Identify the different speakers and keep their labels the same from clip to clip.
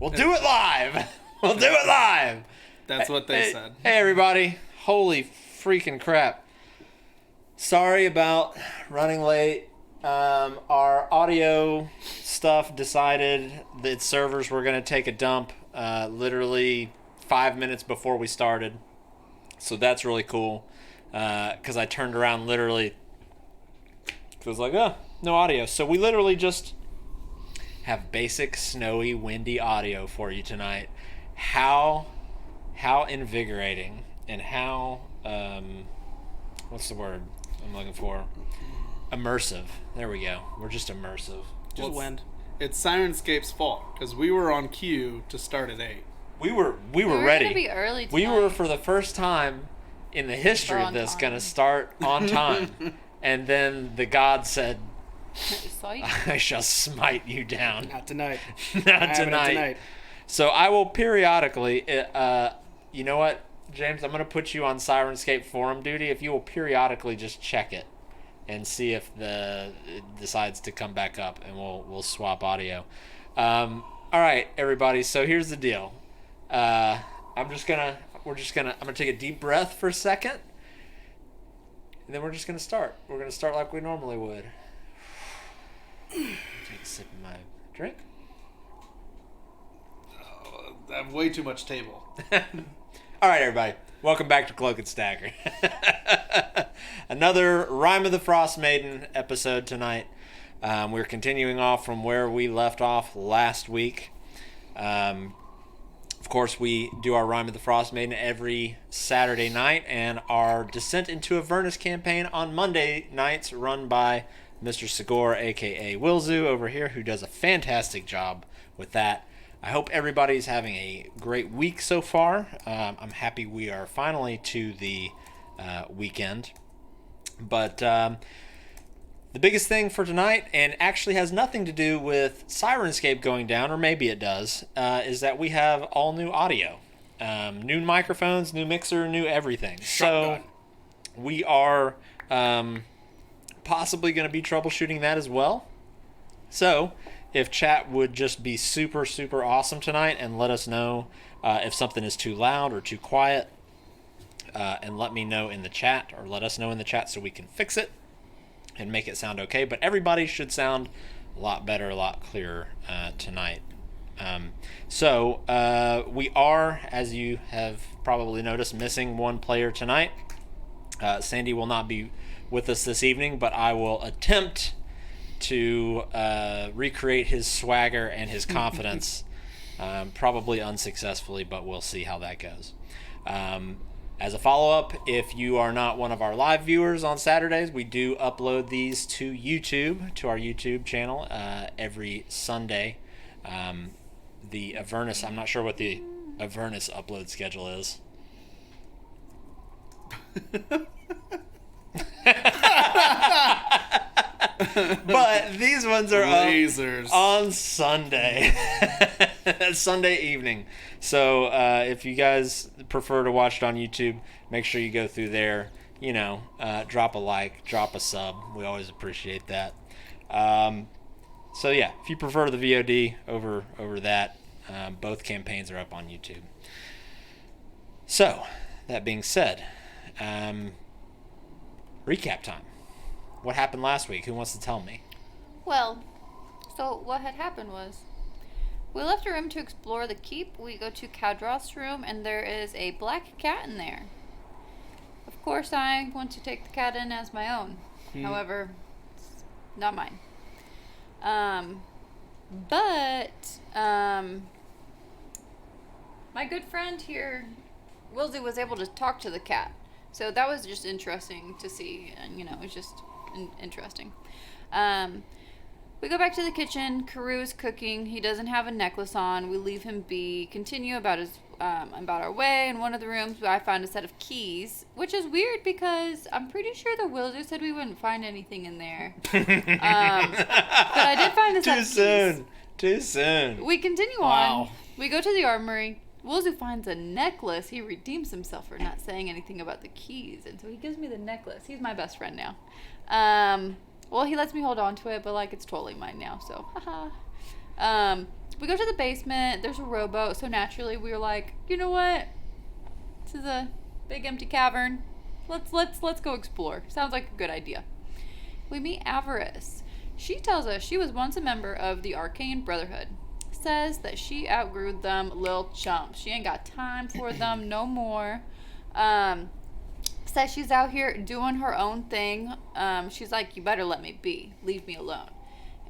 Speaker 1: We'll do it live. We'll do it live.
Speaker 2: That's what they said.
Speaker 1: Hey, everybody. Holy freaking crap. Sorry about running late. Our audio stuff decided that its servers were going to take a dump literally 5 minutes before we started. So that's really cool. Because I turned around literally. It was like, oh, no audio. So we literally just have basic, snowy, windy audio for you tonight. How invigorating and how, what's the word I'm looking for? Immersive. There we go. We're just immersive.
Speaker 2: Just wind. It's Sirenscape's fault because we were on cue to start at 8.
Speaker 1: We were ready.
Speaker 3: Gonna be early tonight.
Speaker 1: We were, for the first time in the history of this, going to start on time. And then the god said, I shall smite you down.
Speaker 2: Not tonight.
Speaker 1: Not tonight. So I will periodically, you know what, James? I'm going to put you on Sirenscape forum duty. If you will periodically just check it and see if it decides to come back up, and we'll swap audio. All right, everybody. So here's the deal. I'm gonna take a deep breath for a second, and then we're just gonna start. We're gonna start like we normally would. Take a sip of my drink.
Speaker 2: I have way too much table.
Speaker 1: All right, everybody. Welcome back to Cloak and Stagger. Another Rime of the Frost Maiden episode tonight. We're continuing off from where we left off last week. Of course, we do our Rime of the Frost Maiden every Saturday night, and our Descent into Avernus campaign on Monday nights, run by Mr. Segor, a.k.a. Wilzu, over here, who does a fantastic job with that. I hope everybody's having a great week so far. I'm happy we are finally to the weekend. But the biggest thing for tonight, and actually has nothing to do with Sirenscape going down, or maybe it does, is that we have all new audio. New microphones, new mixer, new everything.
Speaker 2: Shotgun.
Speaker 1: So we are possibly going to be troubleshooting that as well. So if chat would just be super, super awesome tonight and let us know if something is too loud or too quiet, and let me know in the chat, or let us know in the chat so we can fix it and make it sound okay. But everybody should sound a lot better, a lot clearer tonight. So we are, as you have probably noticed, missing one player tonight. Sandy will not be with us this evening, but I will attempt to recreate his swagger and his confidence, probably unsuccessfully, but we'll see how that goes. As a follow-up, if you are not one of our live viewers on Saturdays, we do upload these to YouTube, to our YouTube channel, every Sunday. The Avernus, I'm not sure what the Avernus upload schedule is. But these ones are on Sunday. Sunday evening. So if you guys prefer to watch it on YouTube, make sure you go through there. Drop a like, drop a sub. We always appreciate that. So yeah, if you prefer the VOD over that, both campaigns are up on YouTube. So, that being said, recap time. What happened last week? Who wants to tell me?
Speaker 3: Well, so what had happened was, we left a room to explore the keep. We go to Kadroth's room, and there is a black cat in there. Of course, I want to take the cat in as my own. However, it's not mine. But my good friend here, Wilsey, was able to talk to the cat. So that was just interesting to see, and it was just interesting. We go back to the kitchen. Carew is cooking. He doesn't have a necklace on. We leave him be. Continue about our way. In one of the rooms, I found a set of keys, which is weird because I'm pretty sure the Wilder said we wouldn't find anything in there. But I did find a set of keys.
Speaker 1: Too soon.
Speaker 3: We continue on. We go to the armory. Wilzu finds a necklace. He redeems himself for not saying anything about the keys, and so he gives me the necklace. He's my best friend now. Well, he lets me hold on to it, but it's totally mine now, so haha. we go to the basement. There's a rowboat, so naturally we were like, you know what? This is a big empty cavern. Let's go explore. Sounds like a good idea. We meet Avarice. She tells us she was once a member of the Arcane Brotherhood. Says that she outgrew them lil chumps. She ain't got time for them no more. Says she's out here doing her own thing. She's like, you better let me be. Leave me alone.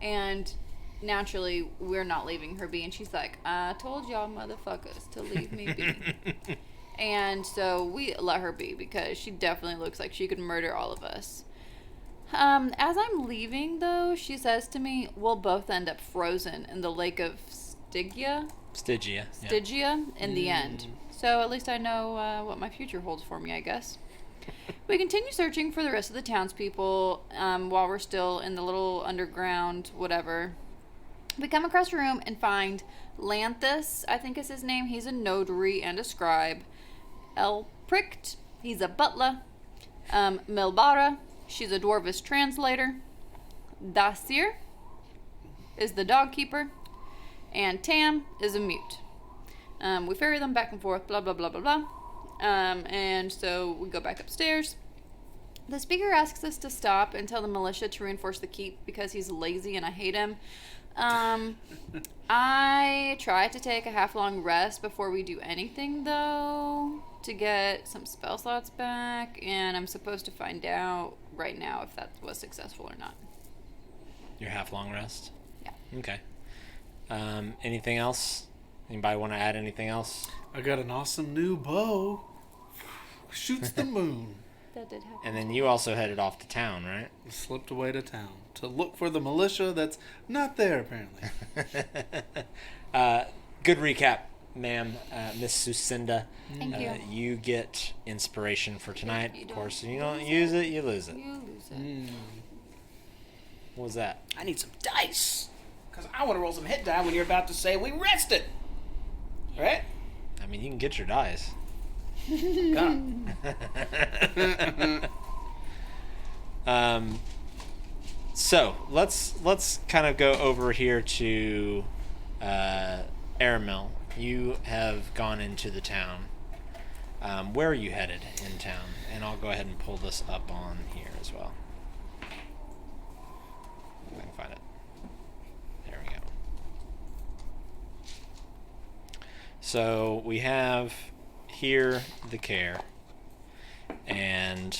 Speaker 3: And naturally, we're not leaving her be. And she's like, I told y'all motherfuckers to leave me be. And so we let her be because she definitely looks like she could murder all of us. As I'm leaving, though, she says to me, we'll both end up frozen in the lake of Stygia in the end. So at least I know what my future holds for me, I guess. We continue searching for the rest of the townspeople while we're still in the little underground whatever. We come across a room and find Lanthus, I think is his name. He's a notary and a scribe. Elpricht, he's a butler. Milbara, she's a dwarvish translator. Dasir is the dog keeper. And Tam is a mute. We ferry them back and forth, blah, blah, blah, blah, blah. And so we go back upstairs. The speaker asks us to stop and tell the militia to reinforce the keep because he's lazy and I hate him. I try to take a half-long rest before we do anything, though, to get some spell slots back, and I'm supposed to find out right now if that was successful or not.
Speaker 1: Your half-long rest?
Speaker 3: Yeah.
Speaker 1: Okay. Anything else? Anybody want to add anything else?
Speaker 2: I got an awesome new bow. Shoots the moon.
Speaker 3: That did happen.
Speaker 1: And then you also headed off to town, right?
Speaker 2: Slipped away to town to look for the militia that's not there, apparently.
Speaker 1: Good recap, ma'am, Miss Sucinda.
Speaker 3: Thank you.
Speaker 1: You get inspiration for tonight.
Speaker 3: You
Speaker 1: Of
Speaker 3: don't
Speaker 1: course, if you don't
Speaker 3: lose
Speaker 1: use it, you lose it.
Speaker 3: You lose it.
Speaker 1: What was that?
Speaker 4: I need some dice. Because I want to roll some hit die when you're about to say we rested. Right?
Speaker 1: I mean, you can get your dice.
Speaker 4: Gone.
Speaker 1: So let's kind of go over here to Airmill. You have gone into the town. Where are you headed in town? And I'll go ahead and pull this up on here as well. If I can find it. There we go. So we have here the care, and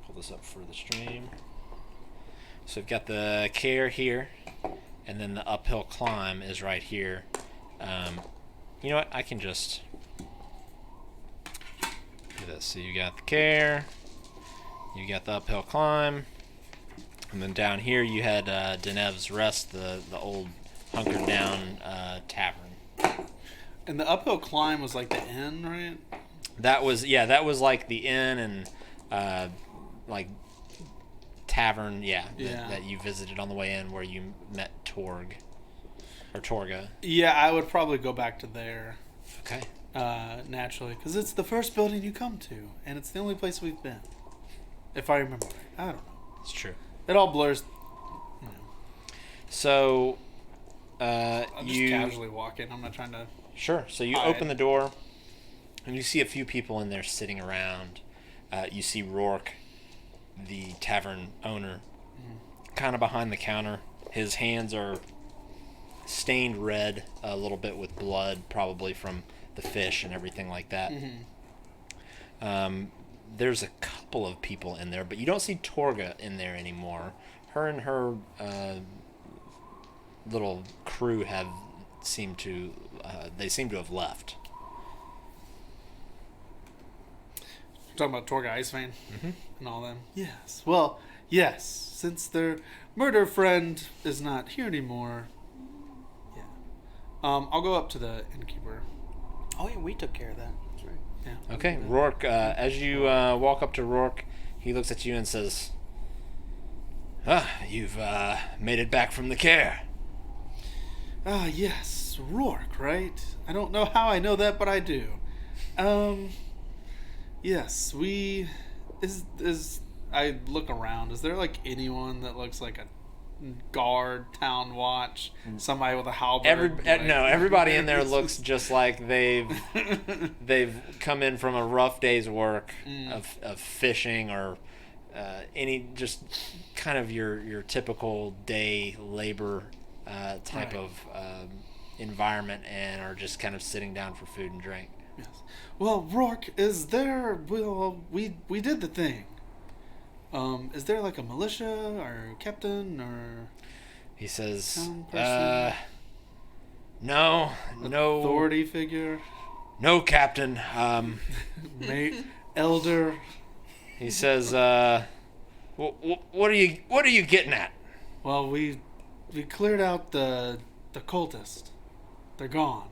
Speaker 1: pull this up for the stream. So we've got the care here, and then the uphill climb is right here. You know what? I can just do this. So you got the care, you got the uphill climb, and then down here you had Deneb's Rest, the old hunkered down tavern.
Speaker 2: And the uphill climb was like the inn, right?
Speaker 1: That was like the inn and like tavern, that you visited on the way in where you met Torg or Torga.
Speaker 2: Yeah, I would probably go back to there.
Speaker 1: Okay.
Speaker 2: Naturally, because it's the first building you come to, and it's the only place we've been. If I remember right. I don't know.
Speaker 1: It's true.
Speaker 2: It all blurs. You know.
Speaker 1: So,
Speaker 2: I'm just casually walking. I'm not trying to.
Speaker 1: Sure. So you open the door, and you see a few people in there sitting around. You see Rourke, the tavern owner, kind of behind the counter. His hands are stained red a little bit with blood, probably from the fish and everything like that. There's a couple of people in there, but you don't see Torga in there anymore. Her and her little crew seem to have left.
Speaker 2: You're talking about Torga Icewind and all them? Yes. Well, yes. Since their murder friend is not here anymore. Yeah. I'll go up to the innkeeper.
Speaker 4: Oh, yeah, we took care of that. That's right.
Speaker 2: Yeah.
Speaker 1: Okay, Rourke, as you walk up to Rourke, he looks at you and says, you've made it back from the care.
Speaker 2: Yes. Rourke, right? I don't know how I know that, but I do. Yes, I look around. Is there like anyone that looks like a guard, town watch, somebody with a halberd.
Speaker 1: Everybody in there looks just like they've come in from a rough day's work of fishing or any just kind of your typical day labor type of environment, and are just kind of sitting down for food and drink.
Speaker 2: Yes. Well, Rourke, is there? Well, we did the thing. Is there like a militia or captain or?
Speaker 1: He says,
Speaker 2: town person?
Speaker 1: No
Speaker 2: Authority figure.
Speaker 1: No, Captain.
Speaker 2: Mate, elder.
Speaker 1: He says, what are you getting at?
Speaker 2: Well, we cleared out the cultist. They're gone.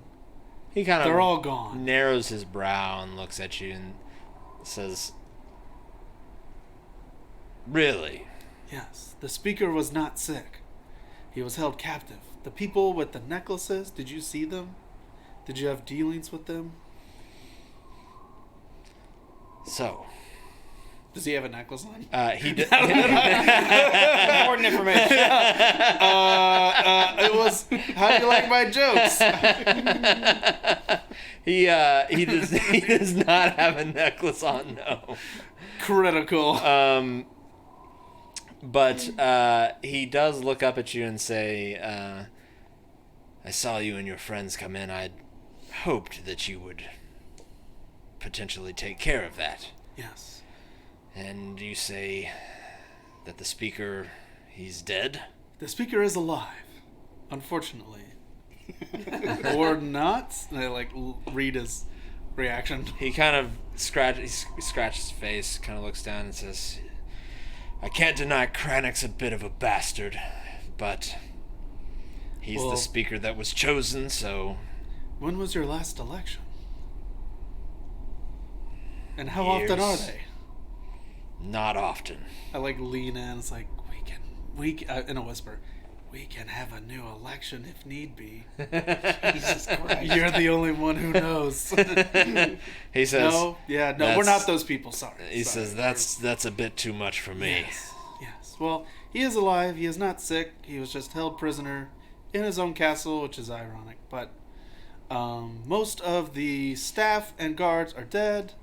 Speaker 2: They're all gone.
Speaker 1: Narrows his brow and looks at you and says, "Really?"
Speaker 2: Yes. The speaker was not sick. He was held captive. The people with the necklaces, did you see them? Did you have dealings with them?
Speaker 1: So,
Speaker 2: Does he have a necklace on?
Speaker 1: he did.
Speaker 4: Important information.
Speaker 2: It was, how do you like my jokes?
Speaker 1: He does not have a necklace on. No.
Speaker 2: Critical.
Speaker 1: But he does look up at you and say, "I saw you and your friends come in. I'd hoped that you would potentially take care of that."
Speaker 2: Yes.
Speaker 1: And you say that the speaker, he's dead?
Speaker 2: The speaker is alive, unfortunately. Or not. And I read his reaction.
Speaker 1: He kind of scratches his face, kind of looks down and says, "I can't deny Kranek's a bit of a bastard, but he's the speaker that was chosen, so..."
Speaker 2: When was your last election? And how
Speaker 1: Years.
Speaker 2: often are they?
Speaker 1: Not often.
Speaker 2: I lean in. It's like, we can in a whisper, we can have a new election if need be.
Speaker 4: Jesus Christ.
Speaker 2: You're the only one who knows.
Speaker 1: He says,
Speaker 2: no, we're not those people. Sorry.
Speaker 1: He says, that's a bit too much for me.
Speaker 2: Yes. Well, he is alive. He is not sick. He was just held prisoner in his own castle, which is ironic. But most of the staff and guards are dead.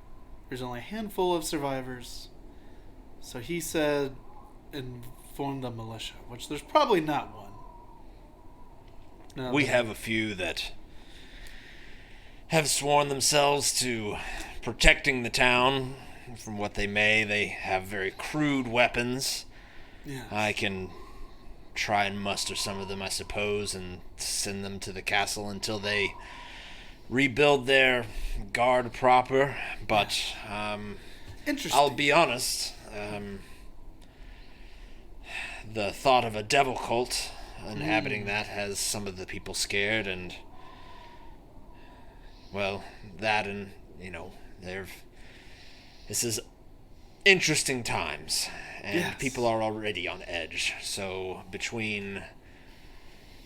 Speaker 2: There's only a handful of survivors. So he said, inform the militia, which there's probably not one. No,
Speaker 1: We have a few that have sworn themselves to protecting the town from what they may. They have very crude weapons.
Speaker 2: Yeah.
Speaker 1: I can try and muster some of them, I suppose, and send them to the castle until they rebuild their guard proper. But
Speaker 2: Interesting.
Speaker 1: I'll be honest, the thought of a devil cult inhabiting that has some of the people scared, and well, that and this is interesting times, and
Speaker 2: Yes.
Speaker 1: people are already on edge. So between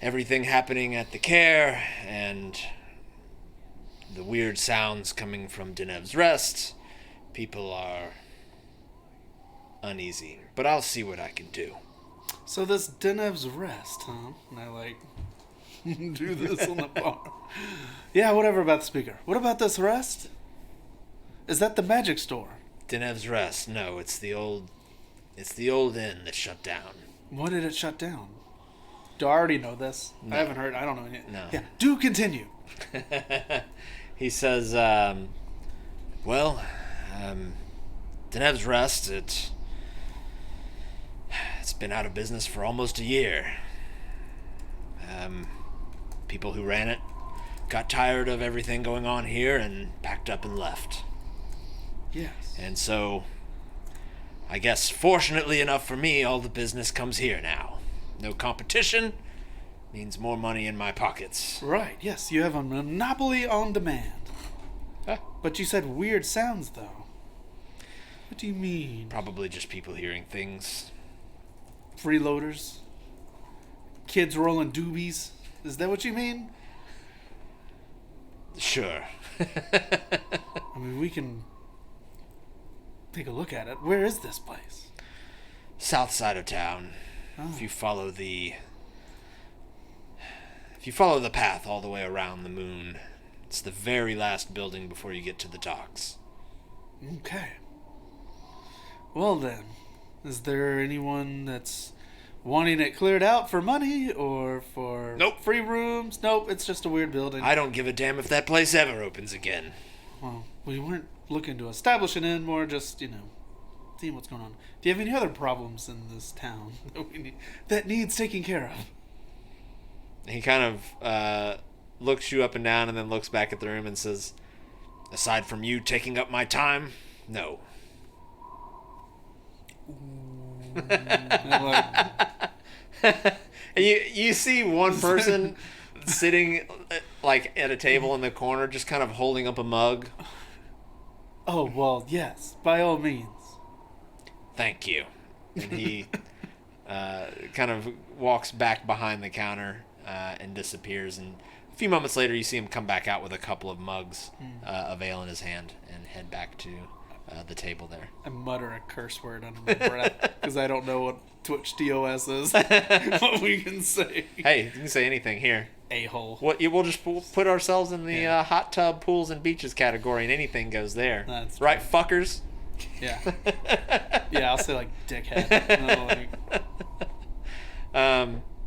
Speaker 1: everything happening at the care and the weird sounds coming from Deneb's Rest, people are uneasy. But I'll see what I can do.
Speaker 2: So this Deneb's Rest, huh? And I do this on the bar. Yeah, whatever about the speaker. What about this rest? Is that the magic store?
Speaker 1: Deneb's Rest? No, it's the old inn that shut down.
Speaker 2: What did it shut down? Do I already know this?
Speaker 1: No.
Speaker 2: I haven't heard. I don't know anything.
Speaker 1: No.
Speaker 2: Yeah. Do continue.
Speaker 1: He says, Deneb's Rest, it's been out of business for almost a year. People who ran it got tired of everything going on here and packed up and left.
Speaker 2: Yes.
Speaker 1: And so, I guess fortunately enough for me, all the business comes here now. No competition means more money in my pockets.
Speaker 2: Right. Yes, you have a monopoly on demand.
Speaker 1: Huh?
Speaker 2: But you said weird sounds, though. What do you mean?
Speaker 1: Probably just people hearing things.
Speaker 2: Freeloaders? Kids rolling doobies? Is that what you mean?
Speaker 1: Sure.
Speaker 2: I mean, we can take a look at it. Where is this place?
Speaker 1: South side of town. If you follow the path all the way around the moon, it's the very last building before you get to the docks.
Speaker 2: Okay. Well then, is there anyone that's wanting it cleared out for money or for free rooms? Nope, it's just a weird building.
Speaker 1: I don't give a damn if that place ever opens again.
Speaker 2: Well, we weren't looking to establish an inn, more just, seeing what's going on. Do you have any other problems in this town that needs taking care of?
Speaker 1: He kind of looks you up and down and then looks back at the room and says, aside from you taking up my time, no. And you see one person sitting like at a table in the corner just kind of holding up a mug.
Speaker 2: Oh, well, yes, by all means.
Speaker 1: Thank you. And he kind of walks back behind the counter and disappears. And a few moments later, you see him come back out with a couple of mugs of ale in his hand and head back to the table there.
Speaker 2: I mutter a curse word under my breath because I don't know what Twitch TOS is. What we can say.
Speaker 1: Hey, you can say anything here.
Speaker 2: A-hole.
Speaker 1: We'll just put ourselves in the hot tub, pools, and beaches category, and anything goes there.
Speaker 2: That's
Speaker 1: right, fuckers?
Speaker 2: Yeah. Yeah, I'll say, like, dickhead.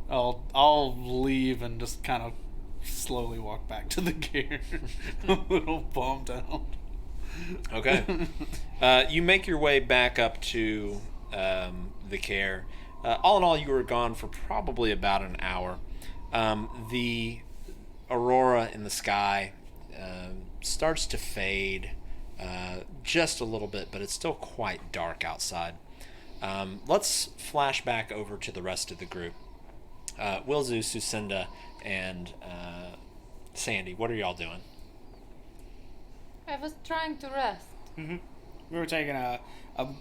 Speaker 2: I'll leave and just kind of slowly walk back to the gear. A little bummed out.
Speaker 1: Okay. You make your way back up to the care. All in all, you were gone for probably about an hour. The aurora in the sky starts to fade just a little bit, but it's still quite dark outside. Let's flash back over to the rest of the group. Wilzu, Sucinda, and Sandy, what are y'all doing?
Speaker 3: I was trying to rest.
Speaker 4: Mm-hmm. We were taking a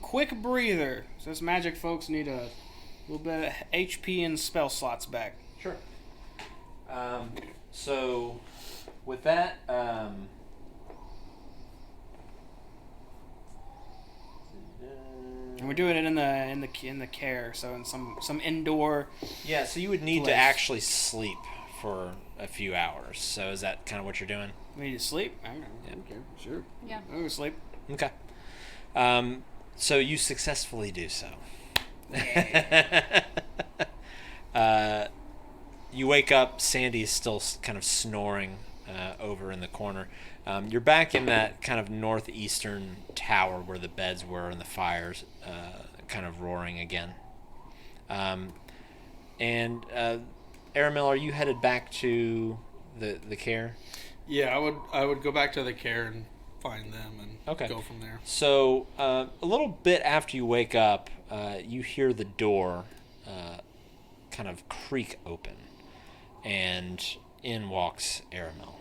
Speaker 4: quick breather. So us magic folks need a little bit of HP and spell slots back.
Speaker 1: Sure. So, with that,
Speaker 4: and we're doing it in the care, so in some indoor.
Speaker 1: Yeah, so you would need
Speaker 4: place.
Speaker 1: to actually sleep for a few hours. So is that kind of what you're doing?
Speaker 4: We need to sleep. I don't know.
Speaker 1: Yeah.
Speaker 4: Okay, sure.
Speaker 3: Yeah.
Speaker 4: I'll go sleep.
Speaker 1: Okay. So you successfully do so. You wake up. Sandy is still kind of snoring over in the corner. You're back in that kind of northeastern tower where the beds were and the fires kind of roaring again. And Aramil, are you headed back to the care?
Speaker 2: Yeah, I would go back to the care and find them and go from there.
Speaker 1: So a little bit after you wake up, you hear the door kind of creak open, and in walks Aramil.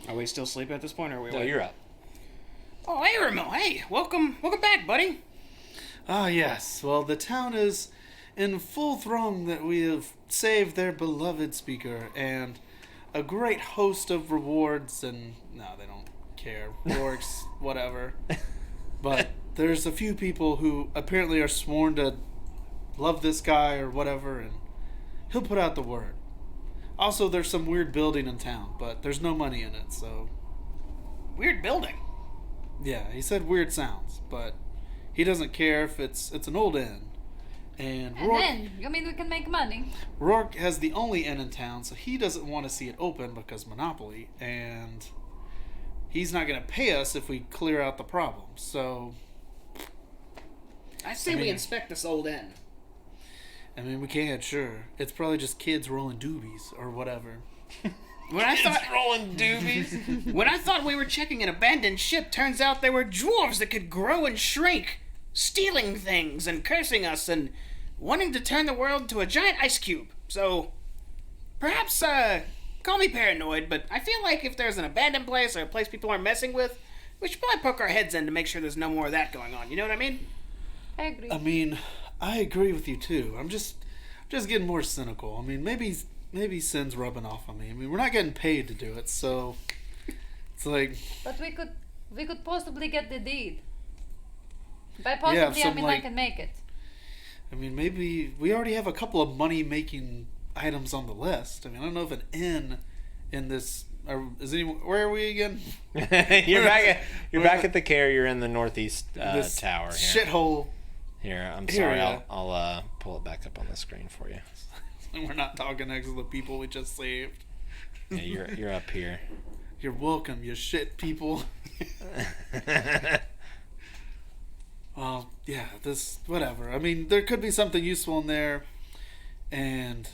Speaker 4: Are we still asleep at this point, or are we?
Speaker 1: No, you're up.
Speaker 4: Oh, hey, Ramil. Hey, welcome back, buddy.
Speaker 2: Ah, yes. Well, the town is in full throng that we have saved their beloved speaker and a great host of rewards, and no, they don't care. Orcs, whatever. But there's a few people who apparently are sworn to love this guy or whatever, and he'll put out the word. Also, there's some weird building in town, but there's no money in it, so...
Speaker 4: Weird building?
Speaker 2: Yeah, he said weird sounds, but he doesn't care if it's an old inn. And Rourke,
Speaker 3: then, you mean we can make money?
Speaker 2: Rourke has the only inn in town, so he doesn't want to see it open because Monopoly, and he's not going to pay us if we clear out the problem, so...
Speaker 4: I say we inspect this old inn.
Speaker 2: I mean, we can't, sure. It's probably just kids rolling doobies or whatever.
Speaker 4: When I thought
Speaker 1: rolling doobies.
Speaker 4: When I thought we were checking an abandoned ship, turns out they were dwarves that could grow and shrink, stealing things and cursing us and wanting to turn the world into a giant ice cube. So, perhaps, call me paranoid, but I feel like if there's an abandoned place or a place people aren't messing with, we should probably poke our heads in to make sure there's no more of that going on. You know what I mean?
Speaker 3: I agree.
Speaker 2: I mean, I agree with you too. I'm just getting more cynical. I mean, maybe Sin's rubbing off on me. I mean, we're not getting paid to do it, so it's like.
Speaker 3: But we could possibly get the deed. By possibly, I mean I can make it.
Speaker 2: I mean, maybe we already have a couple of money-making items on the list. I mean, I don't know if an inn in this... where are we again?
Speaker 1: You're back at the care. You're in the northeast
Speaker 2: this
Speaker 1: tower here.
Speaker 2: Shithole.
Speaker 1: Here, I'm sorry.
Speaker 2: Area.
Speaker 1: I'll pull it back up on the screen for you.
Speaker 2: We're not talking next to the people we just saved.
Speaker 1: Yeah, you're up here.
Speaker 2: You're welcome, you shit people. Well, yeah, whatever. I mean, there could be something useful in there, and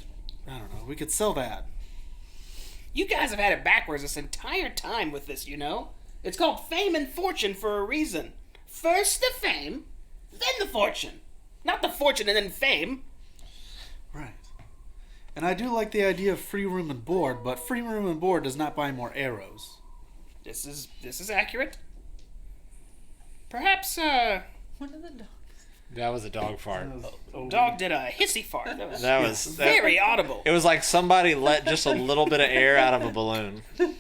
Speaker 2: I don't know. We could sell that.
Speaker 4: You guys have had it backwards this entire time with this, you know? It's called fame and fortune for a reason. First the fame, then the fortune. Not the fortune and then fame.
Speaker 2: Right. And I do like the idea of free room and board, but free room and board does not buy more arrows.
Speaker 4: This is accurate. Perhaps,
Speaker 3: One of the dogs.
Speaker 1: That was a dog fart.
Speaker 4: dog did a hissy fart.
Speaker 1: That was
Speaker 4: Very audible.
Speaker 1: It was like somebody let just a little bit of air out of a balloon.
Speaker 3: No,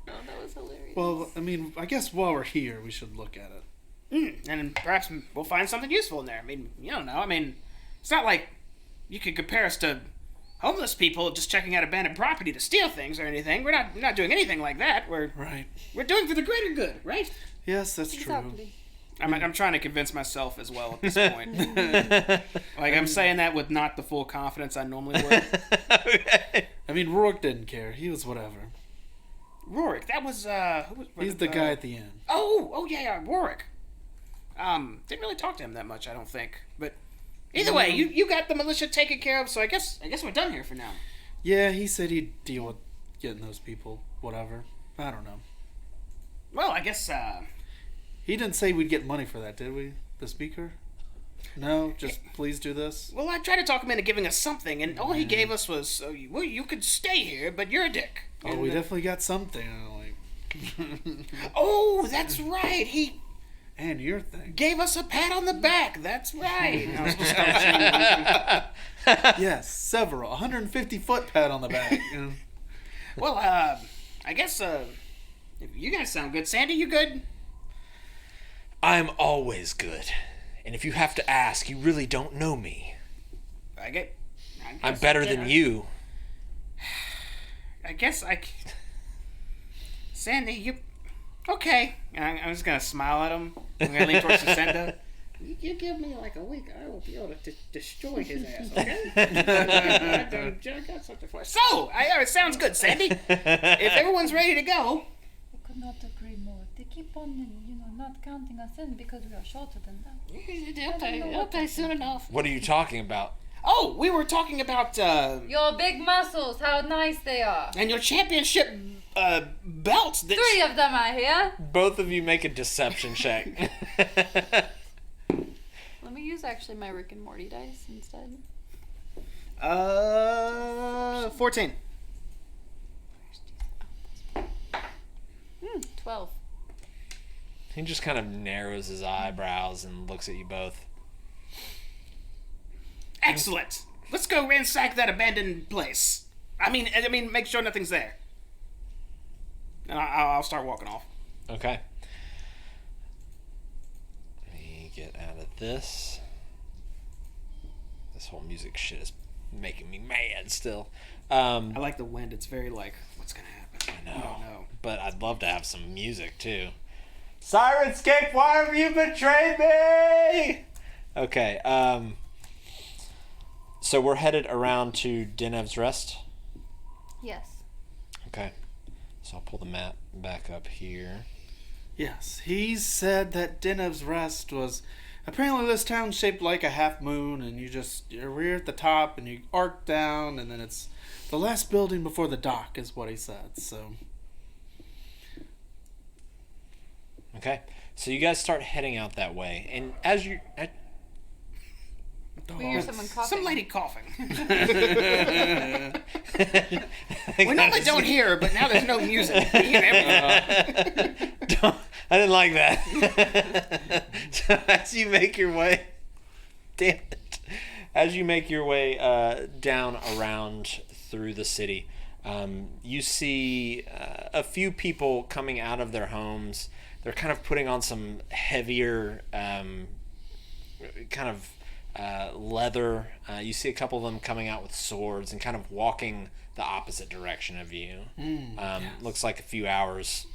Speaker 3: that was hilarious.
Speaker 2: Well, I mean, I guess while we're here, we should look at it.
Speaker 4: And perhaps we'll find something useful in there. I mean, you don't know. I mean, it's not like you could compare us to homeless people just checking out abandoned property to steal things or anything. We're not doing anything like that. We're doing for the greater good, right?
Speaker 2: Yes, that's true.
Speaker 3: Exactly.
Speaker 4: I'm trying to convince myself as well at this point. Like, I'm saying that with not the full confidence I normally would.
Speaker 1: Okay.
Speaker 2: I mean, Rourke didn't care. He was whatever.
Speaker 4: Rorik, that was, who was...
Speaker 2: He's the guy at the end.
Speaker 4: Oh, yeah, Rorik. Didn't really talk to him that much, I don't think. But either way, you got the militia taken care of, so I guess we're done here for now.
Speaker 2: Yeah, he said he'd deal with getting those people, whatever. I don't know.
Speaker 4: Well, I guess,
Speaker 2: He didn't say we'd get money for that, did we? The speaker? No, just please do this.
Speaker 4: well, I tried to talk him into giving us something, and all he gave us was, well, you could stay here, but you're a dick.
Speaker 2: Oh,
Speaker 4: And,
Speaker 2: we definitely got something. Like,
Speaker 4: oh, that's right. He
Speaker 2: and your thing.
Speaker 4: gave us a pat on the back. That's right. I was just
Speaker 2: Yes, several. 150-foot pat on the back. You know?
Speaker 4: well, I guess, if you guys sound good. Sandy, you good?
Speaker 1: I'm always good. And if you have to ask, you really don't know me.
Speaker 4: I guess
Speaker 1: I'm better than you.
Speaker 4: I guess Sandy, you... Okay. I'm just going to smile at him. I'm going to lean towards Jacinta. You give me like a week, I will be able to destroy his ass, okay? I got something for you. So, it sounds good, Sandy. If everyone's ready to go...
Speaker 5: I could not agree more. They keep on, not counting us in because we are shorter than them.
Speaker 4: They'll pay soon enough.
Speaker 1: What are you talking about?
Speaker 4: Oh, we were talking about,
Speaker 5: Your big muscles, how nice they are.
Speaker 4: and your championship, belts that...
Speaker 5: 3 of them are here.
Speaker 1: Both of you make a deception check.
Speaker 3: Let me use actually my Rick and Morty dice instead.
Speaker 4: 14.
Speaker 3: 12.
Speaker 1: He just kind of narrows his eyebrows and looks at you both.
Speaker 4: Excellent. Let's go ransack that abandoned place. I mean, make sure nothing's there. And I'll start walking off.
Speaker 1: Okay. Let me get out of this. This whole music shit is making me mad still.
Speaker 4: I like the wind. It's very like, what's gonna happen?
Speaker 1: I know.
Speaker 4: I don't know.
Speaker 1: But I'd love to have some music too. Sirenscape, why have you betrayed me? Okay, so we're headed around to Deneb's Rest.
Speaker 3: Yes.
Speaker 1: Okay. So I'll pull the map back up here.
Speaker 2: Yes, he said that Deneb's Rest was apparently this town shaped like a half moon, and you're rear at the top and you arc down, and then it's the last building before the dock is what he said. So
Speaker 1: Okay. So you guys start heading out that way, and as you
Speaker 3: We hear someone coughing.
Speaker 4: Some lady coughing.
Speaker 1: we
Speaker 4: We normally don't hear her, but now there's no music. We hear everything.
Speaker 1: I didn't like that. So as you make your way, damn it, as you make your way down around through the city, you see a few people coming out of their homes. They're kind of putting on some heavier, kind of leather. You see a couple of them coming out with swords and kind of walking the opposite direction of you. Looks like a few hours,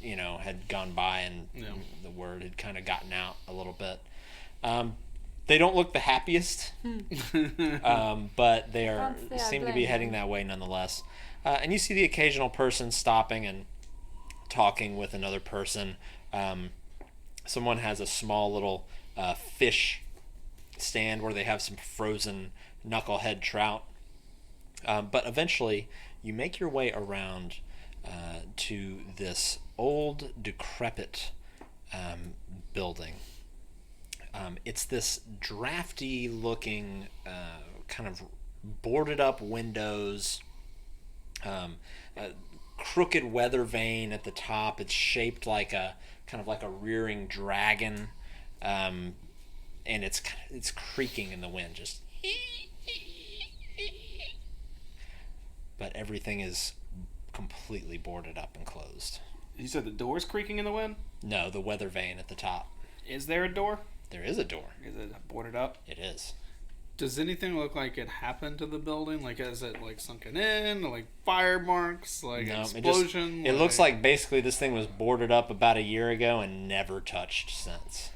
Speaker 1: had gone by and the word had kind of gotten out a little bit. They don't look the happiest, but they seem to be heading that way nonetheless. And you see the occasional person stopping and talking with another person. Someone has a small little fish stand where they have some frozen knucklehead trout. But eventually, you make your way around to this old, decrepit building. It's this drafty-looking, kind of boarded-up windows, crooked weather vane at the top. It's shaped like a rearing dragon, and it's creaking in the wind, just. But everything is completely boarded up and closed.
Speaker 4: You said the door's creaking in the wind?
Speaker 1: No, the weather vane at the top.
Speaker 4: Is there a door?
Speaker 1: There is a door.
Speaker 4: Is it boarded up?
Speaker 1: It is.
Speaker 2: Does anything look like it happened to the building? Like, is it like sunken in? Like fire marks? Like
Speaker 1: No,
Speaker 2: explosion?
Speaker 1: It looks like basically this thing was boarded up about a year ago and never touched since.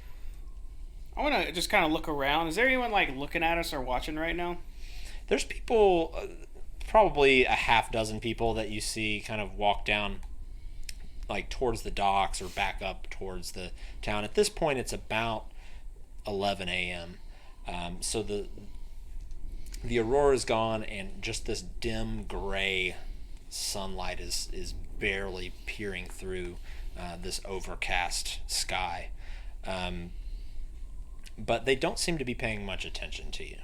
Speaker 4: I want to just kind of look around. Is there anyone like looking at us or watching right now?
Speaker 1: There's people, probably a half dozen people that you see kind of walk down like towards the docks or back up towards the town. At this point, it's about 11 a.m. So the aurora is gone, and just this dim gray sunlight is barely peering through this overcast sky. But they don't seem to be paying much attention to you.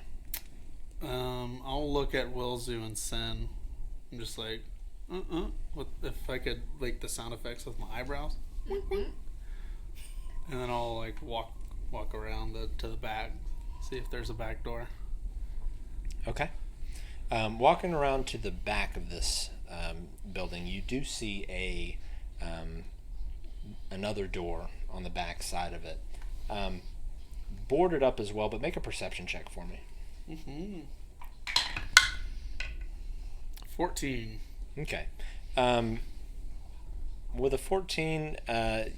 Speaker 2: I'll look at Wilzu and Sen. I'm just like, What if I could make the sound effects with my eyebrows? And then I'll like walk around to the back, see if there's a back door.
Speaker 1: Okay. Walking around to the back of this building, you do see another door on the back side of it, boarded up as well. But make a perception check for me.
Speaker 2: 14.
Speaker 1: Okay. With a 14,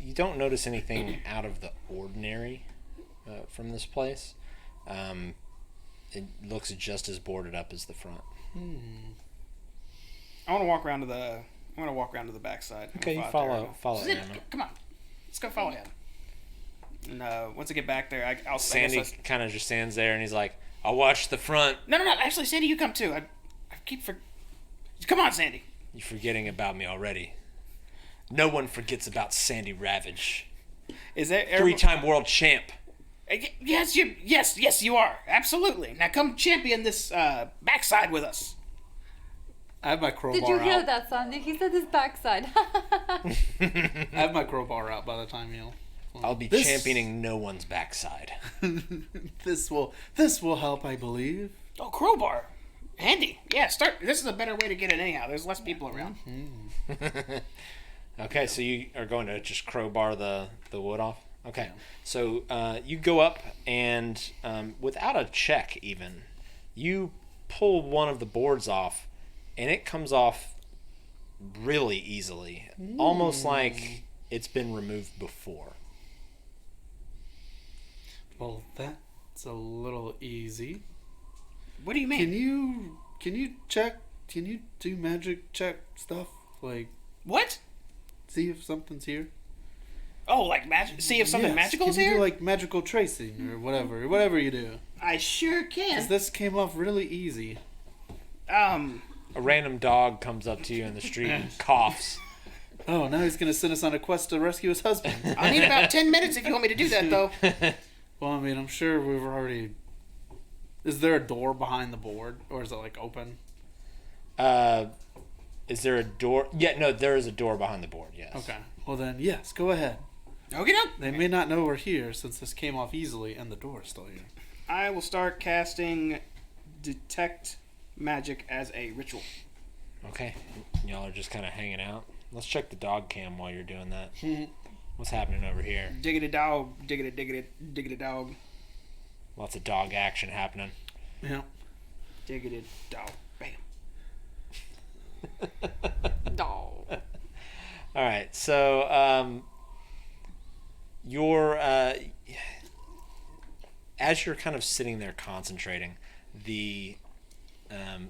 Speaker 1: you don't notice anything out of the ordinary from this place. It looks just as boarded up as the front.
Speaker 4: I want to walk around to the backside.
Speaker 1: Okay, you follow Anna.
Speaker 4: Come on, let's go follow him. And once I get back there, I'll.
Speaker 1: Sandy kind of just stands there, and he's like, "I'll watch the front."
Speaker 4: No. Actually, Sandy, you come too. I keep Come on, Sandy.
Speaker 1: You're forgetting about me already. No one forgets about Sandy Ravage.
Speaker 4: Is there
Speaker 1: 3-time world champ?
Speaker 4: Yes, you are. Absolutely. Now come champion this backside with us.
Speaker 2: I have my crowbar out.
Speaker 5: Did you hear that, Sandy? He said his backside.
Speaker 2: I have my crowbar out by the time you'll.
Speaker 1: I'll be championing no one's backside.
Speaker 2: This will help, I believe.
Speaker 4: Oh, crowbar. Handy. Yeah, start. This is a better way to get it anyhow. There's less people around.
Speaker 1: Okay, so you are going to just crowbar the wood off? Okay. So you go up and without a check even, you pull one of the boards off and it comes off really easily. Almost like it's been removed before.
Speaker 2: Well, that's a little easy.
Speaker 4: What do you mean?
Speaker 2: Can you check? Can you do magic check stuff? Like,
Speaker 4: what?
Speaker 2: see if something's here?
Speaker 4: Oh, like magic? See if something magical is
Speaker 2: here? Can you
Speaker 4: here?
Speaker 2: do like magical tracing or whatever you do?
Speaker 4: I sure can.
Speaker 2: 'Cause this came off really easy.
Speaker 1: A random dog comes up to you in the street and coughs.
Speaker 2: Oh, now he's gonna send us on a quest to rescue his husband.
Speaker 4: I need about 10 minutes if you want me to do that, though.
Speaker 2: Well, I mean, I'm sure we've already. Is there a door behind the board, or is it like open?
Speaker 1: Is there a door? Yeah, no, there is a door behind the board. Yes.
Speaker 2: Okay. Well then, yes, go ahead.
Speaker 4: Okay, no.
Speaker 2: They may not know we're here since this came off easily and the door is still here.
Speaker 4: I will start casting Detect Magic as a ritual.
Speaker 1: Okay. Y'all are just kind of hanging out. Let's check the dog cam while you're doing that. What's happening over here?
Speaker 4: Diggity dog, diggity dog.
Speaker 1: Lots of dog action happening.
Speaker 2: Yeah.
Speaker 4: Diggity dog. Bam.
Speaker 3: Doll.
Speaker 1: All right, so you're as you're kind of sitting there concentrating, the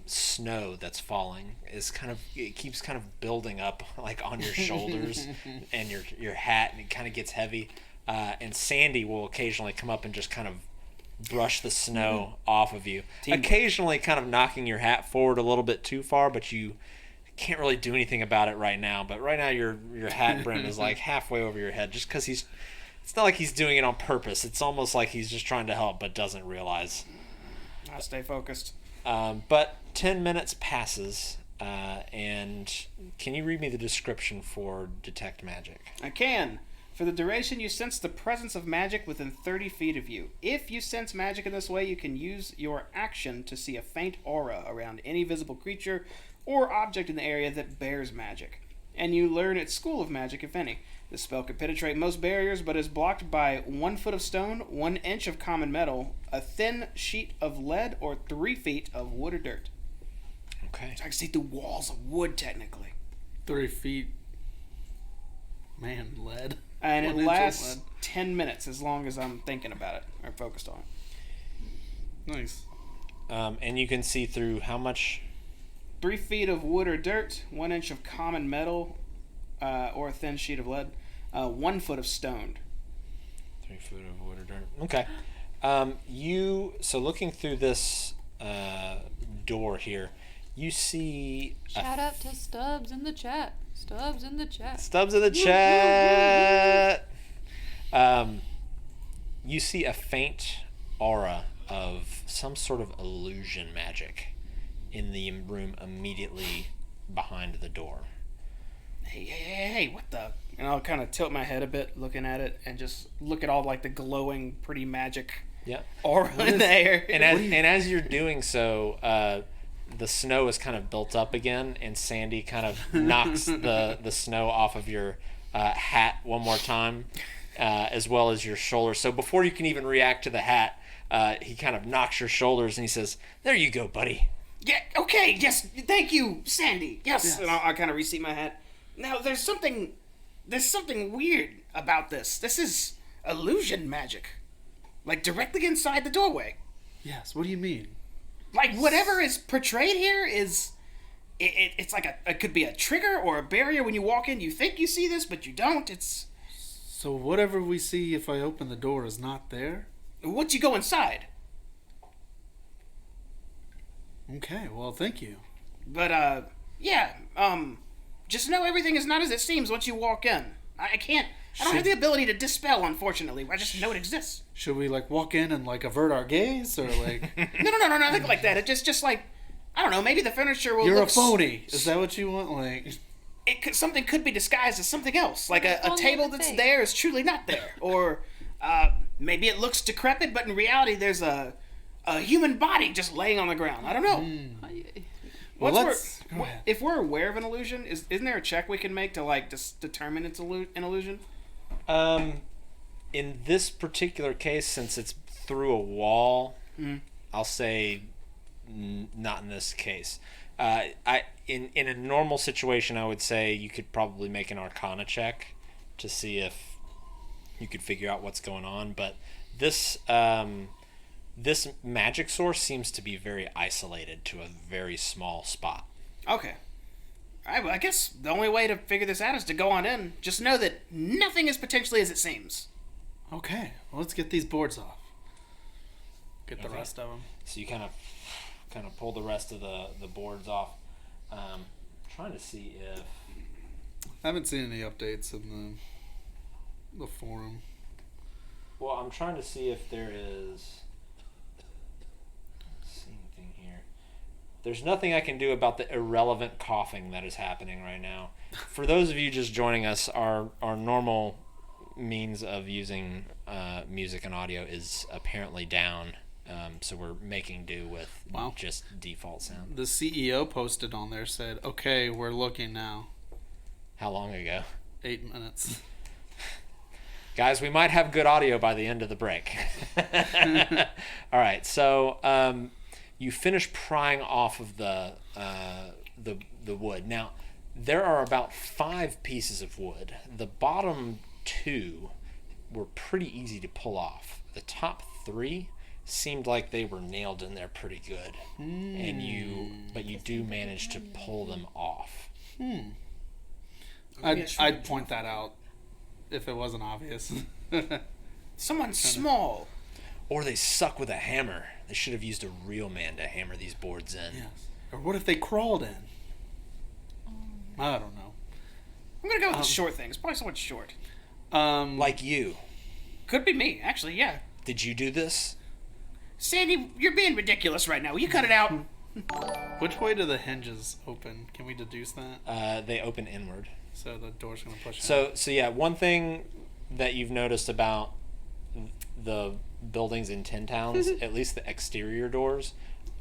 Speaker 1: snow that's falling it keeps kind of building up like on your shoulders and your hat, and it kind of gets heavy. And Sandy will occasionally come up and just kind of brush the snow off of you, occasionally kind of knocking your hat forward a little bit too far, but you can't really do anything about it right now. But right now your hat brim is like halfway over your head, just because it's not like he's doing it on purpose. It's almost like he's just trying to help but doesn't realize.
Speaker 4: I'll stay focused.
Speaker 1: But 10 minutes passes, and can you read me the description for Detect Magic?
Speaker 4: I can. For the duration, you sense the presence of magic within 30 feet of you. If you sense magic in this way, you can use your action to see a faint aura around any visible creature or object in the area that bears magic. And you learn its school of magic, if any. This spell can penetrate most barriers, but is blocked by 1 foot of stone, 1 inch of common metal, a thin sheet of lead, or 3 feet of wood or dirt.
Speaker 1: Okay.
Speaker 4: So I can see through walls of wood, technically.
Speaker 2: 3 feet. Man, lead.
Speaker 4: And
Speaker 2: 1
Speaker 4: it
Speaker 2: inch of
Speaker 4: lasts
Speaker 2: lead.
Speaker 4: 10 minutes as long as I'm thinking about it or focused on it.
Speaker 2: Nice.
Speaker 1: And you can see through how much?
Speaker 4: 3 feet of wood or dirt, 1 inch of common metal, or a thin sheet of lead, 1 foot of stone.
Speaker 1: 3 foot of wood or dirt. Okay. So looking through this door here, you see
Speaker 3: Shout out to Stubbs in the chat. Stubbs in the chat.
Speaker 1: Stubbs in the chat. You see a faint aura of some sort of illusion magic in the room immediately behind the door.
Speaker 4: Hey, what the? And I'll kind of tilt my head a bit looking at it and just look at all like the glowing, pretty magic
Speaker 1: Yeah.
Speaker 4: aura in the air.
Speaker 1: And as you're doing so, the snow is kind of built up again, and Sandy kind of knocks the snow off of your hat one more time, as well as your shoulders. So before you can even react to the hat, he kind of knocks your shoulders and he says, "There you go, buddy."
Speaker 4: Yeah, okay, yes, thank you, Sandy. Yes. And I'll kind of reseat my hat. Now, there's something weird about this. This is illusion magic. Like, directly inside the doorway.
Speaker 2: Yes, what do you mean?
Speaker 4: Like, whatever is portrayed here is... It's like it could be a trigger or a barrier when you walk in. You think you see this, but you don't. It's...
Speaker 2: So whatever we see if I open the door is not there?
Speaker 4: Once you go inside.
Speaker 2: Okay, well, thank you.
Speaker 4: But, just know everything is not as it seems once you walk in. I don't have the ability to dispel, unfortunately. I just know it exists.
Speaker 2: Should we, like, walk in and, like, avert our gaze, or, like...
Speaker 4: No, nothing like that. It just like, I don't know, maybe the furniture will
Speaker 2: You're
Speaker 4: look...
Speaker 2: a phony. Is that what you want? Like...
Speaker 4: Something could be disguised as something else. Like a
Speaker 3: Only
Speaker 4: table
Speaker 3: the
Speaker 4: that's
Speaker 3: fake.
Speaker 4: there is truly not there. Or maybe it looks decrepit, but in reality there's a human body just laying on the ground. I don't know.
Speaker 2: Well,
Speaker 4: Once
Speaker 2: go ahead.
Speaker 4: if we're aware of an illusion, isn't there a check we can make to like determine it's an illusion?
Speaker 1: In this particular case, since it's through a wall, I'll say not in this case. In a normal situation, I would say you could probably make an Arcana check to see if you could figure out what's going on. But this this magic source seems to be very isolated to a very small spot.
Speaker 4: Okay. Alright, well, I guess the only way to figure this out is to go on in. Just know that nothing is potentially as it seems.
Speaker 2: Okay, well, let's get these boards off. Get the
Speaker 1: Okay.
Speaker 2: rest of them.
Speaker 1: So you kind of pull the rest of the boards off. Trying to see if
Speaker 2: I haven't seen any updates in the forum.
Speaker 1: well, I'm trying to see if there is. Let's see anything here. There's nothing I can do about the irrelevant coughing that is happening right now. For those of you just joining us, our normal means of using music and audio is apparently down. So we're making do with
Speaker 2: Wow.
Speaker 1: just default sound.
Speaker 2: The CEO posted on there, said, okay, we're looking now.
Speaker 1: How long ago?
Speaker 2: 8 minutes.
Speaker 1: Guys, we might have good audio by the end of the break. All right, so you finish prying off of the wood. Now, there are about 5 pieces of wood. The bottom 2 were pretty easy to pull off. The top 3 seemed like they were nailed in there pretty good, but you do manage to pull them off.
Speaker 2: I'd point that out if it wasn't obvious.
Speaker 4: Someone small.
Speaker 1: Or they suck with a hammer. They should have used a real man to hammer these boards in.
Speaker 2: Yes. Or what if they crawled in? I don't know.
Speaker 4: I'm gonna go with the short things. Probably someone short.
Speaker 1: Like you.
Speaker 4: Could be me, actually. Yeah.
Speaker 1: Did you do this?
Speaker 4: Sandy, you're being ridiculous right now. Will you cut it out?
Speaker 2: Which way do the hinges open? Can we deduce that?
Speaker 1: They open inward.
Speaker 2: So the door's gonna push.
Speaker 1: So yeah, one thing that you've noticed about the buildings in Tin Towns, at least the exterior doors,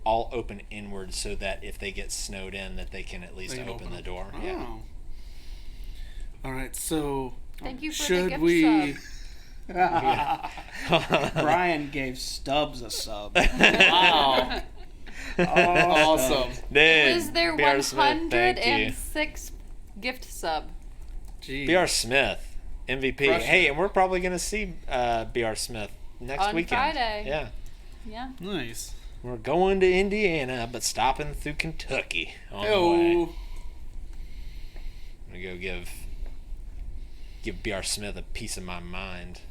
Speaker 1: all open inward, so that if they get snowed in, that they can at least open the door.
Speaker 2: Oh.
Speaker 1: Yeah.
Speaker 2: All right. So
Speaker 3: Thank you for the
Speaker 2: should
Speaker 3: gift
Speaker 2: we?
Speaker 3: sub.
Speaker 4: Brian gave Stubbs a sub.
Speaker 2: Wow. Awesome.
Speaker 1: Dude,
Speaker 3: Was there
Speaker 1: B.R. Smith, thank you.
Speaker 3: 106 gift sub?
Speaker 2: Jeez.
Speaker 1: B.R. Smith, MVP.
Speaker 2: Crushing
Speaker 1: Hey,
Speaker 2: it.
Speaker 1: and we're probably going to see B.R. Smith next
Speaker 3: On
Speaker 1: weekend.
Speaker 3: Friday.
Speaker 1: Yeah.
Speaker 3: Yeah.
Speaker 2: Nice.
Speaker 1: We're going to Indiana, but stopping through Kentucky on the way.
Speaker 2: Oh.
Speaker 1: I'm going to go give B.R. Smith a piece of my mind.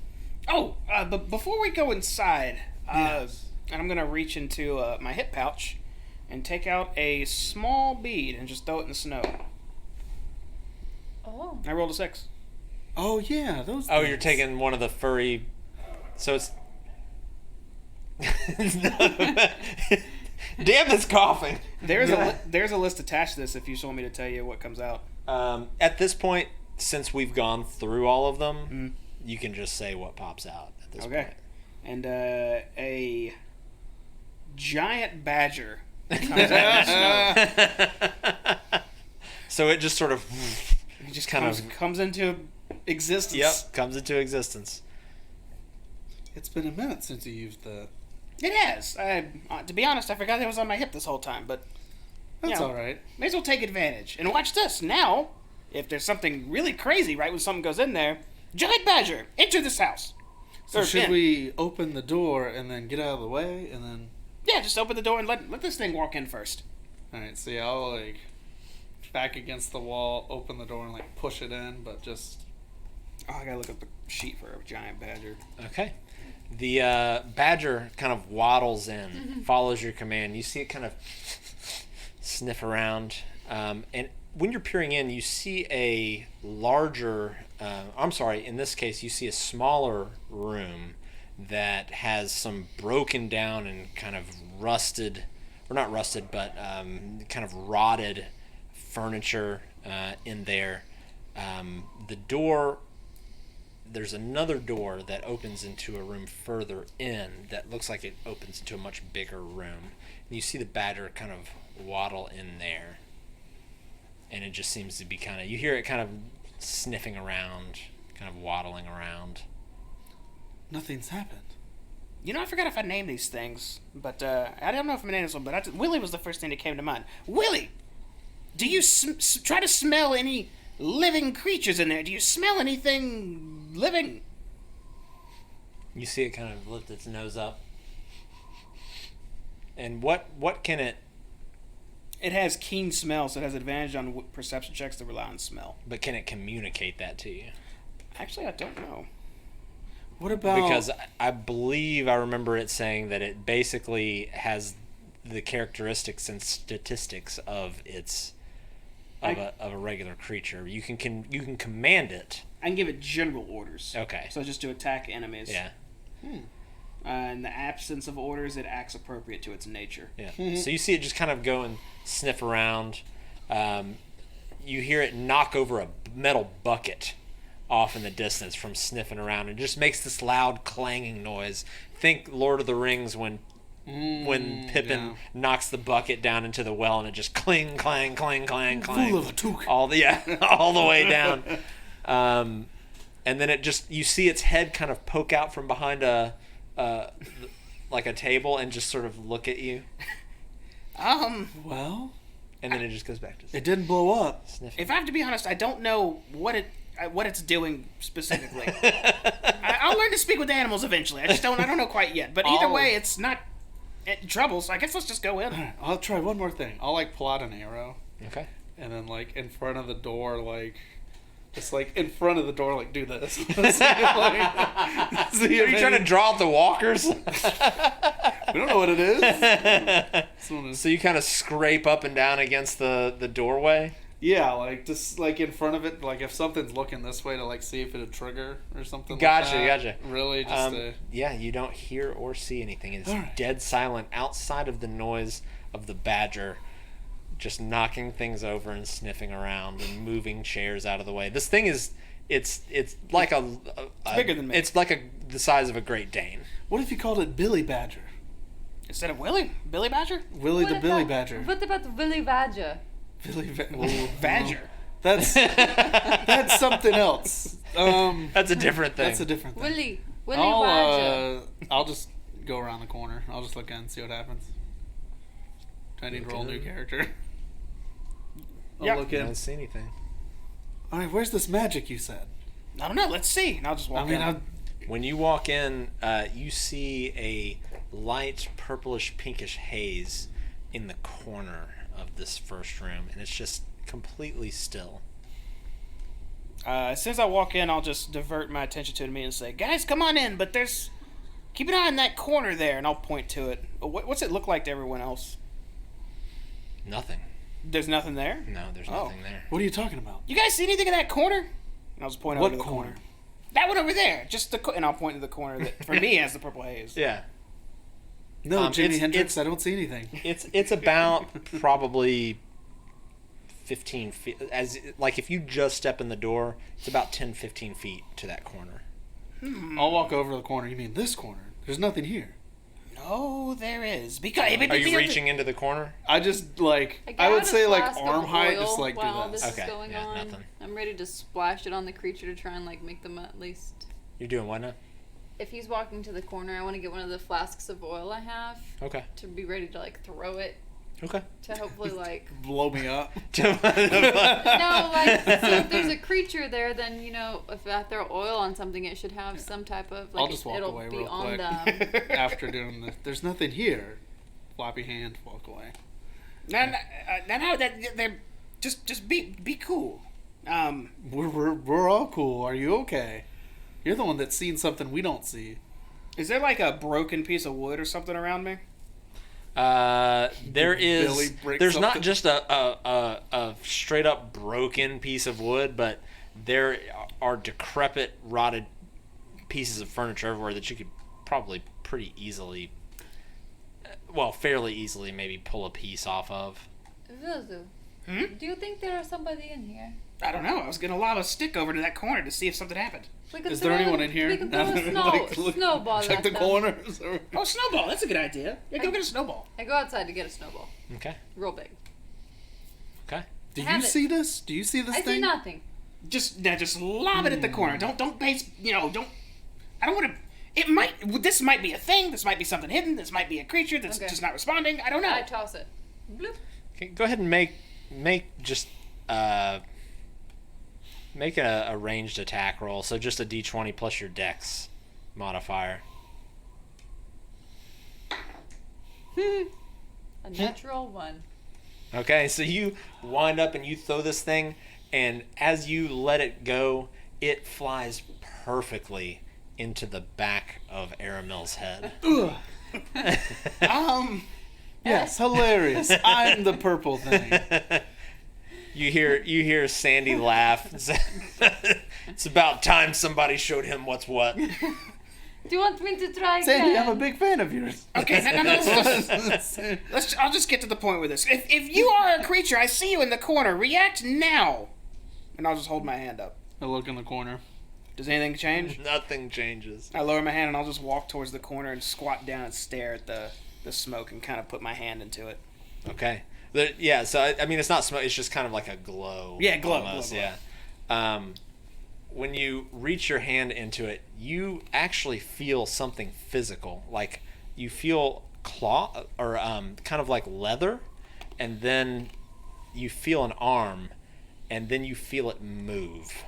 Speaker 4: Oh, but before we go inside,
Speaker 2: Yes.
Speaker 4: and I'm gonna reach into my hip pouch and take out a small bead and just throw it in the snow.
Speaker 3: Oh.
Speaker 4: I rolled a 6.
Speaker 2: Oh yeah, those.
Speaker 1: Oh, you're
Speaker 2: things.
Speaker 1: taking one of the furry. So it's. Damn, it's coughing.
Speaker 4: There's a list attached to this if you just want me to tell you what comes out.
Speaker 1: At this point, since we've gone through all of them, you can just say what pops out at this
Speaker 4: Okay.
Speaker 1: point.
Speaker 4: And a giant badger comes out of the snow.
Speaker 1: So it just sort of.
Speaker 4: It just
Speaker 1: kind
Speaker 4: comes into existence.
Speaker 1: Yep, comes into existence.
Speaker 2: It's been a minute since you used that.
Speaker 4: It has. To be honest, I forgot it was on my hip this whole time, but
Speaker 2: That's
Speaker 4: Yeah.
Speaker 2: all right.
Speaker 4: may as well take advantage. And watch this. Now, if there's something really crazy right when something goes in there, giant badger, enter this house.
Speaker 2: So
Speaker 4: Or
Speaker 2: should
Speaker 4: in.
Speaker 2: we open the door and then get out of the way and then?
Speaker 4: Yeah, just open the door and let this thing walk in first.
Speaker 2: All right. So yeah, I'll like back against the wall, open the door and like push it in, but just.
Speaker 4: Oh, I gotta look up the sheet for a giant badger.
Speaker 1: Okay. The badger kind of waddles in, follows your command. You see it kind of sniff around. And when you're peering in, you see a larger, in this case, you see a smaller room that has some broken down and kind of rusted, or not rusted, but kind of rotted furniture in there. The door, there's another door that opens into a room further in that looks like it opens into a much bigger room. And you see the badger kind of waddle in there. And it just seems to be kind of, you hear it kind of sniffing around, kind of waddling around.
Speaker 2: Nothing's happened.
Speaker 4: You know, I forgot if I named these things, but I don't know if I named this one, but Willie was the first thing that came to mind. Willie! Do you try to smell any living creatures in there? Do you smell anything living?
Speaker 1: You see it kind of lift its nose up. And what can it,
Speaker 4: It has keen smell, so it has advantage on perception checks that rely on smell.
Speaker 1: but can it communicate that to you?
Speaker 4: Actually, I don't know.
Speaker 2: What about?
Speaker 1: Because I believe I remember it saying that it basically has the characteristics and statistics of its of a regular creature. You can command it.
Speaker 4: I can give it general orders.
Speaker 1: Okay.
Speaker 4: So just to attack enemies.
Speaker 1: Yeah.
Speaker 4: In the absence of orders, it acts appropriate to its nature.
Speaker 1: Yeah. So you see it just kind of go and sniff around. You hear it knock over a metal bucket off in the distance from sniffing around. It just makes this loud clanging noise. Think Lord of the Rings when Pippin knocks the bucket down into the well and it just cling, clang, clang, clang, clang.
Speaker 2: Fool of a toque.
Speaker 1: All the way down. and then you see its head kind of poke out from behind like a table and just sort of look at you,
Speaker 2: Well,
Speaker 1: and then it just goes back to
Speaker 2: it didn't blow up.
Speaker 1: sniffing.
Speaker 4: If I have to be honest, I don't know what it's doing specifically. I'll learn to speak with animals eventually. I don't know quite yet. But either way, it's not trouble. So I guess let's just go in.
Speaker 2: All right, I'll try one more thing. I'll like pull out an arrow,
Speaker 1: Okay.
Speaker 2: and then like in front of the door, like just like in front of the door, like do this. See
Speaker 1: Are you trying to draw out the walkers?
Speaker 2: We don't know what it is.
Speaker 1: So you kind of scrape up and down against the doorway?
Speaker 2: Yeah, like just like in front of it, like if something's looking this way to like see if it'd trigger or something.
Speaker 1: Gotcha,
Speaker 2: like that.
Speaker 1: gotcha.
Speaker 2: Really, just
Speaker 1: Yeah, you don't hear or see anything. It's
Speaker 2: Alright.
Speaker 1: dead silent outside of the noise of the badger just knocking things over and sniffing around and moving chairs out of the way. This thing is it's like a
Speaker 4: bigger than me.
Speaker 1: It's like the size of a Great Dane.
Speaker 2: What if you called it Billy Badger?
Speaker 4: Instead of Billy Badger?
Speaker 2: Willie the Billy Badger.
Speaker 5: What about Willy Badger?
Speaker 2: Billy
Speaker 4: Badger.
Speaker 2: That's something else.
Speaker 1: That's a different thing.
Speaker 2: That's a different thing.
Speaker 5: Willy Badger.
Speaker 2: I'll just go around the corner. I'll just look in and see what happens. Do I need to roll a new character? I'll
Speaker 4: Yeah.
Speaker 2: look
Speaker 1: I
Speaker 2: in.
Speaker 1: don't see anything.
Speaker 2: All right, where's this magic you said?
Speaker 4: I don't know. Let's see. And I'll just walk in.
Speaker 1: When you walk in, you see a light purplish pinkish haze in the corner of this first room, and it's just completely still.
Speaker 4: As soon as I walk in, I'll just divert my attention to me and say, "Guys, come on in." But keep an eye on that corner there, and I'll point to it. What's it look like to everyone else?
Speaker 1: Nothing.
Speaker 4: There's nothing there.
Speaker 1: No, there's
Speaker 4: Oh.
Speaker 1: nothing there.
Speaker 2: What are you talking about?
Speaker 4: You guys see anything in that corner? And I'll just point over
Speaker 2: What
Speaker 4: to the
Speaker 2: corner?
Speaker 4: That one over there. Just and I'll point to the corner that for me has the purple haze.
Speaker 1: Yeah.
Speaker 2: No, Jimi
Speaker 1: it's-
Speaker 2: Hendrix. I don't see anything.
Speaker 1: It's about probably 15 feet. If you just step in the door, it's about 10-15 feet to that corner.
Speaker 2: I'll walk over to the corner. You mean this corner? There's nothing here.
Speaker 4: No, there is. Because
Speaker 1: Are you reaching into the corner?
Speaker 2: I just like
Speaker 3: get
Speaker 2: I would
Speaker 3: out a
Speaker 2: say like
Speaker 3: flask of
Speaker 2: arm height,
Speaker 3: oil
Speaker 2: just like
Speaker 3: while
Speaker 2: do this.
Speaker 3: this
Speaker 1: Okay,
Speaker 3: is going
Speaker 1: yeah,
Speaker 3: on.
Speaker 1: nothing.
Speaker 3: I'm ready to splash it on the creature to try and like make them at least.
Speaker 1: You're doing what now?
Speaker 3: If he's walking to the corner, I want to get one of the flasks of oil I have
Speaker 1: Okay.
Speaker 3: to be ready to like throw it
Speaker 1: Okay.
Speaker 3: to hopefully like.
Speaker 2: Blow me up.
Speaker 3: No, like so if there's a creature there, then if I throw oil on something, it should have some type of like
Speaker 2: I'll just walk
Speaker 3: it'll
Speaker 2: away
Speaker 3: be
Speaker 2: real
Speaker 3: on
Speaker 2: quick
Speaker 3: them.
Speaker 2: after doing this. There's nothing here. Floppy hand, walk away.
Speaker 4: No, they're just be cool.
Speaker 2: We're all cool. Are you okay? You're the one that's seen something we don't see.
Speaker 4: Is there like a broken piece of wood or something around me?
Speaker 1: There
Speaker 2: Billy
Speaker 1: is.
Speaker 2: breaks
Speaker 1: There's not
Speaker 2: something.
Speaker 1: just a straight up broken piece of wood, but there are decrepit, rotted pieces of furniture everywhere that you could probably pretty easily, fairly easily, maybe pull a piece off of.
Speaker 5: Zuzu, do you think there is somebody in here?
Speaker 4: I don't know. I was gonna lob a stick over to that corner to see if something happened.
Speaker 5: We can
Speaker 2: Is there
Speaker 5: throw-
Speaker 2: anyone in here?
Speaker 5: We can throw a
Speaker 2: Look,
Speaker 5: snowball
Speaker 2: check
Speaker 5: at
Speaker 2: the
Speaker 5: them.
Speaker 2: corners.
Speaker 4: Oh, snowball. That's a good idea. Yeah, go get a snowball.
Speaker 3: I go outside to get a snowball,
Speaker 1: Okay.
Speaker 3: real big.
Speaker 1: Okay.
Speaker 2: Do
Speaker 3: have
Speaker 2: you
Speaker 3: it.
Speaker 2: see this? Do you see this
Speaker 3: I
Speaker 2: thing?
Speaker 3: see nothing.
Speaker 4: Just lob it at the corner. Don't base. Don't. I don't want to. It might. This might be a thing. This might be something hidden. This might be a creature that's
Speaker 3: Okay.
Speaker 4: just not responding. I don't know.
Speaker 3: I toss it. Bloop.
Speaker 1: Okay, go ahead and make a ranged attack roll. So just a d20 plus your dex modifier.
Speaker 3: A natural one.
Speaker 1: Okay, so you wind up and you throw this thing, and as you let it go, it flies perfectly into the back of Aramil's head.
Speaker 2: Yes, hilarious. I'm the purple thing.
Speaker 1: You hear Sandy laugh. It's about time somebody showed him what's what.
Speaker 5: Do you want me to try
Speaker 2: Sandy,
Speaker 5: again?
Speaker 2: I'm a big fan of yours.
Speaker 4: Okay, I'll just get to the point with this. If you are a creature, I see you in the corner. React now, and I'll just hold my hand up.
Speaker 2: I look in the corner.
Speaker 4: Does anything change?
Speaker 1: Nothing changes.
Speaker 4: I lower my hand and I'll just walk towards the corner and squat down and stare at the smoke and kind of put my hand into it.
Speaker 1: Okay. So I mean, it's not smoke. It's just kind of like a glow.
Speaker 4: Yeah, glow,
Speaker 1: almost,
Speaker 4: glow.
Speaker 1: Yeah. when you reach your hand into it, you actually feel something physical. Like you feel claw or kind of like leather, and then you feel an arm, and then you feel it move.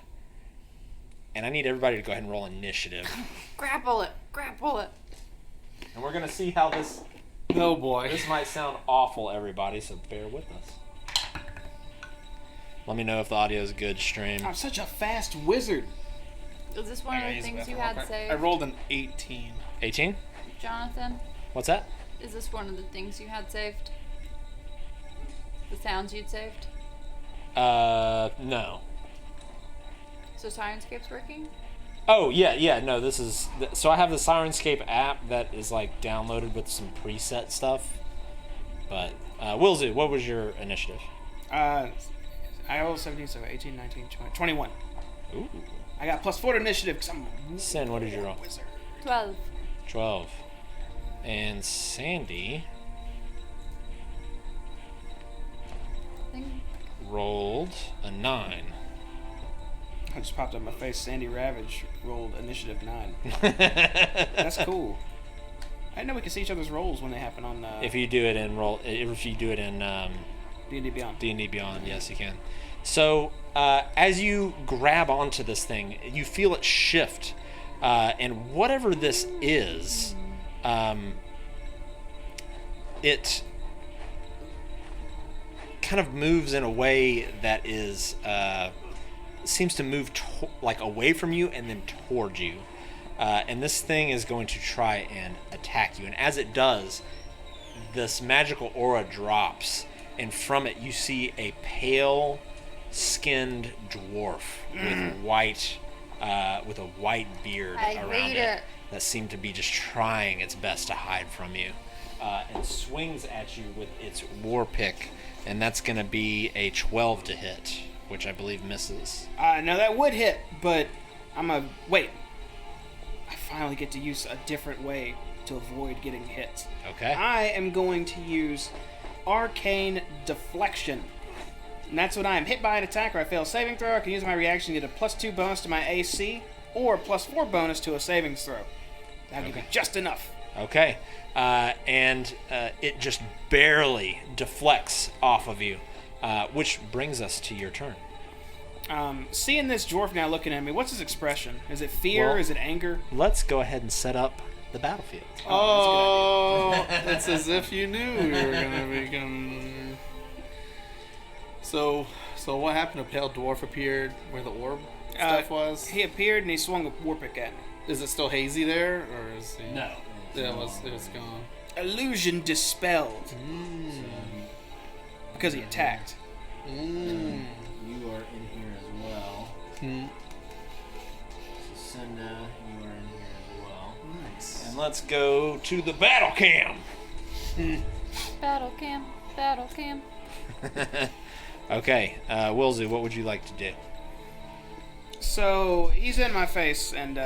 Speaker 1: And I need everybody to go ahead and roll initiative.
Speaker 3: Grapple it. Grapple it.
Speaker 1: And we're going to see how this...
Speaker 2: Oh boy.
Speaker 1: This might sound awful, everybody, so bear with us. Let me know if the audio is good, stream.
Speaker 4: I'm such a fast wizard.
Speaker 3: Is this one of the things you had saved?
Speaker 2: I rolled an 18.
Speaker 1: 18?
Speaker 3: Jonathan,
Speaker 1: What's that?
Speaker 3: is this one of the things you had saved? The sounds you'd saved?
Speaker 1: No.
Speaker 3: So Sirenscape's working?
Speaker 1: Oh, yeah, no, this is... So I have the Sirenscape app that is, like, downloaded with some preset stuff. But, Wilzu, what was your initiative?
Speaker 4: I rolled 17, so 18, 19, 20, 21.
Speaker 1: Ooh.
Speaker 4: I got +4 to initiative because I'm a
Speaker 1: Sin, what did you roll?
Speaker 4: wizard.
Speaker 3: 12.
Speaker 1: 12. And Sandy
Speaker 3: I think
Speaker 1: rolled a 9.
Speaker 4: I just popped up in my face. Sandy Ravage rolled initiative 9. That's cool. I didn't know we could see each other's rolls when they happen on
Speaker 1: If you do it in
Speaker 4: D&D Beyond.
Speaker 1: D&D Beyond, yes, you can. So, as you grab onto this thing, you feel it shift, and whatever this is, it kind of moves in a way that is seems to move like away from you and then toward you, and this thing is going to try and attack you. And as it does, this magical aura drops, and from it you see a pale-skinned dwarf with a white beard around it that seemed to be just trying its best to hide from you, and swings at you with its war pick, and that's going to be a 12 to hit, which I believe misses.
Speaker 4: No, that would hit, but wait. I finally get to use a different way to avoid getting hit.
Speaker 1: Okay.
Speaker 4: I am going to use Arcane Deflection. And that's when I am hit by an attack or I fail a saving throw. I can use my reaction to get a +2 bonus to my AC or +4 bonus to a savings throw. That'll give me just enough.
Speaker 1: Okay. And it just barely deflects off of you, which brings us to your turn.
Speaker 4: Seeing this dwarf now looking at me, what's his expression? Is it fear?
Speaker 1: Well,
Speaker 4: Is it anger?
Speaker 1: Let's go ahead and set up the battlefield.
Speaker 2: Oh, it's as if you knew we were gonna be coming. So what happened? A pale dwarf appeared where the orb stuff was.
Speaker 4: He appeared and he swung a warpick at me.
Speaker 2: Is it still hazy there, or is he?
Speaker 1: No.
Speaker 2: Yeah, it was gone.
Speaker 4: Illusion dispelled. Because he attacked.
Speaker 6: You are in here as well. So Cinda, you are in here as well.
Speaker 2: Nice.
Speaker 1: And let's go to the battle cam.
Speaker 3: Battle cam. Battle cam.
Speaker 1: Okay, Wilzu, what would you like to do?
Speaker 4: So he's in my face, and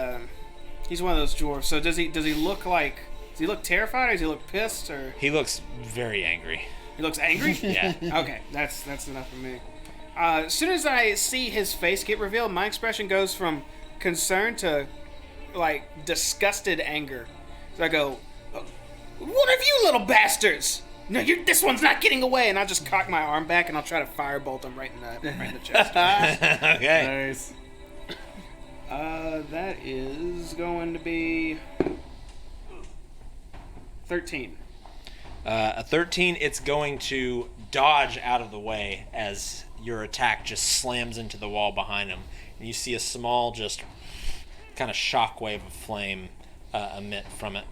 Speaker 4: he's one of those dwarves. So does he look like? Does he look terrified, or does he look pissed, or
Speaker 1: He looks very angry.
Speaker 4: he looks angry?
Speaker 1: Yeah.
Speaker 4: Okay, that's enough for me. As soon as I see his face get revealed, my expression goes from concern to like disgusted anger. So I go, "What of you little bastards? No, this one's not getting away!" And I'll just cock my arm back and I'll try to firebolt him right in the chest.
Speaker 1: Okay.
Speaker 2: Nice.
Speaker 4: That is going to be 13.
Speaker 1: A 13, it's going to dodge out of the way as your attack just slams into the wall behind him. And you see a small, just kind of shockwave of flame emit from it.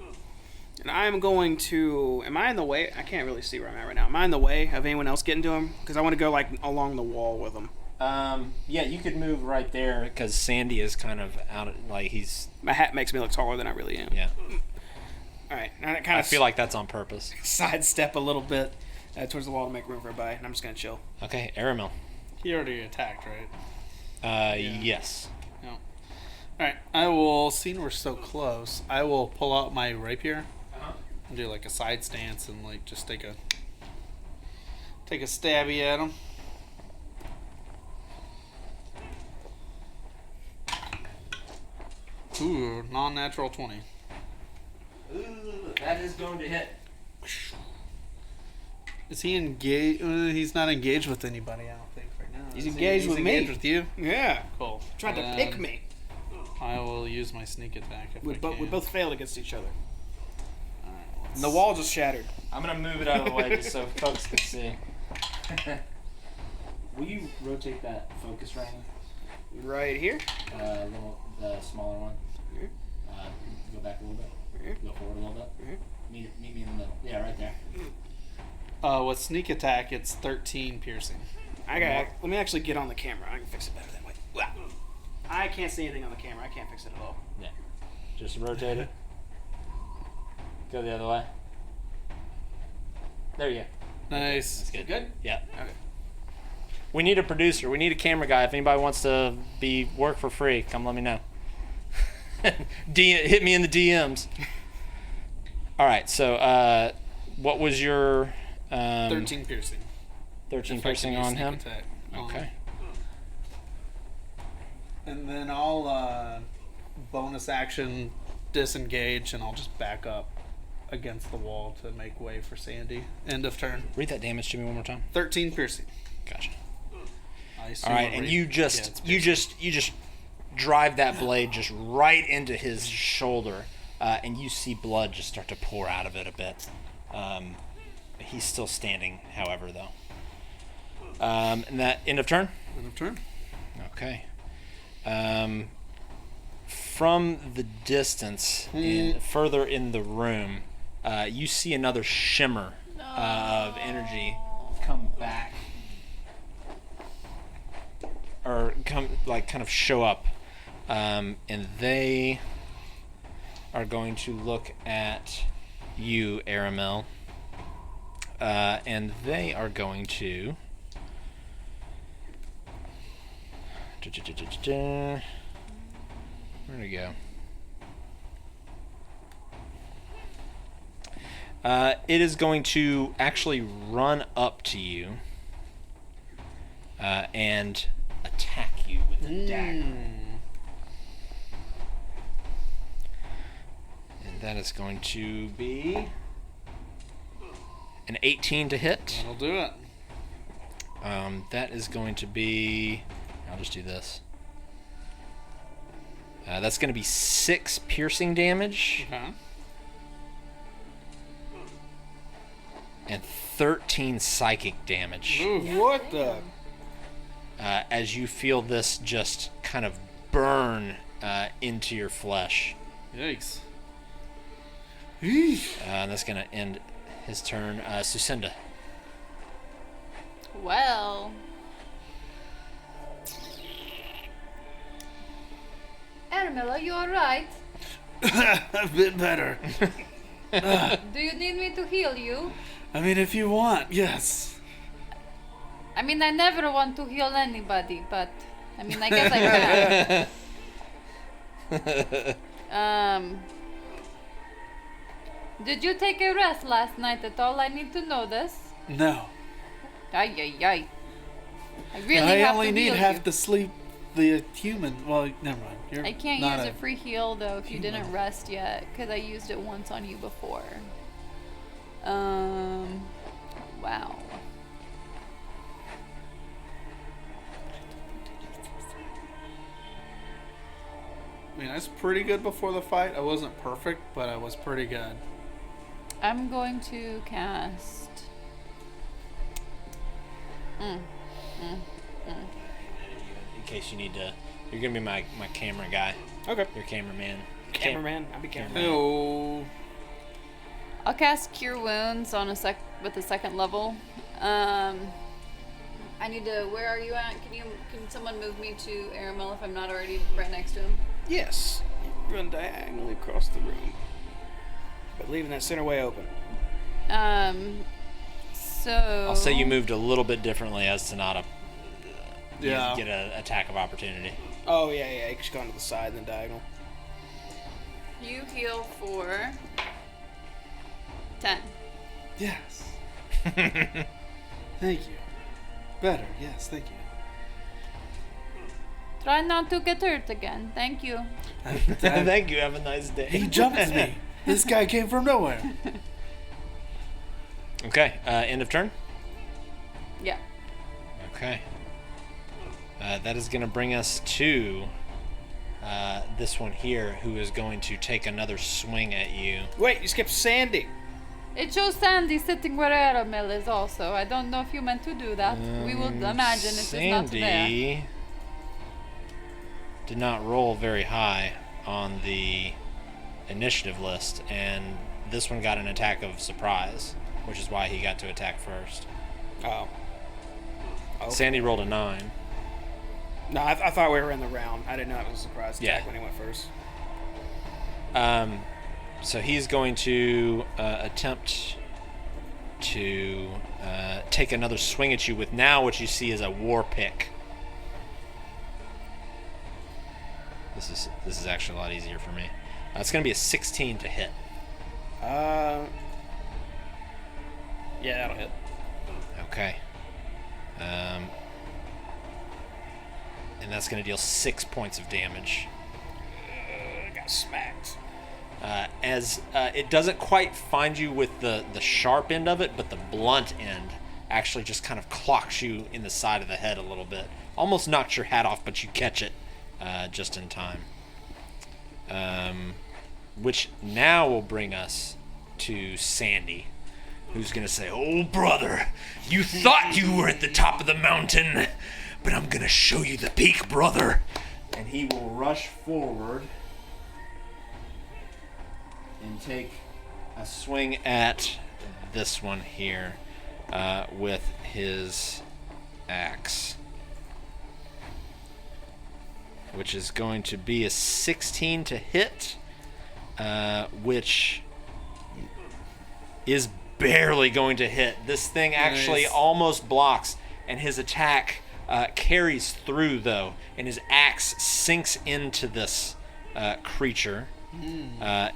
Speaker 4: And I'm going to... Am I in the way? I can't really see where I'm at right now. Am I in the way of anyone else getting to him? Because I want to go like along the wall with him.
Speaker 1: Yeah, you could move right there because Sandy is kind of out, like he's...
Speaker 4: My hat makes me look taller than I really am.
Speaker 1: Yeah.
Speaker 4: All right. Now I kind
Speaker 1: I
Speaker 4: of
Speaker 1: feel like that's on purpose.
Speaker 4: sidestep a little bit towards the wall to make room for everybody. And I'm just going to chill.
Speaker 1: Okay, Aramil.
Speaker 2: He already attacked, right?
Speaker 1: Yes.
Speaker 2: No. All right. I will. Seeing we're so close, I will pull out my rapier and do like a side stance and like just take a stabby at him. Ooh, non-natural 20.
Speaker 1: Ooh, that is going to hit.
Speaker 2: Is he engaged? He's not engaged with anybody, I don't think, right now.
Speaker 4: He's
Speaker 2: Is
Speaker 4: engaged
Speaker 2: he?
Speaker 4: with
Speaker 2: He's
Speaker 4: me.
Speaker 2: engaged with you?
Speaker 4: Yeah.
Speaker 2: Cool.
Speaker 4: Tried to pick me.
Speaker 2: I will use my sneak attack if
Speaker 4: We
Speaker 2: I can.
Speaker 4: both failed against each other.
Speaker 2: Alright,
Speaker 4: And the wall just shattered.
Speaker 1: I'm going to move it out of the way just so folks can see. Will you rotate that focus ring?
Speaker 4: Right here.
Speaker 1: The smaller one.
Speaker 4: Here.
Speaker 1: Go back a little bit.
Speaker 4: Here.
Speaker 1: Go forward a little bit.
Speaker 4: Here.
Speaker 1: Meet me in the middle. Yeah, right there.
Speaker 2: With sneak attack, it's 13 piercing.
Speaker 4: Let me actually get on the camera. I can fix it better that way. Wow. I can't see anything on the camera. I can't fix it at all.
Speaker 1: Yeah. Just rotate it. Go the other way. There you go.
Speaker 2: Nice.
Speaker 1: That's good.
Speaker 4: Good?
Speaker 1: Yeah.
Speaker 4: Okay.
Speaker 1: We need a producer. We need a camera guy. If anybody wants to work for free, come let me know. Hit me in the DMs. All right. So, what was your
Speaker 2: 13 piercing.
Speaker 1: 13
Speaker 2: If I can
Speaker 1: piercing
Speaker 2: use
Speaker 1: on
Speaker 2: sneak
Speaker 1: him?
Speaker 2: attack on
Speaker 1: Okay.
Speaker 2: him. And then I'll bonus action disengage, and I'll just back up against the wall to make way for Sandy. End of turn.
Speaker 1: Read that damage to me one more time.
Speaker 2: 13 piercing.
Speaker 1: Gotcha.
Speaker 2: I assume
Speaker 1: All right,
Speaker 2: I'll
Speaker 1: and
Speaker 2: read-
Speaker 1: you
Speaker 2: Yeah,
Speaker 1: just
Speaker 2: it's
Speaker 1: you
Speaker 2: piercing.
Speaker 1: just drive that blade just right into his shoulder, and you see blood just start to pour out of it a bit. He's still standing, however, though. And that end of turn.
Speaker 2: End of turn.
Speaker 1: Okay. From the distance, further in the room, you see another shimmer of energy come back, or come kind of show up, and they are going to look at you, Aramel, and they are going to. Where'd it go? It is going to actually run up to you and attack you with a dagger. And that is going to be an 18 to hit.
Speaker 2: That'll do it.
Speaker 1: That is going to be... I'll just do this. That's going to be 6 piercing damage
Speaker 2: Okay.
Speaker 1: and 13 psychic damage.
Speaker 2: Ooh.
Speaker 4: What the?
Speaker 1: As you feel this just kind of burn into your flesh.
Speaker 2: Yikes.
Speaker 1: And that's going to end his turn. Sucinda.
Speaker 3: Well.
Speaker 5: Aramel, are you alright?
Speaker 2: A bit better.
Speaker 5: Do you need me to heal you?
Speaker 2: I mean, if you want, yes.
Speaker 5: I mean, I never want to heal anybody, but I mean, I guess I can. Did you take a rest last night at all? I need to know this.
Speaker 2: No.
Speaker 5: Ay, ay, ay. I really
Speaker 2: I
Speaker 5: have
Speaker 2: only
Speaker 5: to
Speaker 2: need
Speaker 5: heal
Speaker 2: half
Speaker 5: you.
Speaker 2: the sleep the human. Well, never mind. You're
Speaker 3: I can't
Speaker 2: not
Speaker 3: use a free heal though if you didn't rest yet, because I used it once on you before. Wow.
Speaker 2: I mean, I was pretty good before the fight. I wasn't perfect, but I was pretty good.
Speaker 3: I'm going to cast.
Speaker 1: In case you need to... You're going to be my camera guy.
Speaker 4: Okay.
Speaker 1: Your cameraman.
Speaker 4: Cameraman. I'll be cameraman.
Speaker 2: Oh.
Speaker 3: I'll cast Cure Wounds on with a second level. I need to. Where are you at? Can someone move me to Aramel if I'm not already right next to him?
Speaker 4: Yes. Run diagonally across the room, but leaving that center way open.
Speaker 3: So.
Speaker 1: I'll say you moved a little bit differently as to not
Speaker 2: Yeah.
Speaker 1: get an attack of opportunity.
Speaker 4: Oh yeah. You just go to the side and then diagonal.
Speaker 3: You heal for 10.
Speaker 2: Yes. Thank you. Better. Yes. Thank you.
Speaker 3: Try not to get hurt again. Thank you.
Speaker 1: Thank you. Have a nice day.
Speaker 2: He jumped me. This guy came from nowhere.
Speaker 1: Okay. End of turn.
Speaker 3: Yeah.
Speaker 1: Okay. That is going to bring us to this one here, who is going to take another swing at you.
Speaker 4: Wait, you skipped Sandy.
Speaker 3: It shows Sandy sitting where Aramel is also. I don't know if you meant to do that. We will imagine it is not there.
Speaker 1: Sandy did not roll very high on the initiative list, and this one got an attack of surprise, which is why he got to attack first.
Speaker 4: Oh. Okay.
Speaker 1: Sandy rolled a 9.
Speaker 4: No, I thought we were in the round. I didn't know it was a surprise attack
Speaker 1: Yeah.
Speaker 4: when he went first.
Speaker 1: So he's going to attempt to take another swing at you with now what you see is a war pick. This is actually a lot easier for me. It's going to be a 16 to hit.
Speaker 4: Yeah, that'll hit.
Speaker 1: Okay. And that's going to deal 6 points of damage.
Speaker 4: Got smacked.
Speaker 1: As it doesn't quite find you with the sharp end of it, but the blunt end actually just kind of clocks you in the side of the head a little bit. Almost knocks your hat off, but you catch it just in time. Which now will bring us to Sandy, who's going to say, "Oh, brother, you thought you were at the top of the mountain, but I'm going to show you the peak, brother." And he will rush forward and take a swing at this one here with his axe, which is going to be a 16 to hit, which is barely going to hit. This thing actually almost blocks, and his attack carries through, though, and his axe sinks into this creature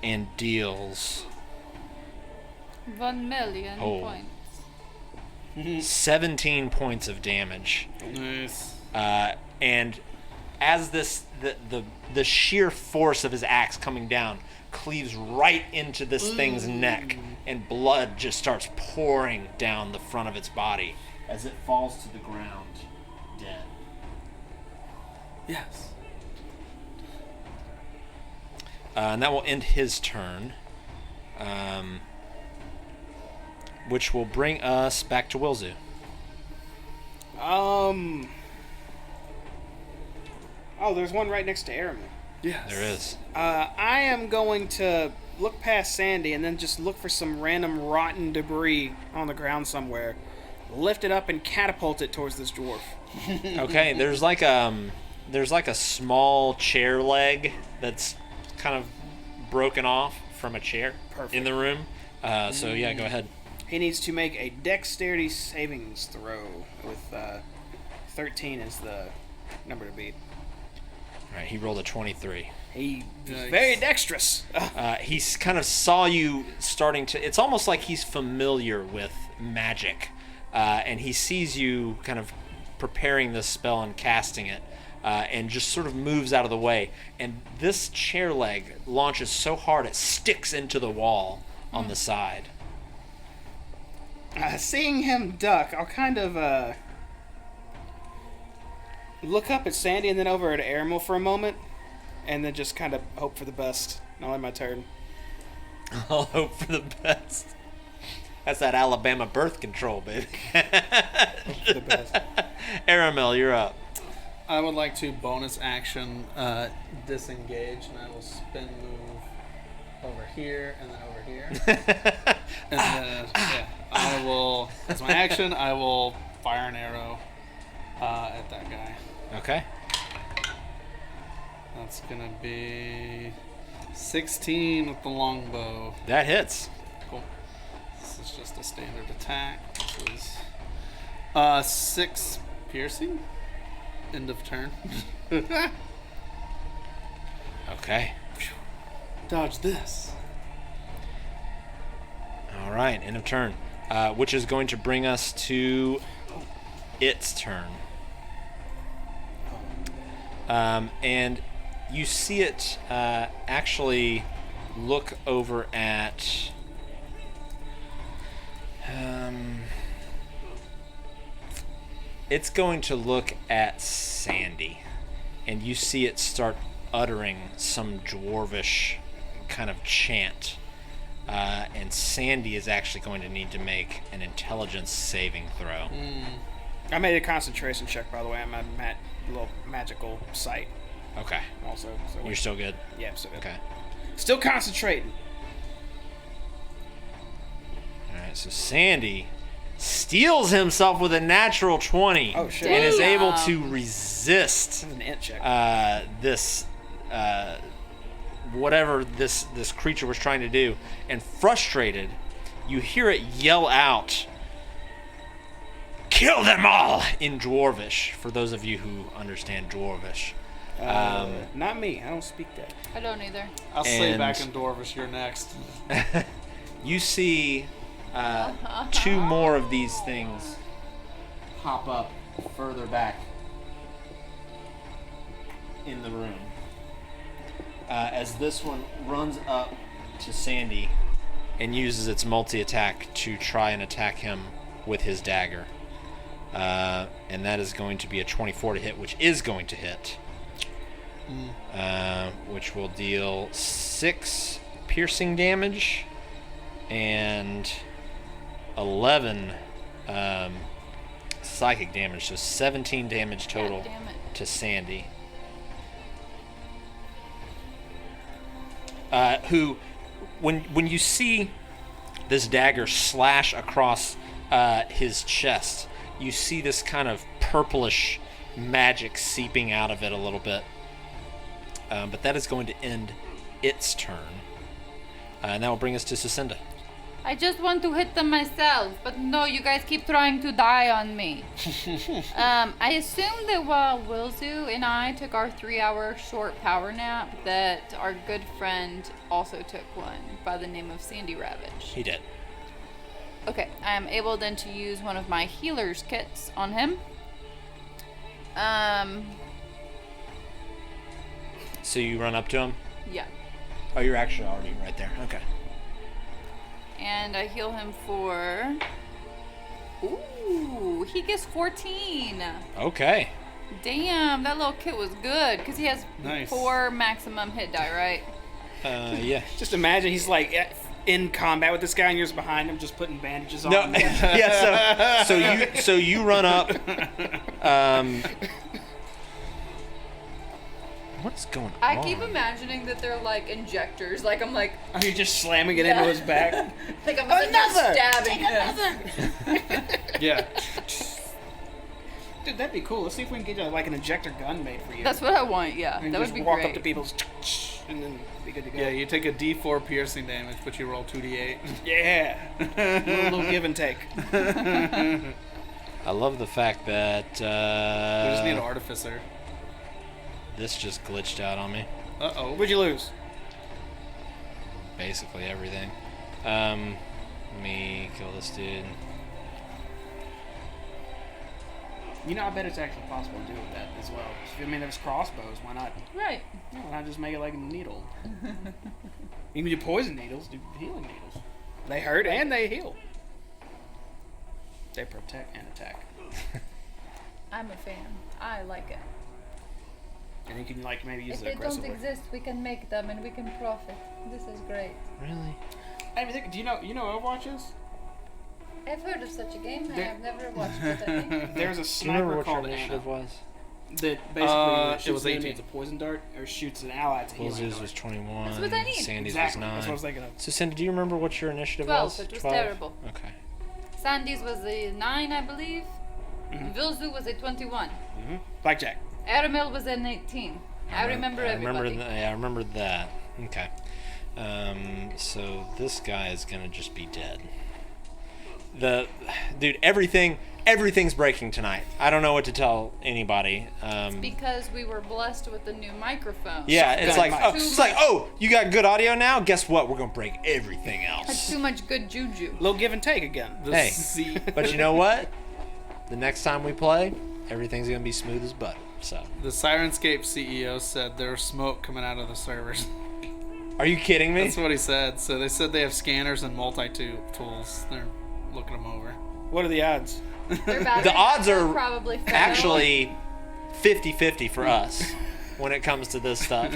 Speaker 1: and deals
Speaker 3: 1 million
Speaker 1: Oh.
Speaker 3: points.
Speaker 1: 17 points of damage.
Speaker 2: Nice.
Speaker 1: And as the sheer force of his axe coming down cleaves right into this thing's neck, and blood just starts pouring down the front of its body as it falls to the ground dead.
Speaker 2: Yes.
Speaker 1: And that will end his turn, which will bring us back to Wilzu.
Speaker 4: Oh, there's one right next to Aramil.
Speaker 2: Yes.
Speaker 1: There is.
Speaker 4: I am going to look past Sandy and then just look for some random rotten debris on the ground somewhere, lift it up and catapult it towards this dwarf.
Speaker 1: Okay, there's like a small chair leg that's kind of broken off from a chair in the room. So yeah, go ahead.
Speaker 4: He needs to make a dexterity savings throw with 13 is the number to beat.
Speaker 1: All right, he rolled a 23.
Speaker 4: He's
Speaker 2: Nice.
Speaker 4: very dexterous.
Speaker 1: He's kind of saw you starting to. It's almost like he's familiar with magic, and he sees you kind of preparing this spell and casting it, and just sort of moves out of the way. And this chair leg launches so hard it sticks into the wall on the side.
Speaker 4: Seeing him duck, I'll kind of look up at Sandy and then over at Aramil for a moment, and then just kind of hope for the best. I'll end my turn.
Speaker 1: I'll hope for the best. That's that Alabama birth control, baby.
Speaker 4: For the best.
Speaker 1: Aramel, you're up.
Speaker 2: I would like to bonus action disengage, and I will spin move over here and then over here. And then, I will, as my action, I will fire an arrow at that guy.
Speaker 1: Okay.
Speaker 2: That's going to be 16 with the longbow.
Speaker 1: That hits.
Speaker 2: Cool. This is just a standard attack. This is 6 piercing. End of turn.
Speaker 1: Okay.
Speaker 2: Dodge this.
Speaker 1: All right, end of turn. Which is going to bring us to its turn. And you see it actually look over at it's going to look at Sandy, and you see it start uttering some dwarvish kind of chant, and Sandy is actually going to need to make an intelligence saving throw.
Speaker 4: I made a concentration check, by the way. I'm at a little magical site
Speaker 1: Okay,
Speaker 4: also. So
Speaker 1: you're still good.
Speaker 4: yeah, so good.
Speaker 1: Okay.
Speaker 4: Still concentrating.
Speaker 1: All right, so Sandy steals himself with a natural 20
Speaker 4: Oh, shit.
Speaker 1: and is
Speaker 3: Damn.
Speaker 1: able to resist
Speaker 4: That's an int check.
Speaker 1: this whatever this creature was trying to do. And frustrated, you hear it yell out, "Kill them all!" in Dwarvish, for those of you who understand Dwarvish.
Speaker 4: Not me. I don't speak that.
Speaker 3: I don't either.
Speaker 2: I'll say
Speaker 1: And-
Speaker 2: back in Dwarvish, you're next.
Speaker 1: You see two more of these things pop up further back in the room. As this one runs up to Sandy and uses its multi-attack to try and attack him with his dagger. And that is going to be a 24 to hit, which is going to hit. Which will deal 6 piercing damage and 11 psychic damage, so 17 damage total
Speaker 3: God damn it.
Speaker 1: to Sandy. Who, when you see this dagger slash across his chest, you see this kind of purplish magic seeping out of it a little bit. But that is going to end its turn. And that will bring us to Sucinda.
Speaker 3: I just want to hit them myself, but no, you guys keep trying to die on me. I assume that while Wilzu and I took our 3-hour short power nap, that our good friend also took one by the name of Sandy Ravage.
Speaker 1: He did.
Speaker 3: Okay, I am able then to use one of my healer's kits on him.
Speaker 1: So you run up to him?
Speaker 3: Yeah.
Speaker 1: Oh, you're actually already right there. Okay.
Speaker 3: And I heal him for... Ooh, he gets 14.
Speaker 1: Okay.
Speaker 3: Damn, that little kit was good, because he has
Speaker 2: Nice.
Speaker 3: 4 maximum hit die, right?
Speaker 1: Yeah.
Speaker 4: Just imagine he's like in combat with this guy, and you're just behind him, just putting bandages on
Speaker 1: No,
Speaker 4: him.
Speaker 1: yeah. So you run up. What's going on?
Speaker 3: I keep imagining that they're like injectors. Like I'm like,
Speaker 4: Are you just slamming it into his back?
Speaker 3: like I'm like stabbing him.
Speaker 2: Yeah.
Speaker 4: Dude, that'd be cool. Let's see if we can get like an injector gun made for you.
Speaker 3: That's what I want. Yeah,
Speaker 4: and
Speaker 3: that
Speaker 4: just
Speaker 3: would be
Speaker 4: walk
Speaker 3: great.
Speaker 4: up to people, and then be good to go.
Speaker 2: Yeah, you take a D4 piercing damage, but you roll 2D8.
Speaker 4: Yeah. a little give and take.
Speaker 1: I love the fact that
Speaker 2: We just need an artificer.
Speaker 1: this just glitched out on me.
Speaker 2: Uh-oh.
Speaker 4: What'd you lose?
Speaker 1: Basically everything. Let me kill this dude.
Speaker 4: You know, I bet it's actually possible to do with that as well. I mean, there's crossbows. Why not?
Speaker 3: Right.
Speaker 4: Why not just make it like a needle? You can do poison needles, do healing needles. They hurt and they heal. They protect and attack.
Speaker 5: I'm a fan. I like it.
Speaker 4: And you can like maybe use
Speaker 5: If
Speaker 4: it
Speaker 5: they don't
Speaker 4: aggressively.
Speaker 5: exist, we can make them and we can profit. This is great.
Speaker 1: Really?
Speaker 4: I mean, do you know Overwatch is?
Speaker 5: I've heard of such a game. I
Speaker 4: There-
Speaker 5: have never watched it. I think.
Speaker 4: There's a
Speaker 1: Do you remember
Speaker 4: sniper
Speaker 1: what your
Speaker 4: called
Speaker 1: initiative
Speaker 4: Anna
Speaker 1: was?
Speaker 4: that basically
Speaker 2: It
Speaker 4: shoots
Speaker 2: was
Speaker 4: an enemy
Speaker 2: 18.
Speaker 4: with a poison dart or shoots an ally to heal.
Speaker 1: Wilzu's was 21.
Speaker 3: That's what I need.
Speaker 1: Sandy's
Speaker 4: Exactly.
Speaker 1: was 9.
Speaker 4: That's what I was thinking of.
Speaker 1: So Cindy, do you remember what your initiative
Speaker 3: 12.
Speaker 1: was?
Speaker 3: It was terrible.
Speaker 1: Okay.
Speaker 3: Sandy's was a 9, I believe. Vilzu was a 21.
Speaker 4: Blackjack.
Speaker 3: Aramil was an 18. I remember everybody.
Speaker 1: I remember that. Okay. So this guy is gonna just be dead. Dude, everything's breaking tonight. I don't know what to tell anybody.
Speaker 3: Because we were blessed with the new microphone.
Speaker 1: Yeah, it's like,
Speaker 4: Shotgun
Speaker 1: oh, you got good audio now? Guess what? We're gonna break everything
Speaker 3: That's
Speaker 1: else.
Speaker 3: too much good juju.
Speaker 4: Little give and take again.
Speaker 1: Hey, but you know what? The next time we play, everything's gonna be smooth as butter. So,
Speaker 2: The Sirenscape CEO said there's smoke coming out of the servers.
Speaker 1: are you kidding me?
Speaker 2: That's what he said. So they said they have scanners and tools. They're looking them over.
Speaker 4: What are the odds?
Speaker 1: The odds are
Speaker 3: probably fed up.
Speaker 1: actually 50-50 for us when it comes to this stuff.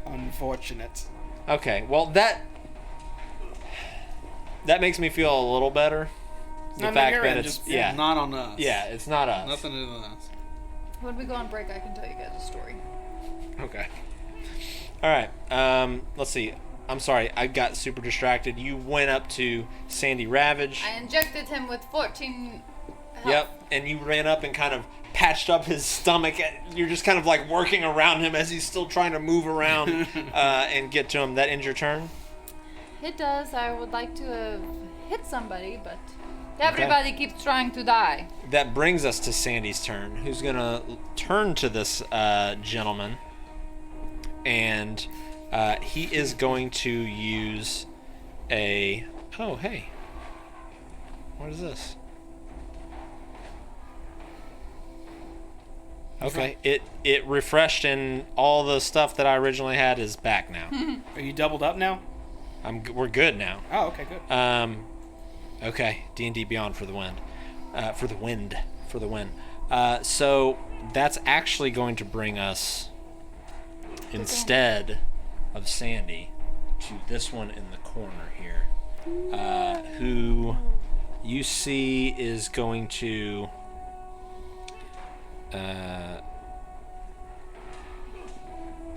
Speaker 4: Unfortunate.
Speaker 1: Okay, well that makes me feel a little better. The
Speaker 4: Not on
Speaker 1: fact
Speaker 4: your
Speaker 1: that
Speaker 4: end,
Speaker 1: it's
Speaker 4: just-
Speaker 1: yeah,
Speaker 2: Not on us.
Speaker 1: yeah, it's not us.
Speaker 2: Nothing to do with us.
Speaker 3: When we go on break, I can tell you guys a story.
Speaker 1: Okay. All right. Let's see. I'm sorry, I got super distracted. You went up to Sandy Ravage.
Speaker 3: I injected him with 14 health.
Speaker 1: Yep, and you ran up and kind of patched up his stomach. You're just kind of like working around him as he's still trying to move around and get to him. That ends your turn?
Speaker 3: It does. I would like to have hit somebody, but everybody keeps trying to die.
Speaker 1: That brings us to Sandy's turn, who's going to turn to this gentleman. And he is going to use a... Oh, hey. What is this? Okay, it refreshed and all the stuff that I originally had is back now.
Speaker 4: Are you doubled up now?
Speaker 1: We're good now.
Speaker 4: Oh, okay, good.
Speaker 1: Okay, D&D Beyond for the wind. For the win. So that's actually going to bring us, instead of Sandy, to this one in the corner here, who you see is going to...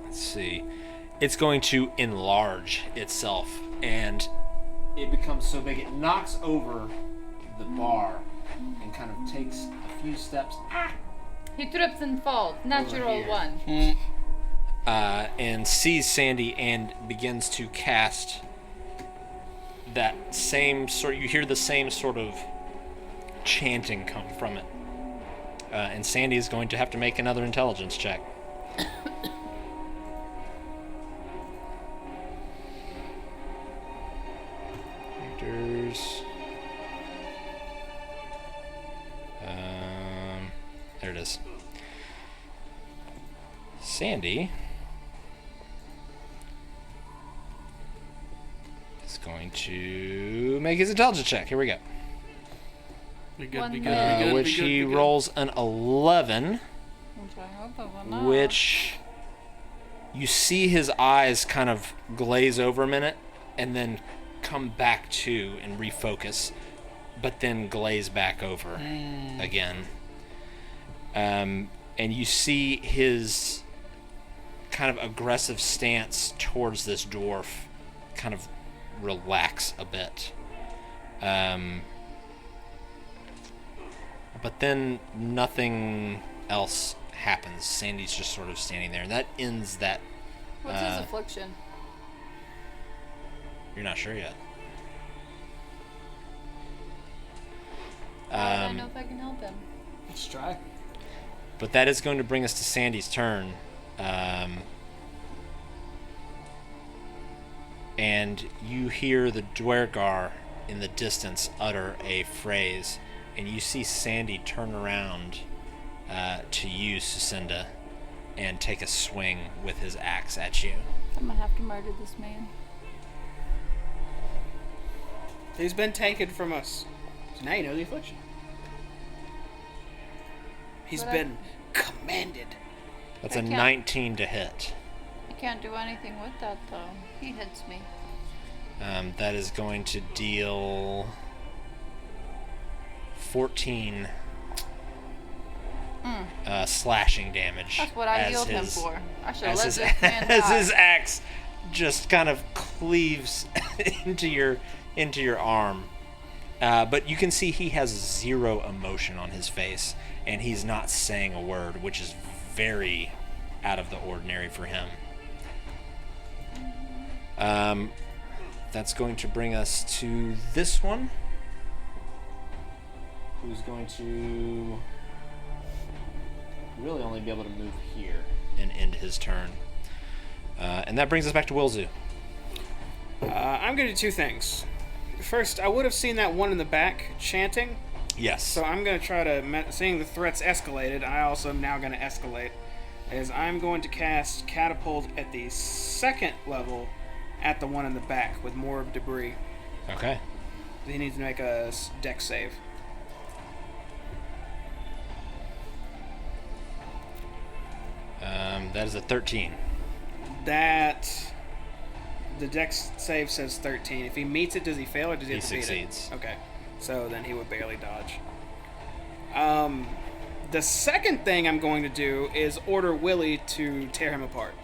Speaker 1: let's see. It's going to enlarge itself, and it becomes so big it knocks over the bar and kind of takes a few steps
Speaker 3: He trips and falls. Natural
Speaker 1: here.
Speaker 3: one.
Speaker 1: and sees Sandy and begins to cast that same sort. You hear the same sort of chanting come from it. And Sandy is going to have to make another intelligence check. Characters. There it is. Sandy is going to make his intelligence check. Here we go.
Speaker 2: Be good,
Speaker 3: One
Speaker 2: be good,
Speaker 3: minute.
Speaker 2: be good,
Speaker 1: Which
Speaker 2: be good,
Speaker 1: he
Speaker 2: be good.
Speaker 1: rolls an 11,
Speaker 3: Which I hope I will not.
Speaker 1: which you see his eyes kind of glaze over a minute and then come back to and refocus, but then glaze back over again. And you see his kind of aggressive stance towards this dwarf kind of relax a bit. But then nothing else happens. Sandy's just sort of standing there, and that ends that.
Speaker 3: What's his affliction?
Speaker 1: You're not sure yet.
Speaker 3: I don't know if I can help him.
Speaker 4: Let's try.
Speaker 1: But that is going to bring us to Sandy's turn. And you hear the Dwergar in the distance utter a phrase, and you see Sandy turn around to you, Sucinda, and take a swing with his axe at you.
Speaker 3: I'm gonna have to murder this man.
Speaker 4: He's been taken from us. So now you know the affliction. He's
Speaker 3: But I-
Speaker 4: been commanded.
Speaker 1: That's
Speaker 3: I
Speaker 1: a
Speaker 3: can't-
Speaker 1: 19 to hit.
Speaker 3: I can't do anything with that though. He hits me.
Speaker 1: That is going to deal 14 slashing damage.
Speaker 3: That's what I
Speaker 1: as
Speaker 3: healed him
Speaker 1: his-
Speaker 3: for. I should have
Speaker 1: As
Speaker 3: let
Speaker 1: his,
Speaker 3: this man
Speaker 1: as
Speaker 3: die.
Speaker 1: his axe just kind of cleaves into your arm. But you can see he has zero emotion on his face, and he's not saying a word, which is very out of the ordinary for him. That's going to bring us to this one, who's going to really only be able to move here and end his turn. And that brings us back to Wilzu.
Speaker 4: I'm going to do two things. First, I would have seen that one in the back chanting,
Speaker 1: Yes.
Speaker 4: So I'm going to try to, seeing the threats escalated, I also am now going to escalate, is I'm going to cast Catapult at the 2nd level at the one in the back with more debris.
Speaker 1: Okay.
Speaker 4: He needs to make a dex save.
Speaker 1: That is a 13.
Speaker 4: The dex save says 13. If he meets it, does he fail or does he have to beat it?
Speaker 1: Succeeds.
Speaker 4: Okay. So then he would barely dodge. The second thing I'm going to do is order Willie to tear him apart.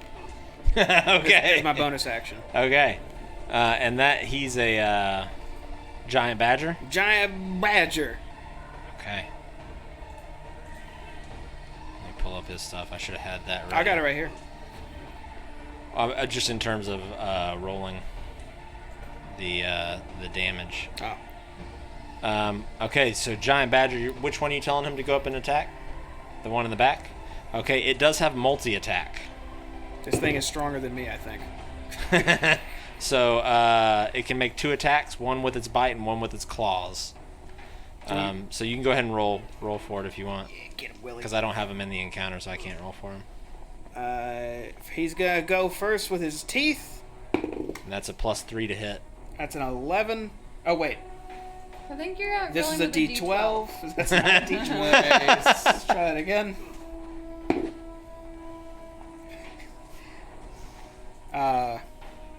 Speaker 1: Okay.
Speaker 4: As my bonus action.
Speaker 1: Okay. And that he's a giant badger?
Speaker 4: Giant badger.
Speaker 1: Okay. Let me pull up his stuff. I should have had that ready.
Speaker 4: I got it right here.
Speaker 1: Just in terms of rolling the damage.
Speaker 4: Oh.
Speaker 1: Okay, so giant badger. Which one are you telling him to go up and attack? The one in the back. Okay, it does have multi-attack.
Speaker 4: This thing is stronger than me, I think.
Speaker 1: So it can make 2 attacks, one with its bite and one with its claws. So you can go ahead and roll for it if you want.
Speaker 4: Yeah, get him, Willie.
Speaker 1: Because I don't have him in the encounter, so I can't roll for him.
Speaker 4: He's gonna go first with his teeth.
Speaker 1: And that's a +3 to hit.
Speaker 4: That's an 11. Oh wait,
Speaker 3: I think you're out.
Speaker 4: this is a
Speaker 3: rolling with
Speaker 4: D12. That's not a D12. Let's try that again.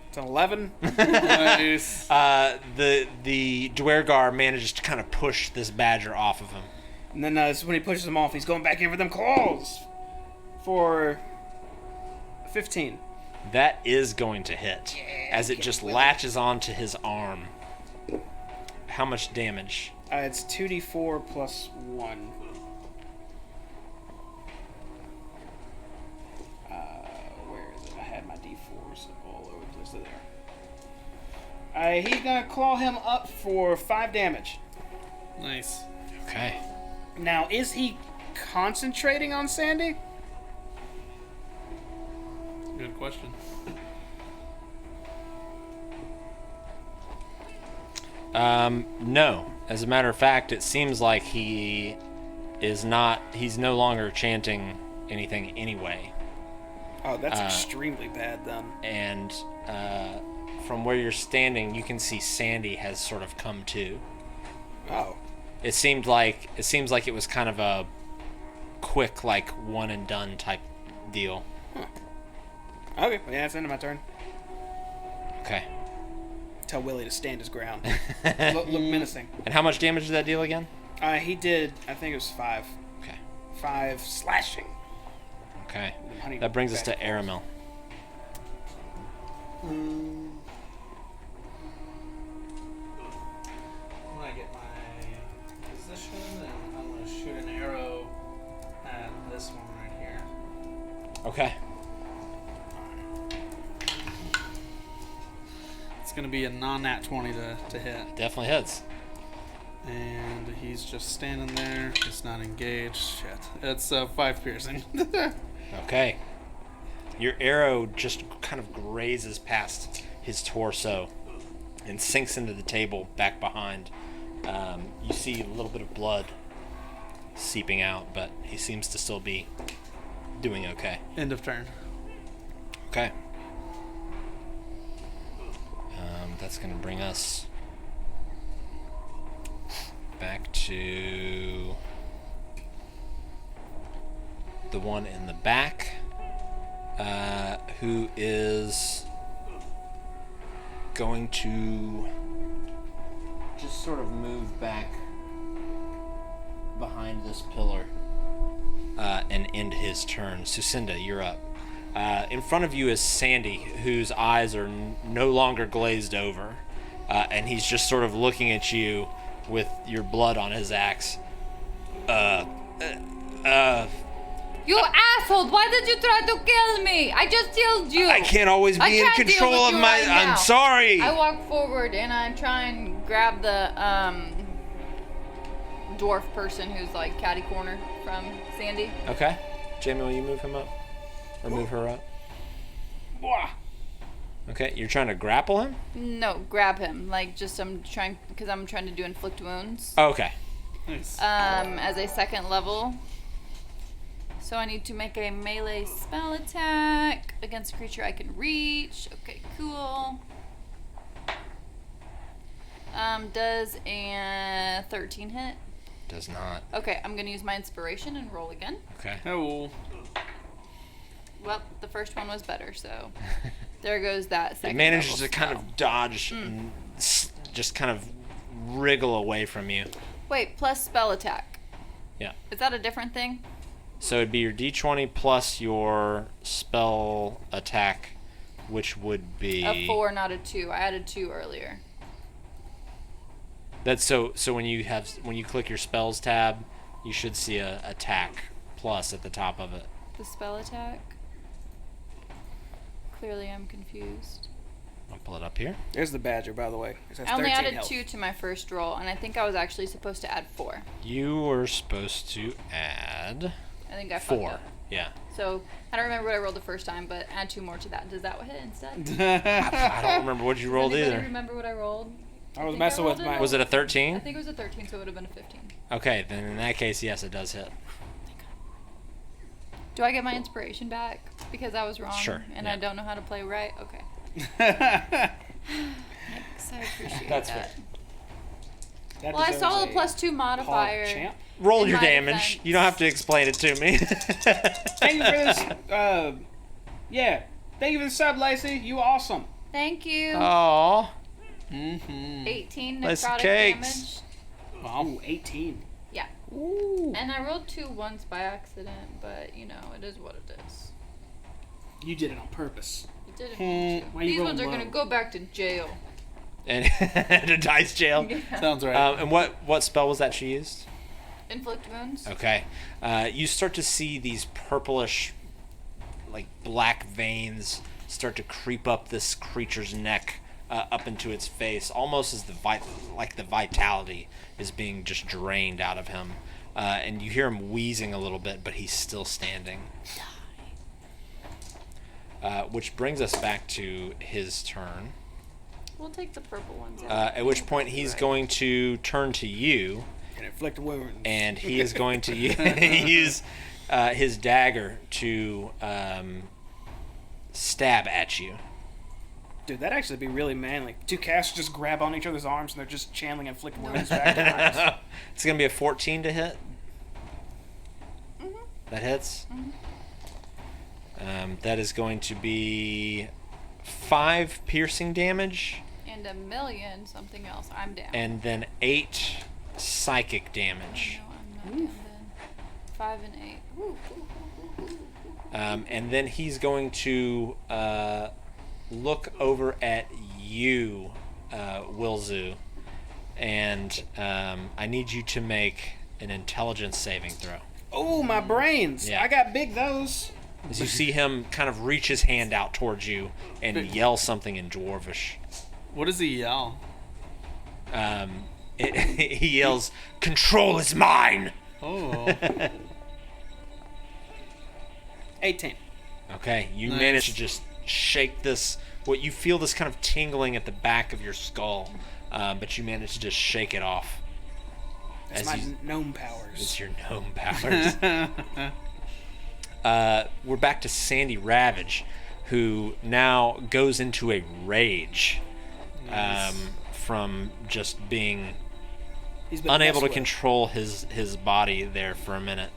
Speaker 4: It's an 11.
Speaker 2: Nice.
Speaker 1: The Dwergar manages to kind of push this badger off of him.
Speaker 4: And then when he pushes him off, he's going back in for them claws for 15.
Speaker 1: That is going to hit, as it
Speaker 4: get
Speaker 1: just
Speaker 4: Willie.
Speaker 1: latches onto his arm. How much damage?
Speaker 4: It's 2d4 plus 1. Where is it? I had my d4s all over the place. There. He's gonna claw him up for 5 damage.
Speaker 2: Nice.
Speaker 1: Okay.
Speaker 4: Now, is he concentrating on Sandy?
Speaker 2: Good question.
Speaker 1: No. As a matter of fact, it seems like he's no longer chanting anything anyway.
Speaker 4: Oh, that's extremely bad then.
Speaker 1: And from where you're standing, you can see Sandy has sort of come to.
Speaker 4: Oh.
Speaker 1: It seems like it was kind of a quick, like, one and done type deal.
Speaker 4: Okay, well, yeah, that's the end of my turn.
Speaker 1: Okay.
Speaker 4: Tell Willie to stand his ground. look menacing.
Speaker 1: And how much damage did that deal again?
Speaker 4: He did, I think it was 5.
Speaker 1: Okay.
Speaker 4: 5 slashing.
Speaker 1: Okay.
Speaker 4: Honey,
Speaker 1: That brings us to
Speaker 4: back.
Speaker 1: Aramil.
Speaker 2: When I get my position, and I'm going to shoot an arrow at this one right here.
Speaker 1: Okay.
Speaker 2: It's going to be a non-nat 20 to hit.
Speaker 1: Definitely hits.
Speaker 2: And he's just standing there. He's not engaged. Shit. It's 5 piercing.
Speaker 1: Okay. Your arrow just kind of grazes past his torso and sinks into the table back behind. You see a little bit of blood seeping out, but he seems to still be doing okay.
Speaker 2: End of turn.
Speaker 1: Okay. That's going to bring us back to the one in the back, who is going to just sort of move back behind this pillar and end his turn. Sucinda, you're up. In front of you is Sandy, whose eyes are no longer glazed over, and he's just sort of looking at you with your blood on his axe.
Speaker 3: You asshole! Why did you try to kill me? I just healed you.
Speaker 1: I can't always be in
Speaker 3: can't deal
Speaker 1: control
Speaker 3: with
Speaker 1: of
Speaker 3: you
Speaker 1: my.
Speaker 3: right now.
Speaker 1: I'm sorry.
Speaker 3: I walk forward and I try and grab the dwarf person who's like catty corner from Sandy.
Speaker 1: Okay, Jamie, will you move him up or move her up?
Speaker 4: Wah.
Speaker 1: Okay, you're trying to grapple him.
Speaker 3: No, grab him. Like just I'm trying to do inflict wounds.
Speaker 1: Oh, okay.
Speaker 2: Nice.
Speaker 3: as a second level. So I need to make a melee spell attack against a creature I can reach. Okay, cool. Does a 13 hit?
Speaker 1: Does not.
Speaker 3: Okay, I'm gonna use my inspiration and roll again.
Speaker 1: Okay.
Speaker 2: Oh.
Speaker 3: Well, the first one was better, so there goes that
Speaker 1: It
Speaker 3: second.
Speaker 1: manages to
Speaker 3: level
Speaker 1: kind
Speaker 3: spell.
Speaker 1: of dodge and just kind of wriggle away from you.
Speaker 3: Wait, plus spell attack.
Speaker 1: Yeah.
Speaker 3: Is that a different thing?
Speaker 1: So it'd be your d20 plus your spell attack, which would be
Speaker 3: A 4, not a 2. I added 2 earlier.
Speaker 1: That's so when you click your spells tab, you should see a attack plus at the top of it.
Speaker 3: The spell attack? Clearly I'm confused.
Speaker 1: I'll pull it up here.
Speaker 4: There's the badger, by the way. It has
Speaker 3: I only
Speaker 4: 13
Speaker 3: added
Speaker 4: health.
Speaker 3: 2 to my first roll, and I think I was actually supposed to add 4.
Speaker 1: You were supposed to add
Speaker 3: I think I fucked
Speaker 1: 4.
Speaker 3: up.
Speaker 1: Yeah.
Speaker 3: So I don't remember what I rolled the first time, but add 2 more to that. Does that hit instead?
Speaker 1: I don't remember what you rolled
Speaker 3: Does anybody
Speaker 1: either.
Speaker 3: remember what I rolled?
Speaker 4: I was
Speaker 3: think
Speaker 4: messing with
Speaker 3: rolled it.
Speaker 4: my.
Speaker 1: Was it a
Speaker 3: I
Speaker 1: 13?
Speaker 3: think it was a 13, so it would have been a 15.
Speaker 1: Okay, then in that case, yes, it does hit.
Speaker 3: Do I get my inspiration back because I was wrong?
Speaker 1: Sure,
Speaker 3: And
Speaker 1: yeah.
Speaker 3: I don't know how to play right? Okay. Thanks, I appreciate
Speaker 1: That's
Speaker 3: that.
Speaker 1: fair.
Speaker 4: That
Speaker 3: Well, I
Speaker 4: deserves
Speaker 3: saw
Speaker 4: a
Speaker 3: the +2
Speaker 4: hog
Speaker 3: modifier.
Speaker 4: champ.
Speaker 1: Roll
Speaker 3: In
Speaker 1: your
Speaker 3: my
Speaker 1: damage.
Speaker 3: defense.
Speaker 1: You don't have to explain it to me.
Speaker 4: Thank you for this. Yeah. Thank you for the sub, Lacey. You awesome.
Speaker 3: Thank you.
Speaker 1: Aww.
Speaker 3: 18
Speaker 1: Nice
Speaker 3: necrotic
Speaker 1: cakes.
Speaker 3: damage.
Speaker 4: Wow. 18.
Speaker 3: Yeah. And I rolled 2 once by accident, but you know, it is what it is.
Speaker 4: You did it on purpose.
Speaker 3: It didn't mean to.
Speaker 4: Why you
Speaker 3: These ones are
Speaker 4: rolling
Speaker 3: gonna
Speaker 4: low?
Speaker 3: go back to jail.
Speaker 1: And a dice jail.
Speaker 2: Sounds right.
Speaker 1: And what spell was that she used?
Speaker 3: Inflict wounds.
Speaker 1: Okay. You start to see these purplish, like black veins start to creep up this creature's neck, up into its face, almost as the vitality is being just drained out of him. And you hear him wheezing a little bit, but he's still standing. Which brings us back to his turn.
Speaker 3: We'll take the purple ones out.
Speaker 1: At which point he's going to turn to you.
Speaker 4: And inflict wounds.
Speaker 1: And he is going to use his dagger to stab at you.
Speaker 4: Dude, that'd actually be really manly. 2 casters just grab on each other's arms and they're just channeling inflict wounds back to arms.
Speaker 1: It's going to be a 14 to hit. That hits. That is going to be 5 piercing damage
Speaker 3: And 1,000,000 something else. I'm down.
Speaker 1: and then 8 psychic damage.
Speaker 3: No, I'm not down then. 5 and 8. Ooh, ooh, ooh, ooh, ooh.
Speaker 1: And then he's going to look over at you, Wilzu, and I need you to make an intelligence saving throw.
Speaker 4: Oh, my brains.
Speaker 1: Yeah.
Speaker 4: I got big those.
Speaker 1: As you see him kind of reach his hand out towards you and yell something in Dwarvish.
Speaker 2: What does he yell?
Speaker 1: He yells, "Control is mine!"
Speaker 2: Oh.
Speaker 4: 18.
Speaker 1: Okay, you
Speaker 2: Nice.
Speaker 1: manage to just shake this, what you feel this kind of tingling at the back of your skull, but you manage to just shake it off.
Speaker 4: That's
Speaker 1: As
Speaker 4: my
Speaker 1: you-
Speaker 4: gnome powers.
Speaker 1: It's your gnome powers. We're back to Sandy Ravage, who now goes into a rage from just being
Speaker 4: He's been
Speaker 1: unable to
Speaker 4: messed with.
Speaker 1: control his body there for a minute.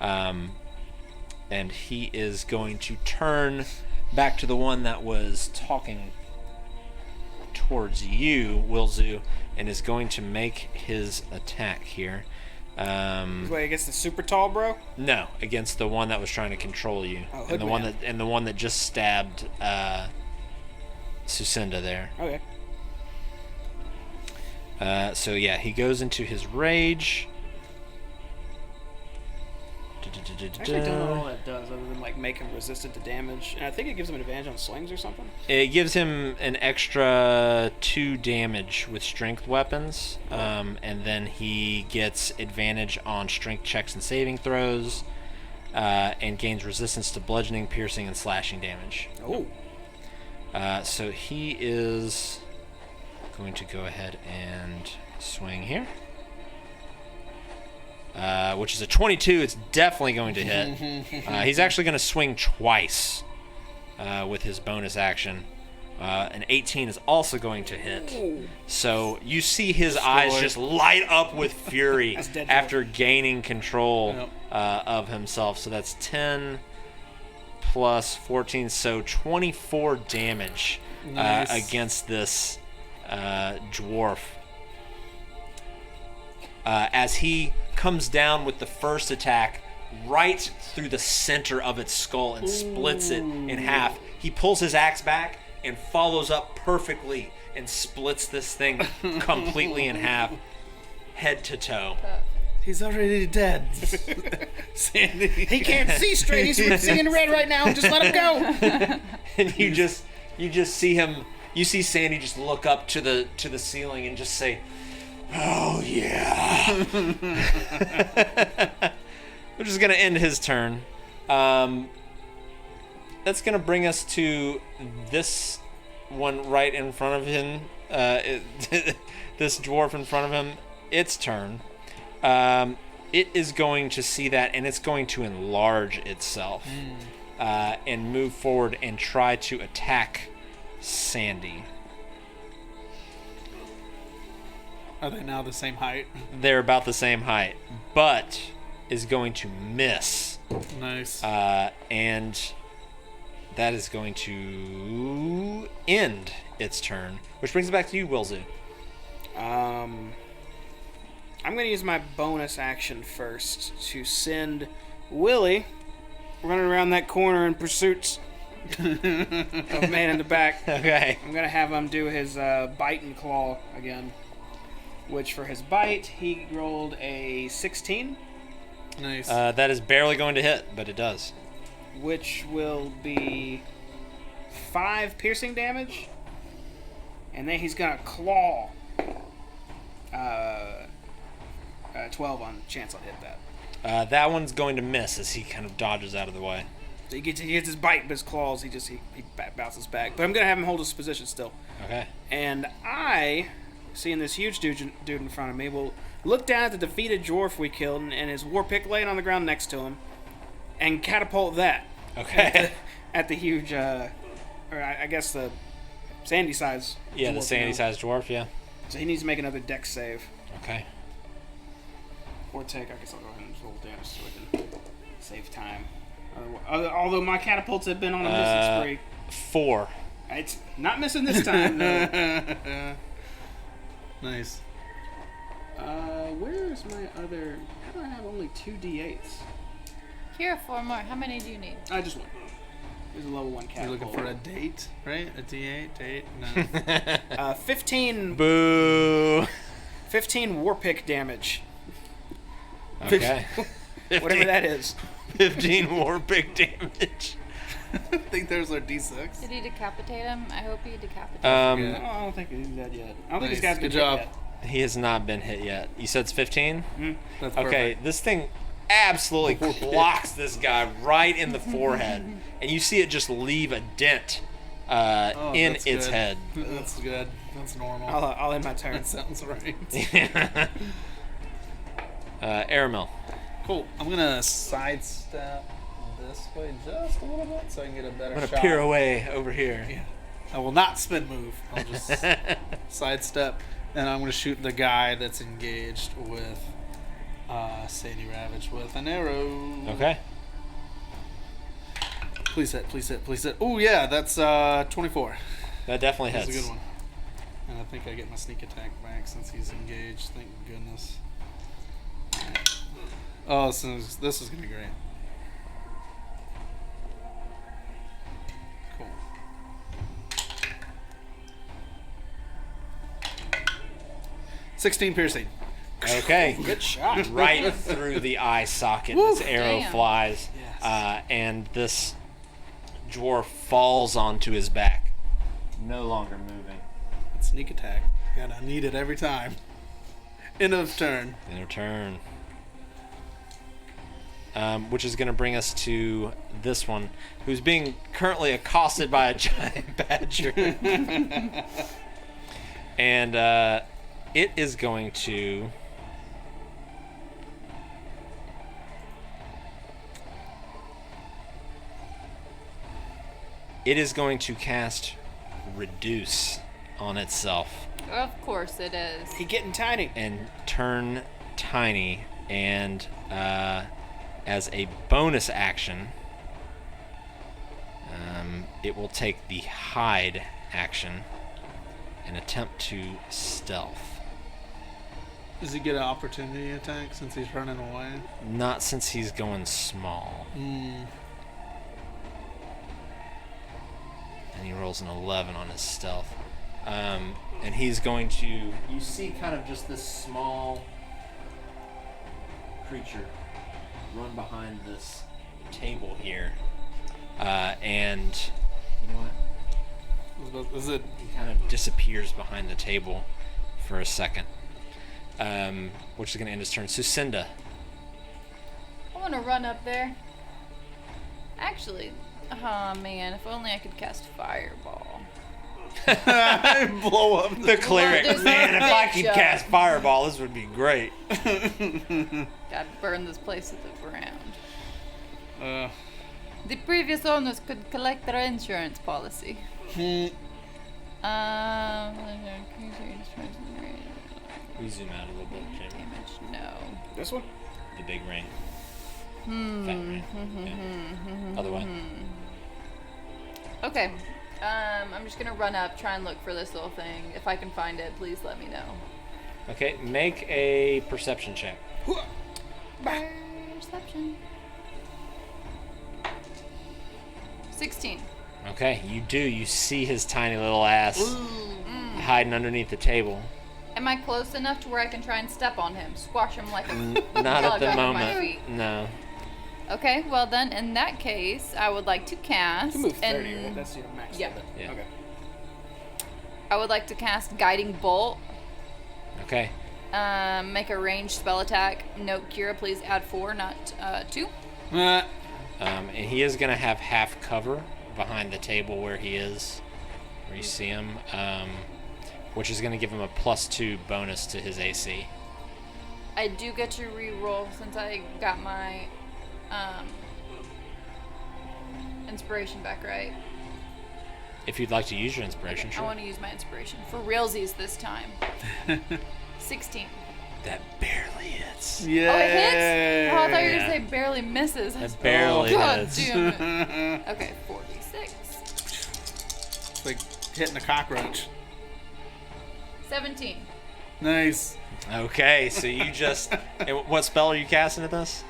Speaker 1: And he is going to turn back to the one that was talking towards you, Wilzu, and is going to make his attack here.
Speaker 4: Wait, against the super tall bro?
Speaker 1: No, against the one that was trying to control you,
Speaker 4: Oh,
Speaker 1: and
Speaker 4: Hoodman.
Speaker 1: the one that just stabbed Sucinda there.
Speaker 4: Okay.
Speaker 1: So yeah, he goes into his rage.
Speaker 4: I actually don't know what that does other than like make him resistant to damage. And I think it gives him an advantage on slings or something.
Speaker 1: It gives him an extra 2 damage with strength weapons, and then he gets advantage on strength checks and saving throws, and gains resistance to bludgeoning, piercing, and slashing damage.
Speaker 4: Oh.
Speaker 1: So he is going to go ahead and swing here. which is a 22. It's definitely going to hit. He's actually going to swing twice with his bonus action. An 18 is also going to hit. So you see his eyes just light up with fury after gaining control of himself. So that's 10 plus 14, so 24 damage against this dwarf. As he comes down with the first attack right through the center of its skull and splits it in half. He pulls his axe back and follows up perfectly and splits this thing completely in half, head to toe.
Speaker 2: He's already dead. Sandy.
Speaker 4: He can't see straight. He's seeing red right now. Just let him go.
Speaker 1: And you just see him. You see Sandy just look up to the ceiling and just say, "Oh yeah." Which is gonna end his turn. That's gonna bring us to this one right in front of him. This dwarf in front of him. Its turn. It is going to see that, and it's going to enlarge itself and move forward and try to attack Sandy.
Speaker 2: Are they now the same height?
Speaker 1: They're about the same height, but is going to miss.
Speaker 2: Nice.
Speaker 1: And that is going to end its turn, which brings it back to you, Wilzu.
Speaker 4: I'm going to use my bonus action first to send Willie running around that corner in pursuit of man in the back.
Speaker 1: Okay.
Speaker 4: I'm going to have him do his bite and claw again, which for his bite, he rolled a 16.
Speaker 2: Nice.
Speaker 1: That is barely going to hit, but it does.
Speaker 4: Which will be 5 piercing damage. And then he's going to claw. 12 on chance I'll hit that.
Speaker 1: That one's going to miss as he kind of dodges out of the way.
Speaker 4: So he gets his bite, but his claws, he bounces back. But I'm going to have him hold his position still.
Speaker 1: Okay.
Speaker 4: And I, seeing this huge dude in front of me, will look down at the defeated dwarf we killed and his war pick laying on the ground next to him and catapult that.
Speaker 1: Okay.
Speaker 4: At the huge, or I guess the sandy size.
Speaker 1: Yeah, the
Speaker 4: dwarf
Speaker 1: sandy-sized dwarf, yeah.
Speaker 4: So he needs to make another dex save.
Speaker 1: Okay.
Speaker 4: Or take, I guess I'll go ahead and roll damage so I can save time. Although my catapults have been on a missing spree.
Speaker 1: 4.
Speaker 4: It's not missing this time, no.
Speaker 2: Nice.
Speaker 4: Where is my other... How do I have only 2 d8s?
Speaker 3: Here are 4 more. How many do you need?
Speaker 4: I just one. There's a level 1
Speaker 2: You're
Speaker 4: catapult.
Speaker 2: looking for a date, right? A D8? Date? No.
Speaker 4: 15...
Speaker 1: Boo.
Speaker 4: 15 war pick damage.
Speaker 1: Okay.
Speaker 4: Whatever that is.
Speaker 1: 15 war pick damage.
Speaker 2: I think there's our D6.
Speaker 3: Did he decapitate him? I hope he decapitated him.
Speaker 2: Yeah.
Speaker 4: No, I don't think he's dead yet. I don't think
Speaker 2: Nice.
Speaker 4: this guy's been
Speaker 2: Good job.
Speaker 4: hit
Speaker 1: He has not been hit yet. You said it's 15?
Speaker 2: That's
Speaker 1: Okay,
Speaker 2: perfect.
Speaker 1: this thing absolutely clocks this guy right in the forehead. And you see it just leave a dent
Speaker 2: Oh,
Speaker 1: in
Speaker 2: that's
Speaker 1: its
Speaker 2: good.
Speaker 1: head.
Speaker 2: That's good. That's normal.
Speaker 4: I'll end my turn.
Speaker 2: That sounds right.
Speaker 1: Aramil.
Speaker 2: Cool. I'm gonna sidestep this way just a little bit so I can get a better
Speaker 1: I'm going to
Speaker 2: shot.
Speaker 1: peer away over here.
Speaker 2: Yeah. I will not spin move. I'll just sidestep, and I'm gonna shoot the guy that's engaged with Sandy Ravage with an arrow.
Speaker 1: Okay.
Speaker 2: Please hit, please hit, please hit. Oh yeah, that's 24.
Speaker 1: That definitely
Speaker 2: That's
Speaker 1: hits.
Speaker 2: a good one. And I think I get my sneak attack back since he's engaged. Thank goodness. Oh, this is gonna be great. Cool. 16 piercing.
Speaker 1: Okay.
Speaker 4: Good shot.
Speaker 1: Right through the eye socket, this arrow
Speaker 3: Damn.
Speaker 1: flies,
Speaker 2: Yes.
Speaker 1: and this dwarf falls onto his back, no longer moving.
Speaker 2: Sneak attack. Gotta need it every time. End of turn.
Speaker 1: In return. Which is going to bring us to this one, who's being currently accosted by a giant badger. And it is going to It is going to cast Reduce on itself
Speaker 3: Of course it is.
Speaker 4: He getting tiny.
Speaker 1: and turn tiny. And as a bonus action, it will take the hide action and attempt to stealth.
Speaker 2: Does he get an opportunity attack since he's running away?
Speaker 1: Not since he's going small.
Speaker 2: Mm.
Speaker 1: And he rolls an 11 on his stealth. And he's going to... You see kind of just this small creature run behind this table here. And you know what?
Speaker 2: Is it?
Speaker 1: He kind of disappears behind the table for a second. Which is going to end his turn. So Cinda.
Speaker 3: I want to run up there. Actually, oh man, if only I could cast Fireball.
Speaker 2: Blow up
Speaker 1: The cleric.
Speaker 3: Well,
Speaker 1: Man, if I could
Speaker 3: bitch.
Speaker 1: cast Fireball, this would be great.
Speaker 3: Gotta burn this place to the ground.
Speaker 2: Uh,
Speaker 3: The previous owners could collect their insurance policy.
Speaker 2: hmm.
Speaker 1: We zoom out a little bit, Jimmy.
Speaker 3: Damage, no.
Speaker 4: This one?
Speaker 1: The big ring. Fat ring. Yeah. Other way.
Speaker 3: Okay. I'm just gonna run up, try and look for this little thing. If I can find it, please let me know.
Speaker 1: Okay, make a perception check.
Speaker 3: Perception. 16.
Speaker 1: Okay, you do. You see his tiny little ass hiding underneath the table.
Speaker 3: Am I close enough to where I can try and step on him? Squash him like a
Speaker 1: Not at
Speaker 3: bug
Speaker 1: the
Speaker 3: under my
Speaker 1: moment.
Speaker 3: feet?
Speaker 1: No.
Speaker 3: Okay, well then, in that case, I would like to cast.
Speaker 4: You can move 30,
Speaker 3: and
Speaker 4: right? That's your max
Speaker 3: Yeah.
Speaker 4: limit.
Speaker 1: Yeah.
Speaker 4: Okay.
Speaker 3: I would like to cast Guiding Bolt.
Speaker 1: Okay.
Speaker 3: Make a ranged spell attack. Note, Kira, please add 4, not 2.
Speaker 1: And he is going to have half cover behind the table where he is, where you see him, which is going to give him a +2 bonus to his AC.
Speaker 3: I do get to re-roll since I got my inspiration back, right?
Speaker 1: If you'd like to use your inspiration,
Speaker 3: Okay,
Speaker 1: sure.
Speaker 3: I want to use my inspiration for realsies this time. 16.
Speaker 1: That barely hits.
Speaker 2: Yeah.
Speaker 3: Oh, it hits? Oh, I thought you were
Speaker 1: Yeah.
Speaker 3: going to say barely misses.
Speaker 1: That barely
Speaker 3: God
Speaker 1: hits.
Speaker 3: damn it. Okay, 46.
Speaker 2: It's like hitting a cockroach.
Speaker 3: 17.
Speaker 2: Nice.
Speaker 1: Okay, so you just... and what spell are you casting at this?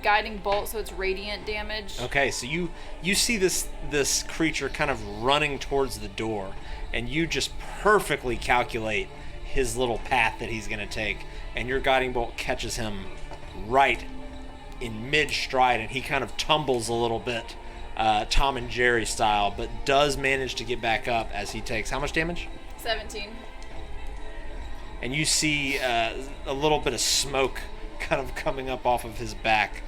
Speaker 3: Guiding Bolt, so it's radiant damage.
Speaker 1: Okay, so you see this creature kind of running towards the door, and you just perfectly calculate his little path that he's going to take, and your guiding bolt catches him right in mid-stride, and he kind of tumbles a little bit, Tom and Jerry style, but does manage to get back up as he takes how much damage?
Speaker 3: 17.
Speaker 1: And you see a little bit of smoke kind of coming up off of his back.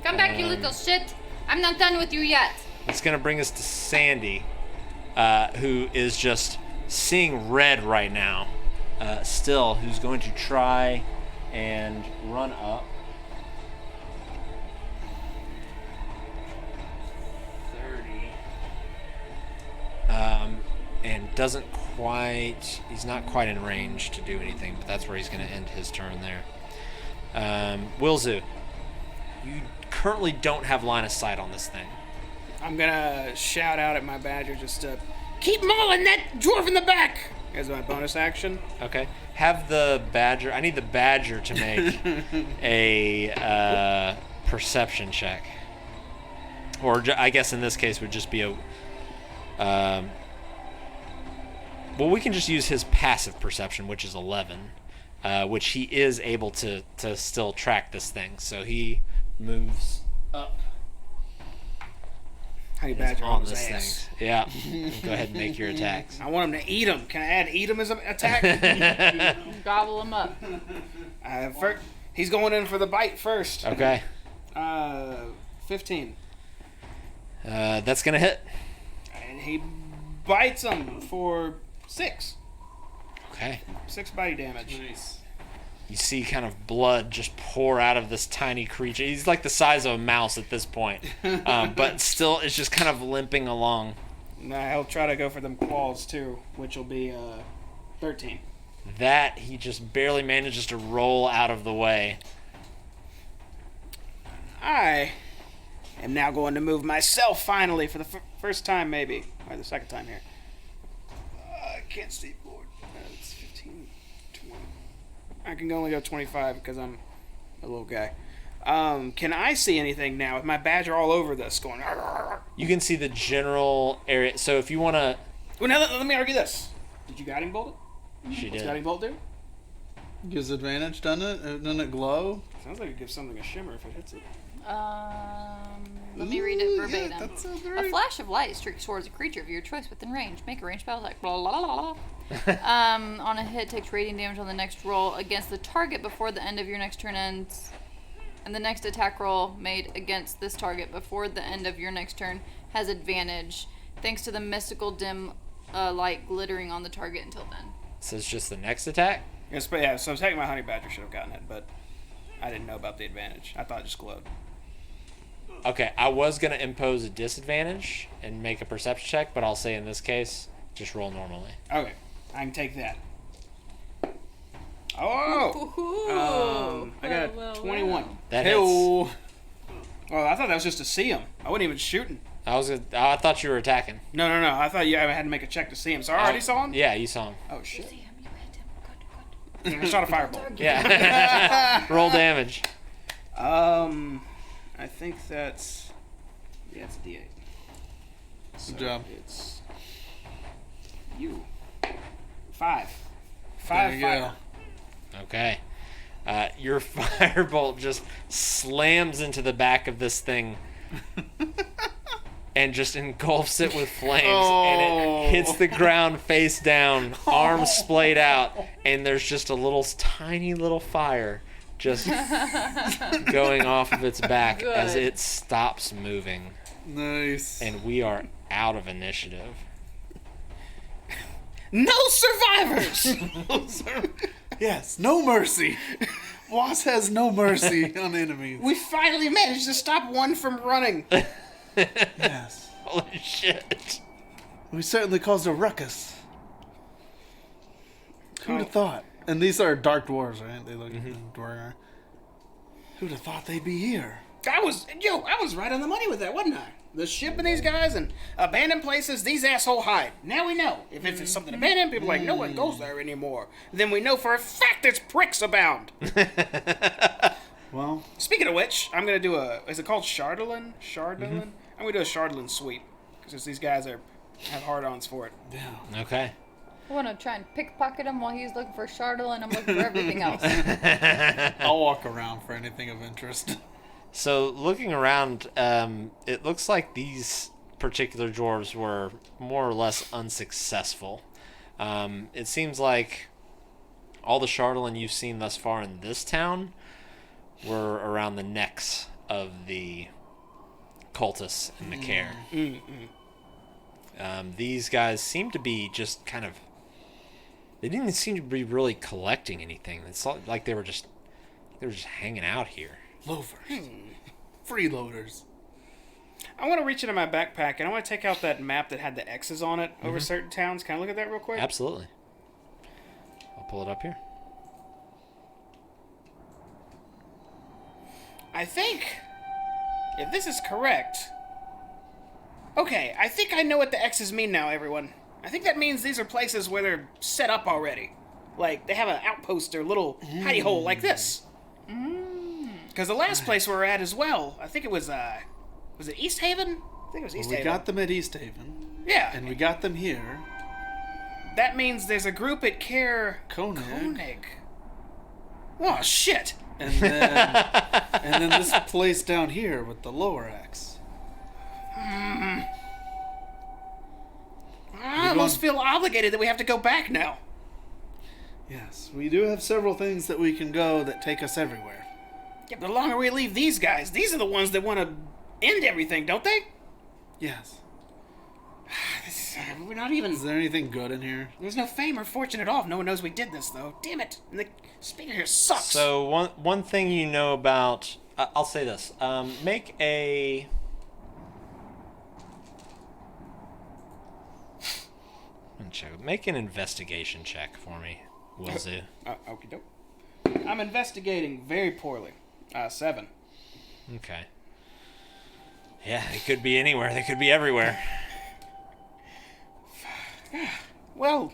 Speaker 3: Come back, you little shit. I'm not done with you yet.
Speaker 1: It's going to bring us to Sandy, who is just seeing red right now. Still, who's going to try and run up. 30. And doesn't quite... He's not quite in range to do anything, but that's where he's going to end his turn there. Wilzu, you currently don't have line of sight on this thing.
Speaker 4: I'm gonna shout out at my badger just to keep mauling that dwarf in the back as my bonus action.
Speaker 1: Okay. Have the badger... I need the badger to make a perception check. Or I guess in this case would just be a... well, we can just use his passive perception, which is 11. Which he is able to still track this thing. So he moves up
Speaker 4: Honey
Speaker 1: and is
Speaker 4: badger
Speaker 1: on
Speaker 4: on his
Speaker 1: this
Speaker 4: ass.
Speaker 1: thing. Yeah. Go ahead and make your attacks.
Speaker 4: I want him to eat him. Can I add eat him as an attack?
Speaker 3: Gobble him up.
Speaker 4: He's going in for the bite first.
Speaker 1: Okay.
Speaker 4: 15.
Speaker 1: That's going to hit.
Speaker 4: And he bites him for 6.
Speaker 1: Okay.
Speaker 4: 6 bite damage.
Speaker 2: Nice.
Speaker 1: You see kind of blood just pour out of this tiny creature. He's like the size of a mouse at this point, but still is just kind of limping along.
Speaker 4: Nah, he'll try to go for them claws too, which will be 13.
Speaker 1: That he just barely manages to roll out of the way.
Speaker 4: I am now going to move myself finally for the first time, maybe. Or the second time here. I can't see board. It's 15, 20. I can only go 25 because I'm a little guy. Can I see anything now with my badger all over this going? "Arr, arr, arr"?
Speaker 1: You can see the general area. So if you want to...
Speaker 4: Well, now let me argue this. Did you guiding bolt it?
Speaker 1: She
Speaker 4: What's
Speaker 1: did.
Speaker 4: guiding bolt do?
Speaker 2: Gives advantage, doesn't it? Doesn't it glow?
Speaker 4: Sounds like it gives something a shimmer if it hits it.
Speaker 3: Let me read it
Speaker 2: Ooh,
Speaker 3: verbatim.
Speaker 2: Yeah, that sounds
Speaker 3: A
Speaker 2: right.
Speaker 3: flash of light streaks towards a creature of your choice within range. Make a ranged spell attack. Blah, blah, blah, blah. On a hit, takes radiant damage on the next roll against the target before the end of your next turn ends. And the next attack roll made against this target before the end of your next turn has advantage, thanks to the mystical dim light glittering on the target until then.
Speaker 1: So it's just the next attack?
Speaker 4: Yes, but yeah, so taking my honey badger should have gotten it, but I didn't know about the advantage. I thought it just glowed.
Speaker 1: Okay, I was going to impose a disadvantage and make a perception check, but I'll say in this case, just roll normally.
Speaker 4: Okay, I can take that. Oh! I got a 21.
Speaker 1: That hits.
Speaker 2: Hey-oh.
Speaker 4: Oh, I thought that was just to see him. I wasn't even shooting.
Speaker 1: I thought you were attacking.
Speaker 4: No. I thought I had to make a check to see him. So I already saw him?
Speaker 1: Yeah, you saw him.
Speaker 4: Oh, shit.
Speaker 5: See him, you hit him. Good.
Speaker 4: I shot a firebolt.
Speaker 1: Yeah. Roll damage.
Speaker 4: I think that's... Yeah, it's a D8. So
Speaker 2: Good job.
Speaker 4: It's... You. 5.
Speaker 2: There
Speaker 4: 5
Speaker 2: you
Speaker 4: fire.
Speaker 2: go.
Speaker 1: Okay. Your firebolt just slams into the back of this thing and just engulfs it with flames, and it hits the ground face down, arms splayed out, and there's just a tiny little fire just going off of its back as it stops moving.
Speaker 2: Nice.
Speaker 1: And we are out of initiative.
Speaker 4: No survivors!
Speaker 2: Yes, no mercy. Wass has no mercy on enemies.
Speaker 4: We finally managed to stop one from running.
Speaker 2: Yes.
Speaker 1: Holy shit.
Speaker 2: We certainly caused a ruckus. Who'd have thought? And these are dark dwarves, right? They look dwarf. Who'd have thought they'd be here?
Speaker 4: I was right on the money with that, wasn't I? The ship and these guys and abandoned places, these asshole hide. Now we know. If it's something abandoned, people are like, no one goes there anymore. Then we know for a fact it's pricks abound.
Speaker 2: Well,
Speaker 4: Speaking of which, I'm going to do is it called Shardland? I'm going to do a Shardland Sweep. Because these guys have hard-ons for it.
Speaker 2: yeah.
Speaker 1: Okay.
Speaker 3: I want to try and pickpocket him while he's looking for Shardle, and I'm looking for everything else.
Speaker 2: I'll walk around for anything of interest.
Speaker 1: So looking around, it looks like these particular dwarves were more or less unsuccessful. It seems like all the Shardland you've seen thus far in this town were around the necks of the cultists in the care. These guys seem to be just kind of... They didn't seem to be really collecting anything. It's like they were just hanging out here.
Speaker 2: Loafers. Freeloaders.
Speaker 4: I want to reach into my backpack and I want to take out that map that had the X's on it over certain towns. Can I look at that real quick?
Speaker 1: Absolutely. I'll pull it up here.
Speaker 4: I think, if this is correct... Okay, I think I know what the X's mean now, everyone. I think that means these are places where they're set up already. Like, they have an outpost or little hidey hole like this. Because the last place we were at as well, I think it was it East Haven? I think it was East
Speaker 2: We
Speaker 4: Haven.
Speaker 2: got them at East Haven.
Speaker 4: Yeah.
Speaker 2: And we got them here.
Speaker 4: That means there's a group at Care
Speaker 2: Koenig.
Speaker 4: Oh, shit.
Speaker 2: And then this place down here with the lower axe.
Speaker 4: I almost feel obligated that we have to go back now.
Speaker 2: Yes, we do have several things that we can go that take us everywhere.
Speaker 4: Yeah, but the longer we leave these guys, these are the ones that want to end everything, don't they?
Speaker 2: Yes.
Speaker 4: We're not even...
Speaker 2: Is there anything good in here?
Speaker 4: There's no fame or fortune at all if no one knows we did this, though. Damn it. And the speaker here sucks.
Speaker 1: So one thing you know about... I'll say this. Make a... Make an investigation check for me, Wilzu.
Speaker 4: Okie doke. I'm investigating very poorly. 7.
Speaker 1: Okay. Yeah, they could be anywhere. They could be everywhere.
Speaker 4: Well,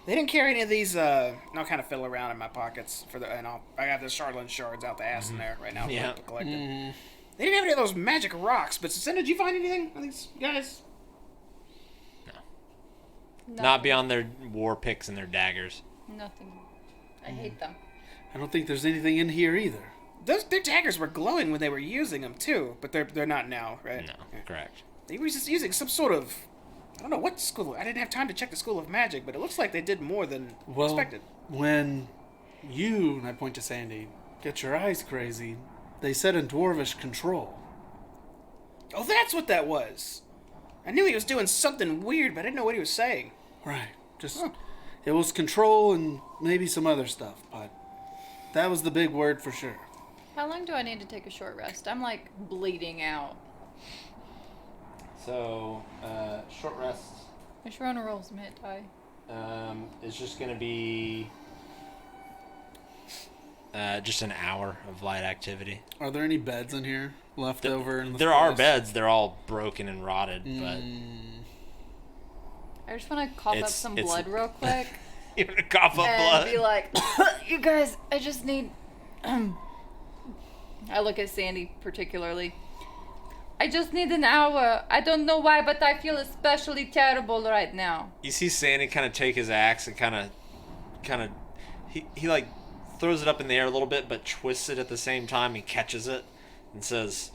Speaker 4: they didn't carry any of these, I'll kind of fiddle around in my pockets I got the Shardland shards out the ass in there right now.
Speaker 1: Yeah.
Speaker 4: Collected. They didn't have any of those magic rocks, but Cinda, did you find anything? I think, guys...
Speaker 1: Not beyond their war picks and their daggers.
Speaker 3: Nothing. I hate them.
Speaker 2: I don't think there's anything in here either.
Speaker 4: Their daggers were glowing when they were using them, too, but they're not now, right?
Speaker 1: No, correct.
Speaker 4: They were just using some sort of... I don't know what school... I didn't have time to check the School of Magic, but it looks like they did more than expected.
Speaker 2: When you, and I point to Sandy, get your eyes crazy, they said in Dwarvish control.
Speaker 4: Oh, that's what that was! I knew he was doing something weird, but I didn't know what he was saying.
Speaker 2: Right. It was control and maybe some other stuff, but that was the big word for sure.
Speaker 3: How long do I need to take a short rest? I'm like bleeding out.
Speaker 1: So, short rest
Speaker 3: My Sharona rolls some hit die.
Speaker 1: is just going to be just an hour of light activity.
Speaker 2: Are there any beds in here left over? In the
Speaker 1: There are
Speaker 2: forest?
Speaker 1: beds. They're all broken and rotted, but...
Speaker 3: I just want to cough up some blood real quick.
Speaker 1: You're going to cough up
Speaker 3: and
Speaker 1: blood?
Speaker 3: be like, you guys, I just need... I look at Sandy particularly. I just need an hour. I don't know why, but I feel especially terrible right now.
Speaker 1: You see Sandy kind of take his axe and kind of, he like throws it up in the air a little bit, but twists it at the same time and catches it and says,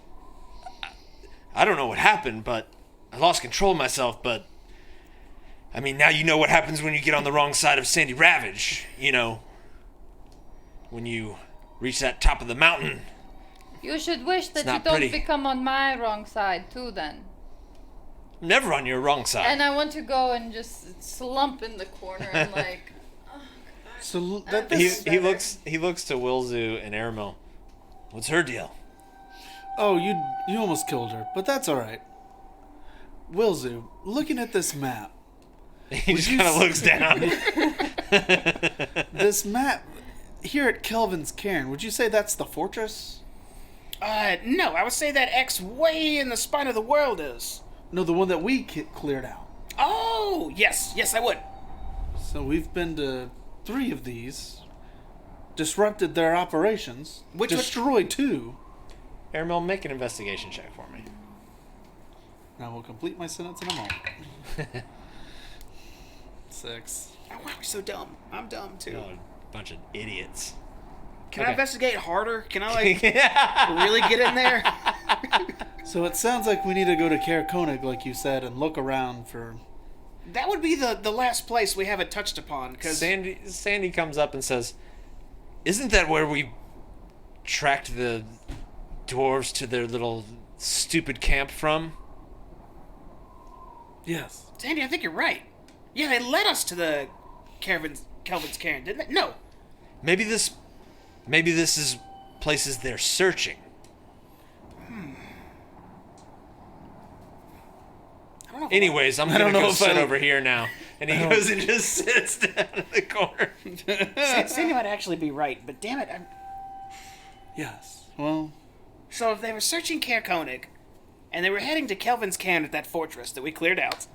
Speaker 1: I don't know what happened, but I lost control of myself, but I mean, now you know what happens when you get on the wrong side of Sandy Ravage, you know, when you reach that top of the mountain.
Speaker 3: You should wish that you
Speaker 1: not
Speaker 3: don't
Speaker 1: pretty.
Speaker 3: become on my wrong side too then.
Speaker 1: Never on your wrong side.
Speaker 3: And I want to go and just slump in the corner and like...
Speaker 2: So
Speaker 1: he looks to Wilzu and Aramil. What's her deal?
Speaker 2: Oh, you almost killed her, but that's all right. Wilzu, looking at this map,
Speaker 1: He just kind of looks down.
Speaker 2: this map here at Kelvin's Cairn, would you say that's the fortress?
Speaker 4: No, I would say that X way in the spine of the world is.
Speaker 2: No, the one that we cleared out.
Speaker 4: Oh, yes, I would.
Speaker 2: So we've been to 3 of these, disrupted their operations, destroyed 2.
Speaker 1: Aramil, make an investigation check for me.
Speaker 2: And I will complete my sentence in a moment. 6.
Speaker 4: Oh, wow, we're so dumb. I'm dumb, too.
Speaker 1: Y'all are a bunch of idiots.
Speaker 4: Can I
Speaker 1: Okay.
Speaker 4: investigate harder? Can I, like, really get in there?
Speaker 2: So it sounds like we need to go to Caer Konig, like you said, and look around for...
Speaker 4: That would be the last place we haven't touched upon, because...
Speaker 1: Sandy comes up and says, isn't that where we tracked the dwarves to their little stupid camp from?
Speaker 2: Yes.
Speaker 4: Sandy, I think you're right. Yeah, they led us to the Kelvin's Cairn, didn't they? No.
Speaker 1: Maybe this is places they're searching.
Speaker 4: I don't know.
Speaker 1: Anyways, I'm
Speaker 2: I don't
Speaker 1: gonna
Speaker 2: know
Speaker 1: go
Speaker 2: if
Speaker 1: sit
Speaker 2: I-
Speaker 1: over here now. And he goes and just sits down in the corner.
Speaker 4: Sandy might actually be right, but damn it.
Speaker 2: Yes. Well,
Speaker 4: So if they were searching Caer Konig, and they were heading to Kelvin's Cairn at that fortress that we cleared out,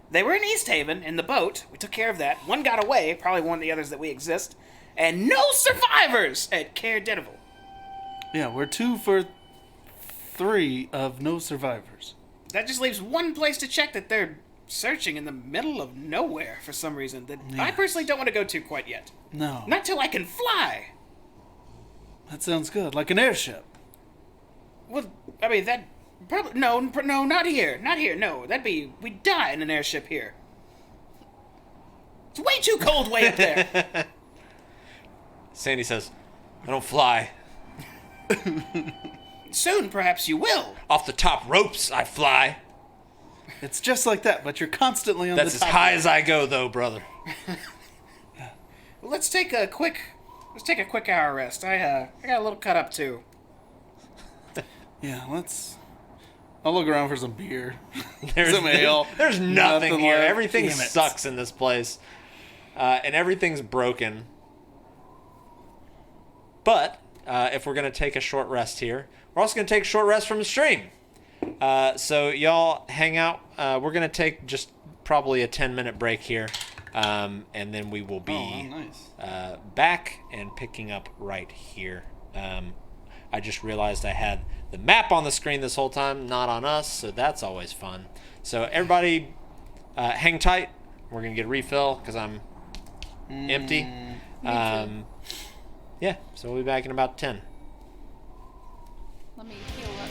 Speaker 4: they were in East Haven in the boat. We took care of that. One got away, probably one of the others that we exist, and no survivors at Caer Deneb.
Speaker 2: yeah, we're 2 for 3 of no survivors.
Speaker 4: That just leaves one place to check that they're searching in the middle of nowhere for some reason that I personally don't want to go to quite yet.
Speaker 2: No.
Speaker 4: Not till I can fly.
Speaker 2: That sounds good. Like an airship.
Speaker 4: Well, I mean, that probably no, not here, no. That'd be we'd die in an airship here. It's way too cold way up there.
Speaker 1: Sandy says, I don't fly.
Speaker 4: Soon, perhaps you will.
Speaker 1: Off the top ropes, I fly.
Speaker 2: It's just like that, but you're constantly on
Speaker 1: That's
Speaker 2: the
Speaker 1: as
Speaker 2: top.
Speaker 1: high as I go, though, brother.
Speaker 4: Let's take a quick hour rest. I got a little cut up too.
Speaker 2: Yeah, I'll look around for some beer.
Speaker 1: There's,
Speaker 2: Some ale.
Speaker 1: there's nothing here.
Speaker 2: left.
Speaker 1: Everything
Speaker 2: Damn it.
Speaker 1: sucks in this place. And everything's broken. But if we're going to take a short rest here, we're also going to take a short rest from the stream. So y'all hang out. We're going to take just probably a 10-minute break here. And then we will be
Speaker 2: nice.
Speaker 1: back and picking up right here. I just realized I had the map on the screen this whole time, not on us, so that's always fun. So everybody hang tight. We're going to get a refill because I'm empty. Yeah, so we'll be back in about 10.
Speaker 3: Let me heal up.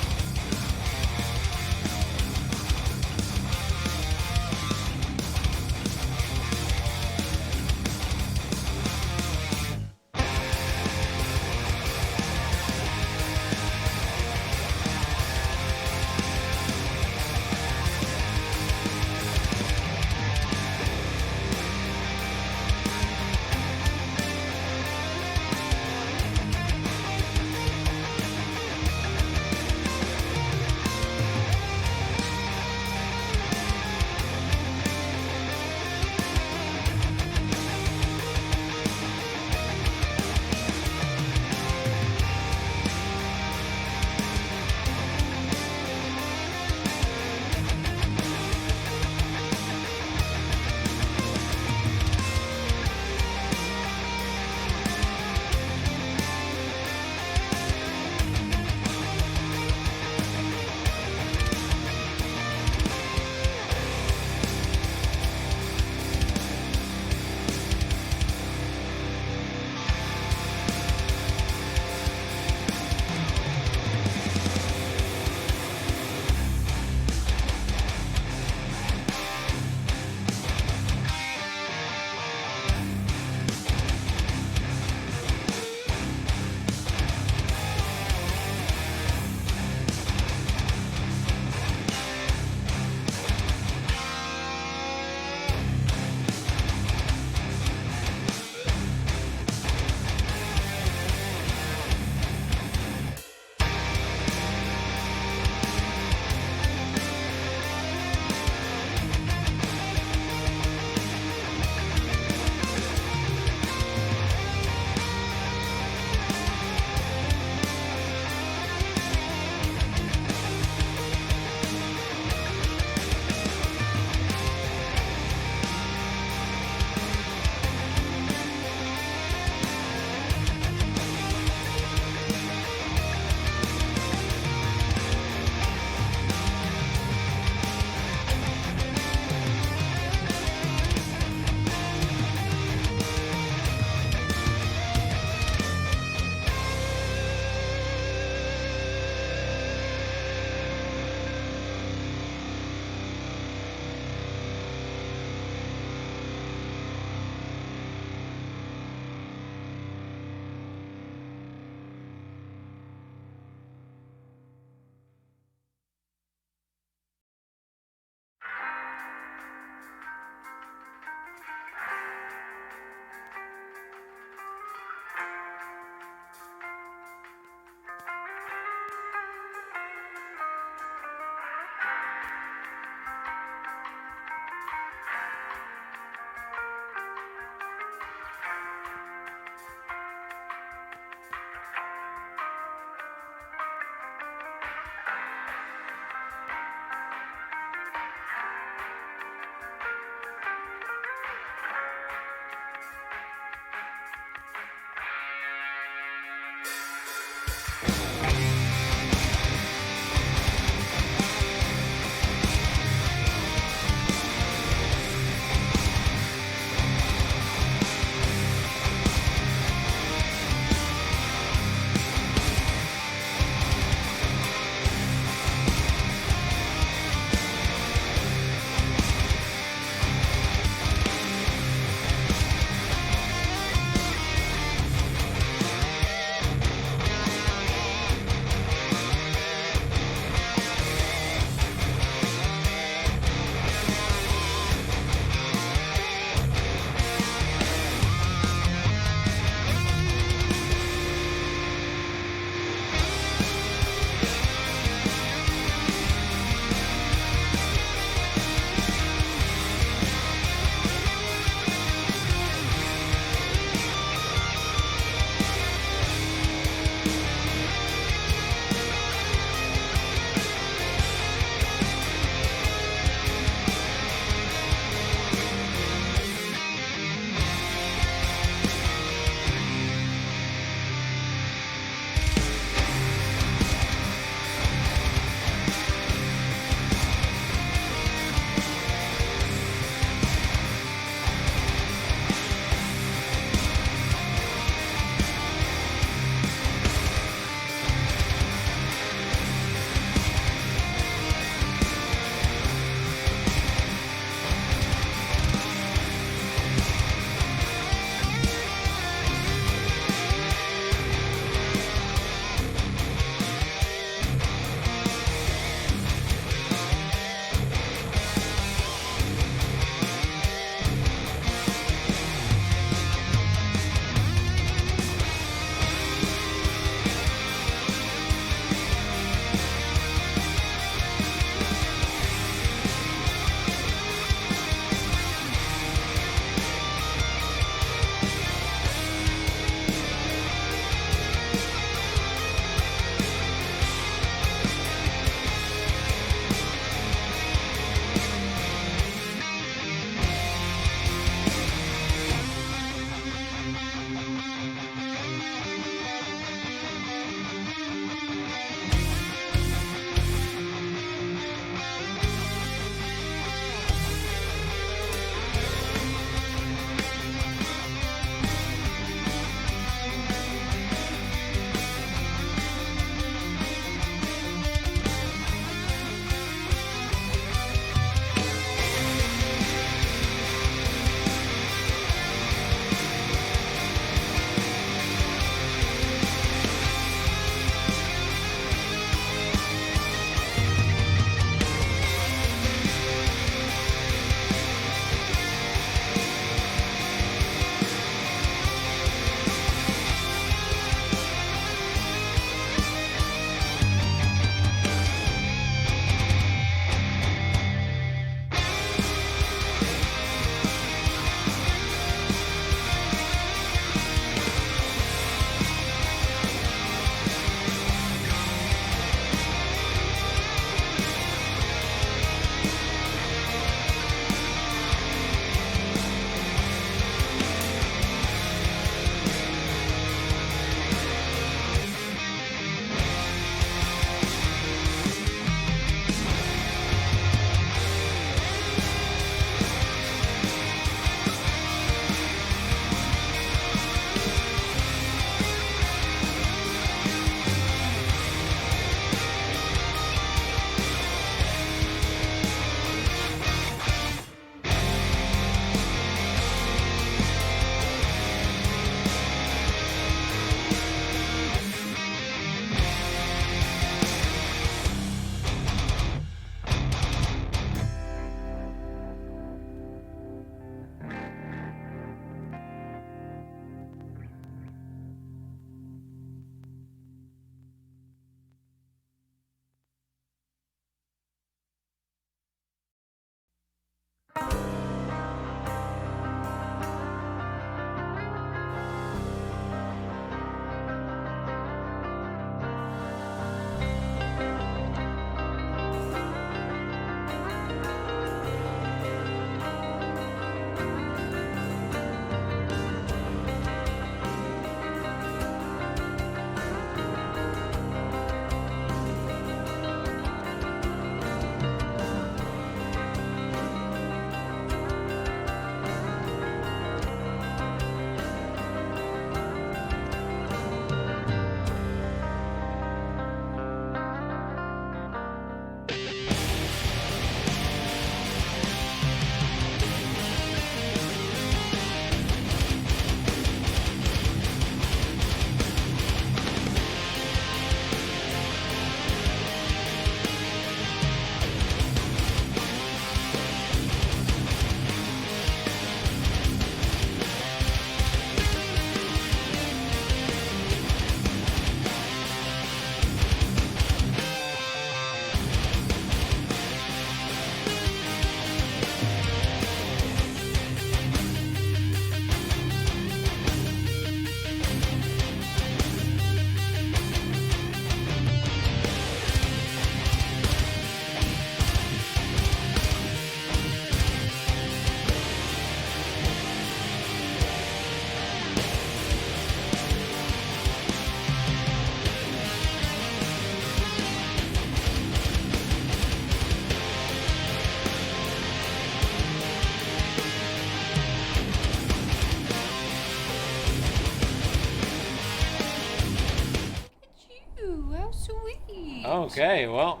Speaker 1: Okay, well,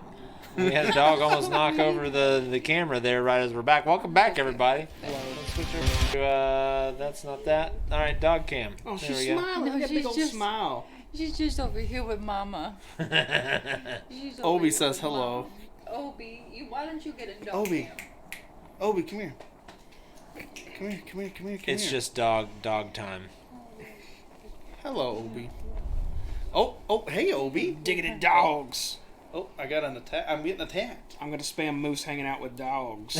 Speaker 1: we had a dog almost knock over the camera there right as we're back. Welcome back, everybody. Let's switch over to, that's not that. All right, dog cam.
Speaker 4: Oh,
Speaker 1: There
Speaker 4: she's
Speaker 1: we go.
Speaker 4: smiling.
Speaker 5: No,
Speaker 4: Look at that big
Speaker 5: she's
Speaker 4: old
Speaker 5: just-
Speaker 4: smile.
Speaker 5: She's just over here with Mama. She's over
Speaker 2: Obi
Speaker 5: here
Speaker 2: says
Speaker 5: with
Speaker 2: hello.
Speaker 5: Mama. Obi, why don't you get a dog?
Speaker 2: Obi.
Speaker 5: cam?
Speaker 2: Obi, come here. Come here.
Speaker 1: It's just dog time.
Speaker 2: Hello, Obi. Oh, hey, Obi.
Speaker 4: Diggity dogs.
Speaker 2: Oh, I got an attack. I'm getting attacked.
Speaker 4: I'm gonna spam Moose hanging out with dogs.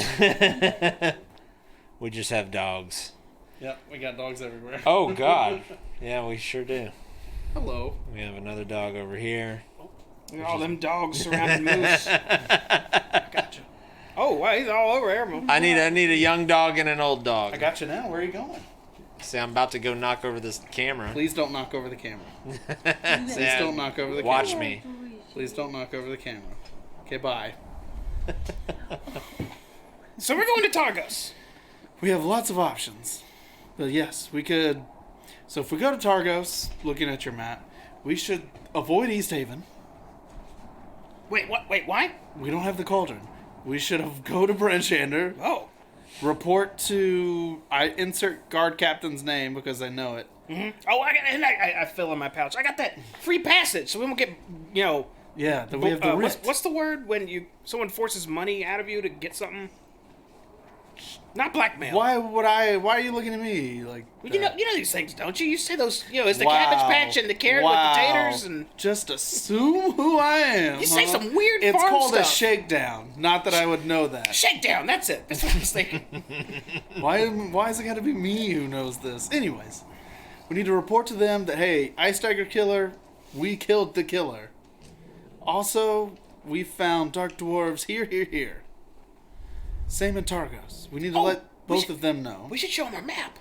Speaker 1: We just have dogs.
Speaker 2: Yep, we got dogs everywhere.
Speaker 1: Oh, God. Yeah, we sure do.
Speaker 2: Hello.
Speaker 1: We have another dog over here.
Speaker 4: Look at all them dogs surrounding Moose.
Speaker 2: Gotcha.
Speaker 4: Oh, wow, he's all over here.
Speaker 1: I need a young dog and an old dog.
Speaker 2: I got you now. Where are you going?
Speaker 1: See, I'm about to go knock over this camera.
Speaker 2: Please don't knock over the camera.
Speaker 1: Please
Speaker 2: Please don't knock over the camera.
Speaker 1: Watch me.
Speaker 2: Please don't knock over the camera. Okay, bye.
Speaker 4: So we're going to Targos.
Speaker 2: We have lots of options. But yes, we could... So if we go to Targos, looking at your map, we should avoid East Haven.
Speaker 4: Wait, what? Wait, why?
Speaker 2: We don't have the cauldron. We should go to Branchander,
Speaker 4: Oh.
Speaker 2: report to... I insert guard captain's name because I know it.
Speaker 4: Oh, I fill in my pouch. I got that free passage, so we won't get,
Speaker 2: Yeah, we have the writ.
Speaker 4: what's the word when someone forces money out of you to get something? Not blackmail.
Speaker 2: Why are you looking at me like
Speaker 4: Well,
Speaker 2: that?
Speaker 4: you know these things, don't you? You say those, it's the
Speaker 2: Wow.
Speaker 4: cabbage patch and the carrot with the taters and...
Speaker 2: Just assume who I am.
Speaker 4: You say
Speaker 2: huh?
Speaker 4: some weird
Speaker 2: It's
Speaker 4: farm
Speaker 2: called a
Speaker 4: stuff.
Speaker 2: shakedown. Not that I would know that.
Speaker 4: Shakedown, that's it. That's what I was thinking.
Speaker 2: Why is it got to be me who knows this? Anyways, we need to report to them that, hey, Ice Tiger Killer, we killed the killer. Also, we found Dark Dwarves here. Same in Targos. We need to let both of them know.
Speaker 4: We should show them our map.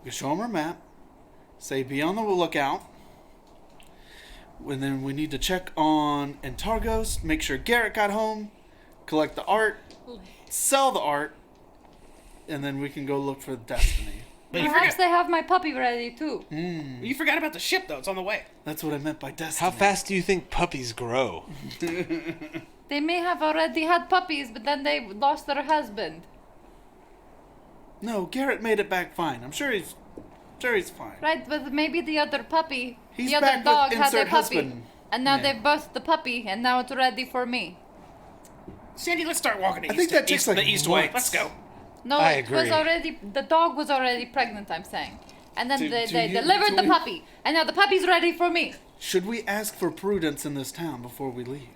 Speaker 2: We can show them our map. Say, be on the lookout. And then we need to check on Targos, make sure Garrett got home, collect the art, sell the art, and then we can go look for Destiny.
Speaker 4: But you
Speaker 5: Perhaps
Speaker 4: forgot,
Speaker 5: they have my puppy ready too.
Speaker 4: you forgot about the ship, though. It's on the way.
Speaker 2: That's what I meant by Destiny.
Speaker 1: How fast do you think puppies grow?
Speaker 5: They may have already had puppies, but then they lost their husband.
Speaker 2: No, Garrett made it back fine. I'm sure he's fine.
Speaker 5: Right, but maybe the other puppy,
Speaker 2: He's
Speaker 5: the
Speaker 2: back
Speaker 5: other
Speaker 2: with
Speaker 5: dog had a
Speaker 2: insert
Speaker 5: puppy.
Speaker 2: husband.
Speaker 5: And now
Speaker 2: Yeah.
Speaker 5: they've birthed the puppy, and now it's ready for me.
Speaker 4: Sandy, let's start walking
Speaker 2: I think that takes, like,
Speaker 4: the east way.
Speaker 2: months.
Speaker 4: Let's go.
Speaker 5: No,
Speaker 1: I
Speaker 5: it was
Speaker 1: agree.
Speaker 5: already, the dog was already pregnant, I'm saying. And then they delivered the
Speaker 2: we-
Speaker 5: puppy, and now the puppy's ready for me.
Speaker 2: Should we ask for prudence in this town before we leave?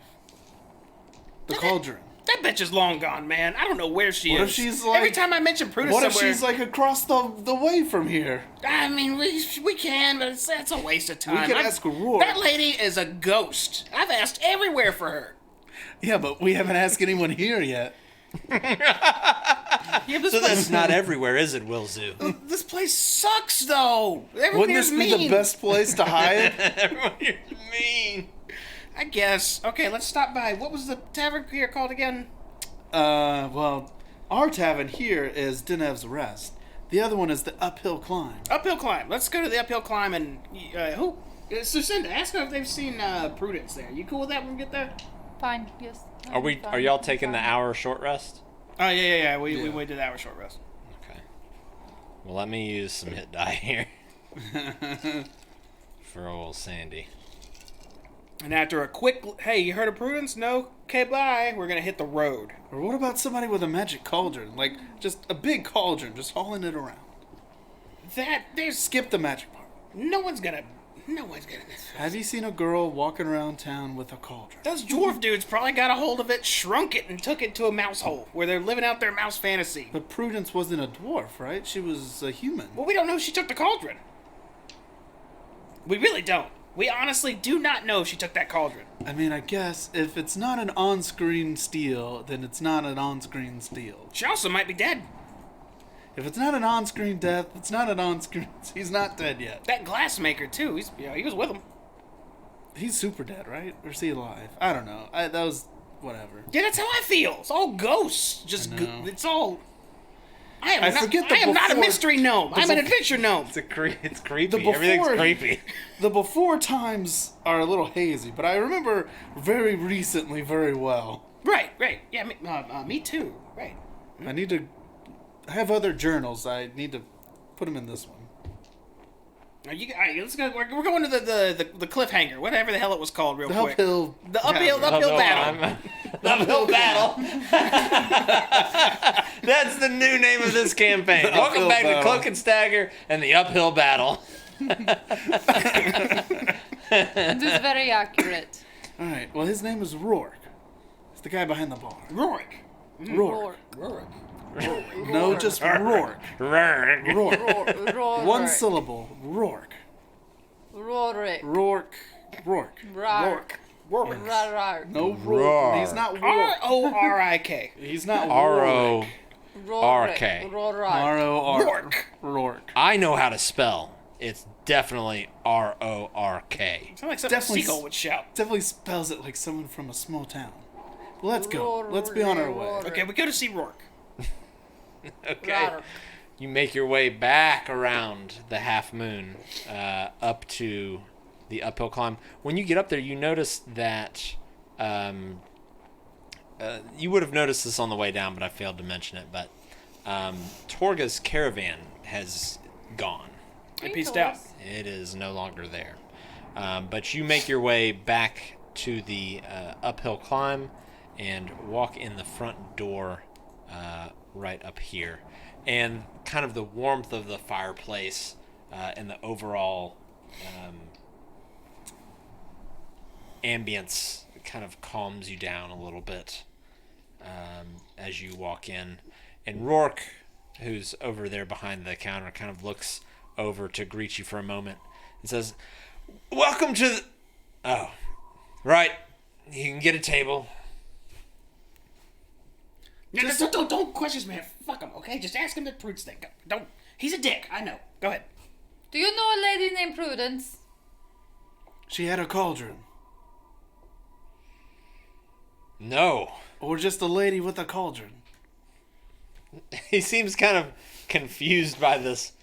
Speaker 2: The cauldron.
Speaker 4: That bitch is long gone, man. I don't know where she
Speaker 2: What
Speaker 4: is.
Speaker 2: if she's, like-
Speaker 4: Every time I mention Prudence
Speaker 2: What if
Speaker 4: somewhere...
Speaker 2: she's like across the way from here?
Speaker 4: I mean, we can, but it's a waste of time.
Speaker 2: We can ask Roar.
Speaker 4: That lady is a ghost. I've asked everywhere for her.
Speaker 2: Yeah, but we haven't asked anyone here yet.
Speaker 4: Yeah, this,
Speaker 1: So
Speaker 4: place,
Speaker 1: that's not everywhere, is it, Wilzu?
Speaker 4: this place sucks, though. Everyone
Speaker 2: Wouldn't
Speaker 4: here's
Speaker 2: this be
Speaker 4: mean.
Speaker 2: the best place to hide?
Speaker 1: Everyone you're mean.
Speaker 4: I guess. Okay, let's stop by. What was the tavern here called again?
Speaker 2: Well, our tavern here is Deneb's Rest. The other one is the Uphill Climb.
Speaker 4: Uphill Climb. Let's go to the Uphill Climb and... who? Sucinda, ask them if they've seen Prudence there. You cool with that when we get there?
Speaker 5: Fine, yes.
Speaker 1: Are y'all taking the hour short rest?
Speaker 4: Oh, yeah. We waited our short rest.
Speaker 1: Okay. Well, let me use some hit die here. For old Sandy.
Speaker 4: And after a quick... Hey, you heard of Prudence? No? Okay, bye. We're going to hit the road.
Speaker 2: Or what about somebody with a magic cauldron? Like, just a big cauldron, just hauling it around.
Speaker 4: There's...
Speaker 2: Skip the magic part.
Speaker 4: No one's gonna
Speaker 2: Have you seen a girl walking around town with a cauldron?
Speaker 4: Those dwarf dudes probably got a hold of it, shrunk it, and took it to a mouse hole where they're living out their mouse fantasy.
Speaker 2: But Prudence wasn't a dwarf, right? She was a human.
Speaker 4: Well, we don't know if she took the cauldron. We really don't. We honestly do not know if she took that cauldron.
Speaker 2: I mean, I guess if it's not an on-screen steal, then it's not an on-screen steal.
Speaker 4: She also might be dead.
Speaker 2: If it's not an on-screen death, it's not an on-screen... He's not dead yet.
Speaker 4: That glassmaker, too. He was with him.
Speaker 2: He's super dead, right? Or is he alive? I don't know. That was... whatever.
Speaker 4: Yeah, that's how I feel. It's all ghosts.
Speaker 2: I know.
Speaker 4: It's all... I am not a
Speaker 2: before-
Speaker 4: mystery gnome. I'm an adventure gnome.
Speaker 1: It's creepy.
Speaker 2: The before-
Speaker 1: Everything's creepy.
Speaker 2: The before times are a little hazy, but I remember very recently very well.
Speaker 4: Right. Yeah, me too. Right.
Speaker 2: I need to. I have other journals. I need to put them in this one.
Speaker 4: All right, let's go. We're going to the cliffhanger, whatever the hell it was called, real
Speaker 2: The
Speaker 4: quick.
Speaker 2: uphill.
Speaker 4: The uphill battle.
Speaker 1: The uphill battle. That's the new name of this campaign.
Speaker 2: The
Speaker 1: Welcome
Speaker 2: uphill
Speaker 1: back to
Speaker 2: battle.
Speaker 1: Cloak and Stagger and the uphill battle.
Speaker 5: It is very accurate.
Speaker 2: All right. Well, his name is Rourke. It's the guy behind the bar.
Speaker 4: Rourke.
Speaker 2: Rourke.
Speaker 6: Rorik.
Speaker 2: No, just Rourke.
Speaker 1: Rourke.
Speaker 2: Rourke. One syllable. Rourke.
Speaker 5: Rorik.
Speaker 2: Rourke. Rourke.
Speaker 5: Rourke.
Speaker 2: Rourke.
Speaker 5: Rar.
Speaker 2: No Rourke.
Speaker 1: Rourke.
Speaker 2: He's not Rourke.
Speaker 4: Rorik.
Speaker 2: He's not
Speaker 1: R-O.
Speaker 2: Rourke.
Speaker 1: RK.
Speaker 5: Rorik.
Speaker 2: R-O-R.
Speaker 4: Rourke.
Speaker 2: Rourke.
Speaker 1: I know how to spell. It's definitely R-O-R-K.
Speaker 4: Sounds like something a
Speaker 2: Definitely
Speaker 4: seagull would shout.
Speaker 2: Definitely spells it like someone from a small town. Well, let's go. Let's be on our way.
Speaker 4: Okay, we go to see Rourke.
Speaker 1: Okay.
Speaker 5: Rar.
Speaker 1: You make your way back around the half moon up to the uphill climb. When you get up there, you notice that you would have noticed this on the way down, but I failed to mention it. But Torga's caravan has gone.
Speaker 4: I pieced out.
Speaker 1: It is no longer there. But you make your way back to the uphill climb and walk in the front door right up here. And kind of the warmth of the fireplace and the overall ambience kind of calms you down a little bit as you walk in. And Rourke, who's over there behind the counter, kind of looks over to greet you for a moment and says, "Welcome to the..." Oh, right. You can get a table.
Speaker 4: No, don't question this man. Fuck him, okay? Just ask him the Prudence thing. Don't. He's a dick. I know. Go ahead.
Speaker 5: Do you know a lady named Prudence?
Speaker 2: She had a cauldron.
Speaker 1: No.
Speaker 2: Or just a lady with a cauldron.
Speaker 1: He seems kind of confused by this.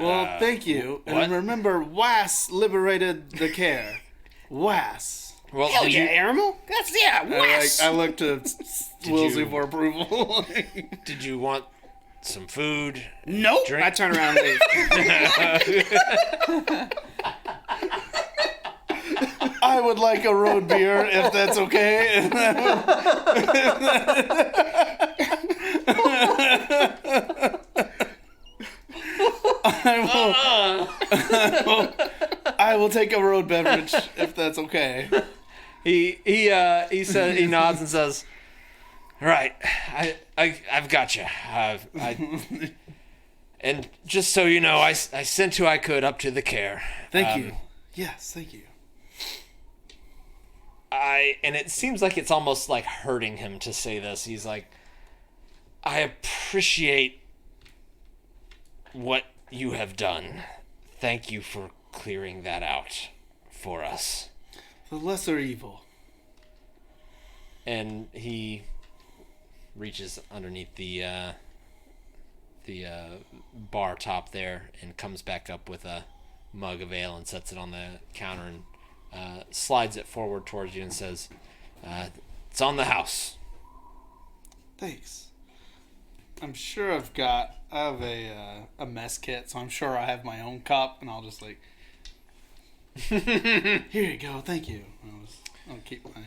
Speaker 2: Well, thank you.
Speaker 1: what?
Speaker 2: And remember, Was liberated the care. Was.
Speaker 1: Well,
Speaker 4: Hell
Speaker 1: did
Speaker 4: yeah, Aramel. That's, yeah, Wes.
Speaker 2: I look to Wilsey
Speaker 1: you-
Speaker 2: for approval.
Speaker 1: did you want some food?
Speaker 4: Nope.
Speaker 1: Drink.
Speaker 4: I turn around and leave.
Speaker 2: I would like a road beer, if that's okay. I will take a road beverage, if that's okay.
Speaker 1: He says, he nods and says, "Right, I've got you. And just so you know, I sent who I could up to the care.
Speaker 2: Thank you. Yes, thank you.
Speaker 1: And it seems like it's almost like hurting him to say this. He's like, I appreciate what you have done. Thank you for clearing that out for us."
Speaker 2: The lesser evil.
Speaker 1: And he reaches underneath the bar top there and comes back up with a mug of ale and sets it on the counter and slides it forward towards you and says, "It's on the house."
Speaker 2: Thanks. I'm sure I have a mess kit, so I'm sure I have my own cup, and I'll just like, here you go, thank you. I'll keep my.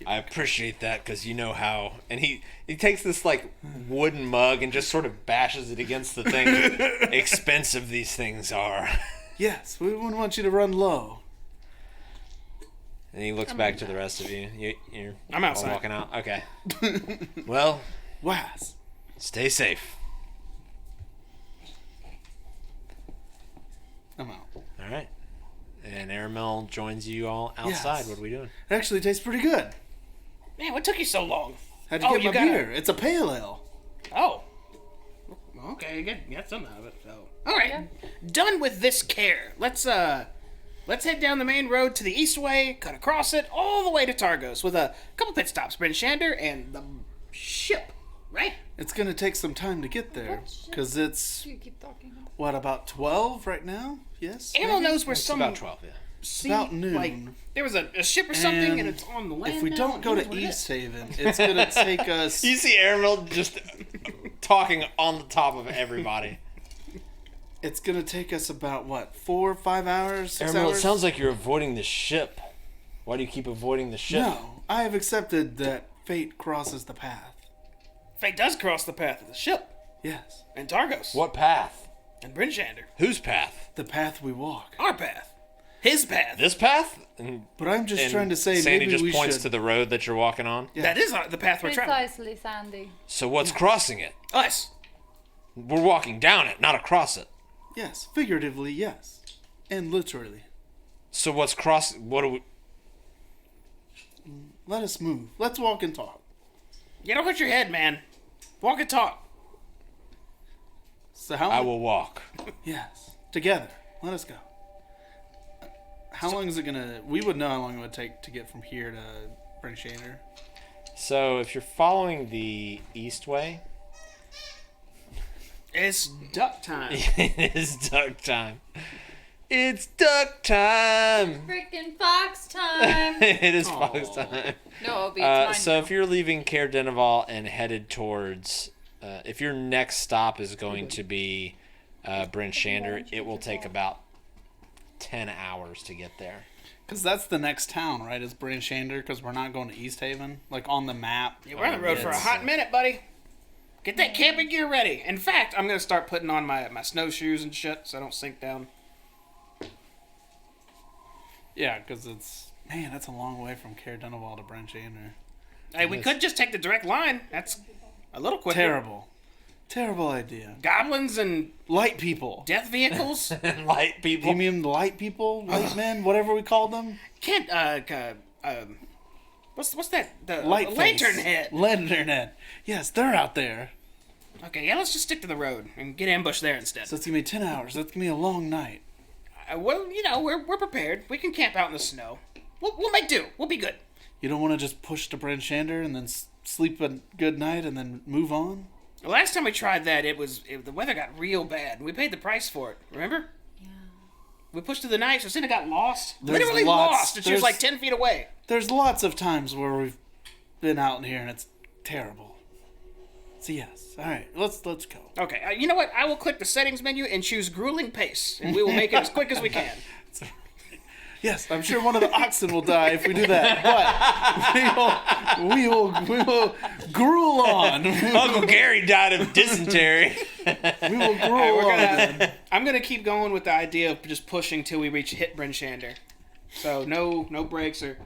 Speaker 1: I appreciate that because you know how. And he takes this like wooden mug and just sort of bashes it against the thing. Expensive these things are.
Speaker 2: Yes, we wouldn't want you to run low.
Speaker 1: And he looks back to the rest of you. You're
Speaker 4: I'm outside.
Speaker 1: all walking out. Okay. Well,
Speaker 2: Was.
Speaker 1: stay safe.
Speaker 2: I'm out.
Speaker 1: All right. And Aramel joins you all outside.
Speaker 2: Yes.
Speaker 1: What are we doing?
Speaker 2: It actually tastes pretty good.
Speaker 4: Man, what took you so long?
Speaker 2: How'd you
Speaker 4: Oh,
Speaker 2: get
Speaker 4: you
Speaker 2: my
Speaker 4: got
Speaker 2: beer? It's a pale ale.
Speaker 4: Oh. Okay, you got some out of it, so. Alright. Done with this care. Let's head down the main road to the east way, cut across it, all the way to Targos, with a couple pit stops, Bryn Shander, and the ship, right?
Speaker 2: It's gonna take some time to get there, because it's,
Speaker 5: You keep talking.
Speaker 2: what, about 12 right now? Yes?
Speaker 4: Animal knows where
Speaker 1: It's
Speaker 4: some
Speaker 1: about 12, yeah.
Speaker 4: sea,
Speaker 2: about noon.
Speaker 4: like there was a ship or something, and it's on the land.
Speaker 2: If we
Speaker 4: now,
Speaker 2: don't go
Speaker 4: who knows
Speaker 2: to
Speaker 4: what it is.
Speaker 2: East Haven, it's gonna take us...
Speaker 1: You see Aramil just talking on the top of everybody.
Speaker 2: It's gonna take us about, what, 4 or 5 hours? 6
Speaker 1: Aramil,
Speaker 2: hours?
Speaker 1: it sounds like you're avoiding the ship. Why do you keep avoiding the ship?
Speaker 2: No, I have accepted that fate crosses the path.
Speaker 4: Fate does cross the path of the ship,
Speaker 2: Yes.
Speaker 4: and Targos,
Speaker 1: What path?
Speaker 4: and Brinchander.
Speaker 1: Whose path?
Speaker 2: The path we walk.
Speaker 4: Our path. His path.
Speaker 1: This path? And,
Speaker 2: But I'm just
Speaker 1: and
Speaker 2: trying to say
Speaker 1: Sandy
Speaker 2: maybe
Speaker 1: just
Speaker 2: we
Speaker 1: points
Speaker 2: should...
Speaker 1: to the road that you're walking on.
Speaker 2: Yeah.
Speaker 4: That is the path we're traveling.
Speaker 5: Precisely, Sandy.
Speaker 1: So what's crossing it?
Speaker 4: Us.
Speaker 1: We're walking down it, not across it.
Speaker 2: Yes, figuratively, yes. And literally.
Speaker 1: So what's cross? What do we?
Speaker 2: Let us move. Let's walk and talk.
Speaker 4: You don't hurt your head, man. Walk and talk.
Speaker 2: So how
Speaker 1: I will walk.
Speaker 2: Yes. Together. Let us go. How long is it gonna... We would know how long it would take to get from here to Brinchander.
Speaker 1: So if you're following the east way,
Speaker 4: It's duck time.
Speaker 1: it is duck time. It's duck time.
Speaker 3: Freaking fox time.
Speaker 1: It is fox time.
Speaker 3: No, Obi, it's mine.
Speaker 1: So if you're leaving Caer Dineval and headed towards, if your next stop is going to be Bryn Shander, it will take about 10 hours to get there.
Speaker 2: Because that's the next town, right? Is Brinchander, because we're not going to East Haven. Like, on the map.
Speaker 4: Yeah, we're on the road for a hot minute, buddy. Get that camping gear ready. In fact, I'm going to start putting on my snowshoes and shit so I don't sink down.
Speaker 2: Yeah, because it's... Man, that's a long way from Caer Dineval to Brinchander.
Speaker 4: Hey, we could just take the direct line. That's a little quicker.
Speaker 2: Terrible. Terrible idea.
Speaker 4: Goblins and
Speaker 2: Light people.
Speaker 4: death vehicles.
Speaker 1: Light
Speaker 2: You
Speaker 1: people.
Speaker 2: mean light people? Light men? Whatever we call them?
Speaker 4: Can't, what's that? The
Speaker 2: Light
Speaker 4: lantern
Speaker 2: face.
Speaker 4: head.
Speaker 2: Lantern head. Yes, they're out there.
Speaker 4: Okay, yeah, let's just stick to the road and get ambushed there instead.
Speaker 2: So it's going to be 10 hours. That's going to be a long night.
Speaker 4: Well, you know, we're prepared. We can camp out in the snow. We'll make do. We'll be good.
Speaker 2: You don't want to just push to Brinchander and then sleep a good night and then move on?
Speaker 4: The last time we tried that, the weather got real bad, and we paid the price for it. Remember?
Speaker 5: Yeah.
Speaker 4: We pushed through the night, so Cinna got lost.
Speaker 2: There's
Speaker 4: Literally
Speaker 2: lots-
Speaker 4: lost, and she was
Speaker 2: there's-
Speaker 4: like 10 feet away.
Speaker 2: There's lots of times where we've been out in here and it's terrible. So yes. All right, let's go.
Speaker 4: Okay, you know what? I will click the settings menu and choose grueling pace, and we will make it as quick as we can.
Speaker 2: Yes, I'm sure one of the oxen will die if we do that, but we will gruel on.
Speaker 1: Uncle Gary died of dysentery.
Speaker 2: We will gruel on.
Speaker 4: I'm gonna keep going with the idea of just pushing till we hit Brinchander. So no breaks or.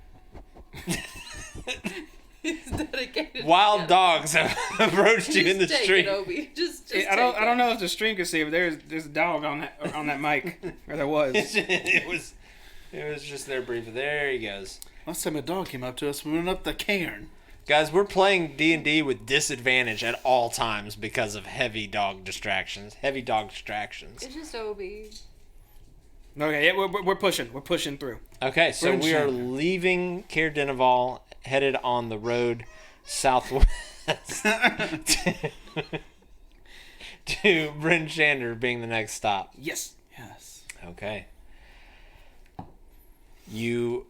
Speaker 3: He's dedicated.
Speaker 1: Wild dogs have approached you in the
Speaker 3: Just take
Speaker 1: street.
Speaker 3: it, Obi. Just
Speaker 4: I don't know if the stream can see, but there's a dog on that mic, or there was.
Speaker 1: It was just there briefly. There he goes.
Speaker 2: Last time a dog came up to us, we went up the cairn.
Speaker 1: Guys, we're playing D&D with disadvantage at all times because of heavy dog distractions.
Speaker 3: It's just Obi.
Speaker 4: Okay, yeah, we're pushing. We're pushing through.
Speaker 1: Okay, so
Speaker 2: Bryn
Speaker 1: we are
Speaker 2: Shander.
Speaker 1: leaving Caer Dineval, headed on the road southwest to Bryn Shander being the next stop.
Speaker 4: Yes.
Speaker 2: Yes.
Speaker 1: Okay. You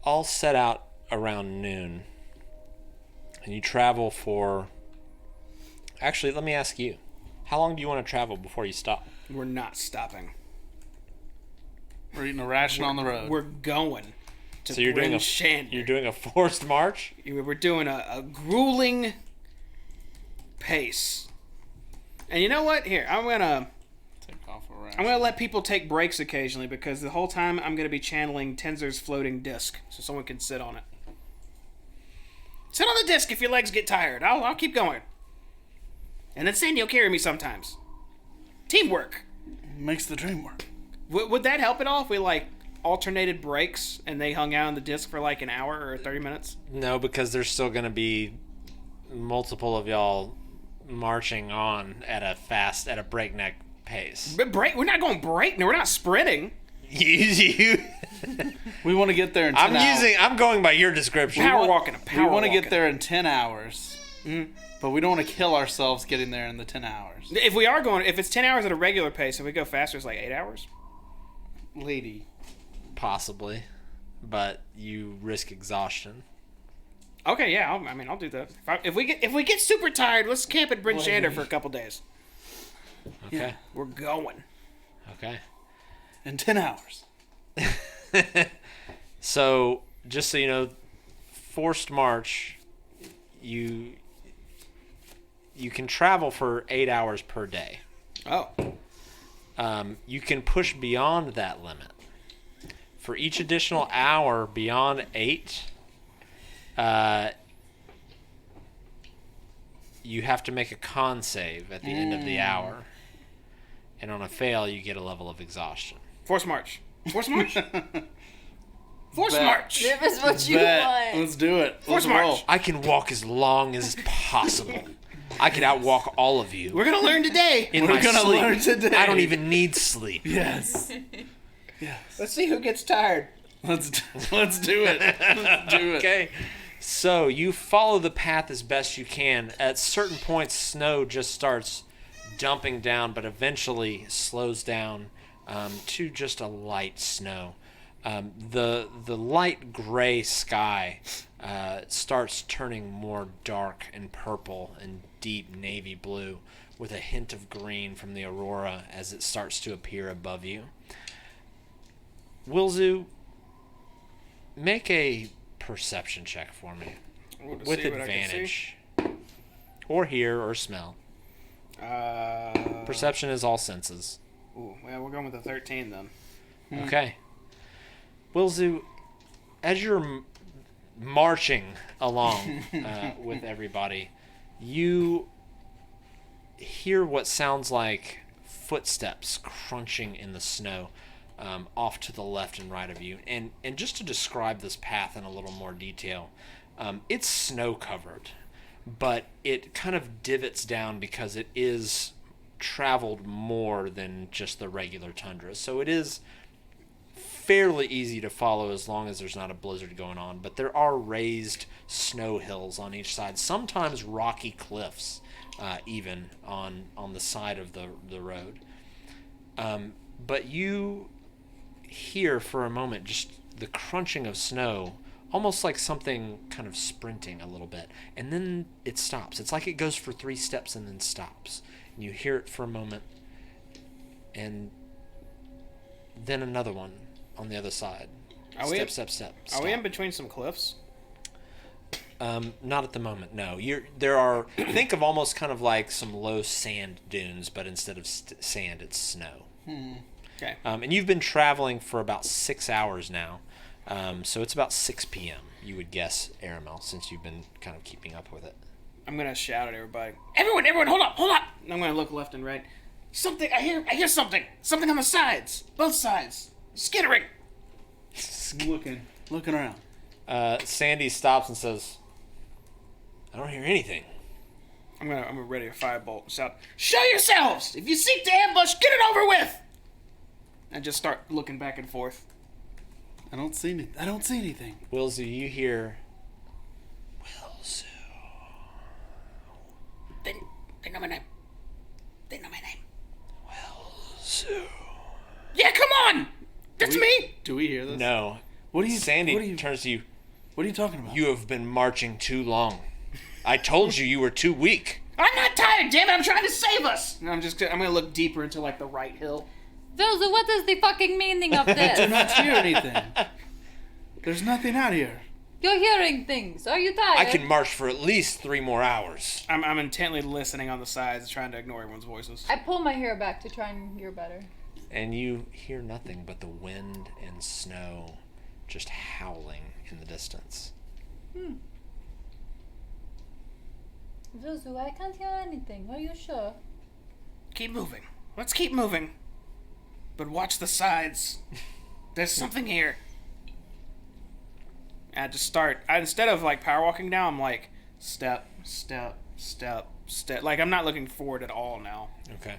Speaker 1: all set out around noon. And you travel for... Actually, let me ask you. How long do you want to travel before you stop?
Speaker 4: We're not stopping.
Speaker 2: We're eating a ration on the road.
Speaker 4: We're going to
Speaker 1: So you're doing a forced march?
Speaker 4: We're doing a grueling pace. And you know what? Here, I'm gonna
Speaker 2: Take off a ration.
Speaker 4: I'm gonna let people take breaks occasionally because the whole time I'm gonna be channeling Tenzer's floating disc, so someone can sit on it. Sit on the disc if your legs get tired. I'll keep going. And then Sandy will carry me sometimes. Teamwork.
Speaker 2: Makes the dream work.
Speaker 4: Would that help at all if we like alternated breaks and they hung out on the disc for like an hour or 30 minutes?
Speaker 1: No, because there's still going to be multiple of y'all marching on at a breakneck pace.
Speaker 4: But break? We're not going break. No, we're not sprinting.
Speaker 1: You
Speaker 2: We want to get there in 10 hours.
Speaker 1: I'm going by your description.
Speaker 4: Power walking.
Speaker 2: We want to get there in 10 hours. But we don't want to kill ourselves getting there in the 10 hours.
Speaker 4: If it's 10 hours at a regular pace, if we go faster, it's like 8 hours.
Speaker 2: Lady.
Speaker 1: Possibly, but you risk exhaustion.
Speaker 4: Okay, yeah. I'll do that. If we get super tired, let's camp at Bryn Shander for a couple days.
Speaker 1: Okay.
Speaker 2: Yeah.
Speaker 4: We're going.
Speaker 1: Okay.
Speaker 2: In 10 hours.
Speaker 1: So, just so you know, forced march, you can travel for 8 hours per day.
Speaker 4: Oh.
Speaker 1: You can push beyond that limit. For each additional hour beyond 8, you have to make a con save at the end of the hour. And on a fail, you get a level of exhaustion.
Speaker 4: Force march. Force march. Force march.
Speaker 3: If it's what you
Speaker 2: Bet.
Speaker 3: want.
Speaker 2: Let's do it.
Speaker 4: Force
Speaker 2: Let's roll.
Speaker 4: march.
Speaker 1: I can walk as long as possible. I can outwalk all of you.
Speaker 4: We're gonna learn today.
Speaker 1: in
Speaker 2: We're
Speaker 1: my
Speaker 2: gonna
Speaker 1: sleep.
Speaker 2: learn today.
Speaker 1: I don't even need sleep.
Speaker 2: Yes. Yes.
Speaker 4: Let's see who gets tired.
Speaker 2: Let's do it. Let's do it.
Speaker 1: Okay. So you follow the path as best you can. At certain points, snow just starts dumping down, but eventually slows down to just a light snow. The light gray sky starts turning more dark and purple and deep navy blue, with a hint of green from the aurora as it starts to appear above you. Wilzu, make a perception check for me with advantage, or hear or smell. Perception is all senses.
Speaker 4: Ooh, well, we're going with a 13 then.
Speaker 1: Okay. Wilzu, as you're marching along with everybody, you hear what sounds like footsteps crunching in the snow off to the left and right of you. And just to describe this path in a little more detail, it's snow covered, but it kind of divots down because it is traveled more than just the regular tundra. So it is fairly easy to follow as long as there's not a blizzard going on, but there are raised snow hills on each side, sometimes rocky cliffs even on the side of the road. But you hear for a moment just the crunching of snow, almost like something kind of sprinting a little bit, and then it stops. It's like it goes for 3 steps and then stops. And you hear it for a moment, and then another one on the other side. Step.
Speaker 4: Are we in between some cliffs?
Speaker 1: Not at the moment, no. There are, think of almost kind of like some low sand dunes, but instead of sand, it's snow.
Speaker 4: Okay.
Speaker 1: And you've been traveling for about 6 hours now. So it's about 6 p.m., you would guess, Aramel, since you've been kind of keeping up with it.
Speaker 4: I'm gonna shout at everybody. Everyone, hold up! And I'm gonna look left and right. Something, I hear something. Something on the sides. Both sides. Skittering.
Speaker 2: Looking around.
Speaker 1: Sandy stops and says, I don't hear anything.
Speaker 4: I'm gonna ready a firebolt and shout, show yourselves! If you seek to ambush, get it over with! And just start looking back and forth.
Speaker 2: I don't see anything.
Speaker 1: Wilzu, you hear, Wilzu.
Speaker 4: They know my name. They know my name.
Speaker 1: Wilzu.
Speaker 4: Yeah, come on! That's me!
Speaker 2: Do we hear this?
Speaker 1: No. Sandy turns to you.
Speaker 2: What are you talking about?
Speaker 1: You have been marching too long. I told you were too weak.
Speaker 4: I'm not tired, damn it! I'm trying to save us! And I'm gonna look deeper into like the right hill.
Speaker 3: Vilzu, what is the fucking meaning of
Speaker 2: I do
Speaker 3: this?
Speaker 2: not hear anything. There's nothing out here.
Speaker 3: You're hearing things. Are you tired?
Speaker 1: I can march for at least 3 more hours.
Speaker 4: I'm intently listening on the sides, trying to ignore everyone's voices.
Speaker 3: I pull my hair back to try and hear better.
Speaker 1: And you hear nothing but the wind and snow just howling in the distance.
Speaker 5: Vilzu, I can't hear anything. Are you sure?
Speaker 4: Keep moving. Let's keep moving. But watch the sides. There's something here. I just start. Instead of like power walking down, I'm like step, step, step, step. Like I'm not looking forward at all now.
Speaker 1: Okay.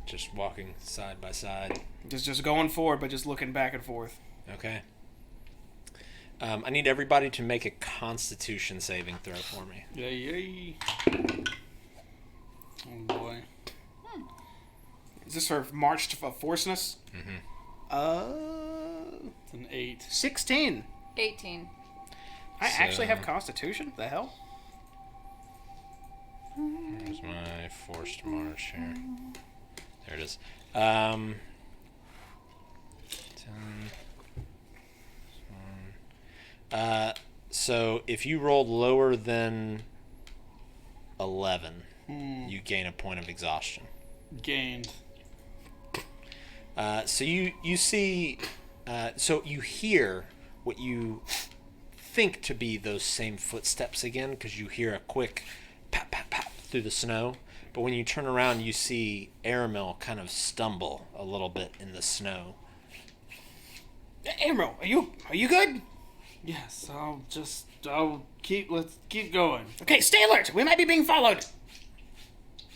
Speaker 1: Just walking side by side.
Speaker 4: Just going forward, but just looking back and forth.
Speaker 1: Okay. I need everybody to make a Constitution saving throw for me.
Speaker 2: Yay. Oh boy.
Speaker 4: Is this for March to Forceness?
Speaker 2: It's an 8.
Speaker 4: 16.
Speaker 3: 18.
Speaker 4: I
Speaker 1: So-
Speaker 4: actually have Constitution? The hell?
Speaker 1: Where's my forced march here? There it is. 10. So if you rolled lower than 11, you gain a point of exhaustion.
Speaker 2: Gained.
Speaker 1: So you see, so you hear what you think to be those same footsteps again, because you hear a quick pat pat pat through the snow. But when you turn around, you see Aramil kind of stumble a little bit in the snow.
Speaker 4: Emerald, are you good?
Speaker 2: Let's keep going.
Speaker 4: Okay, stay alert. We might be being followed.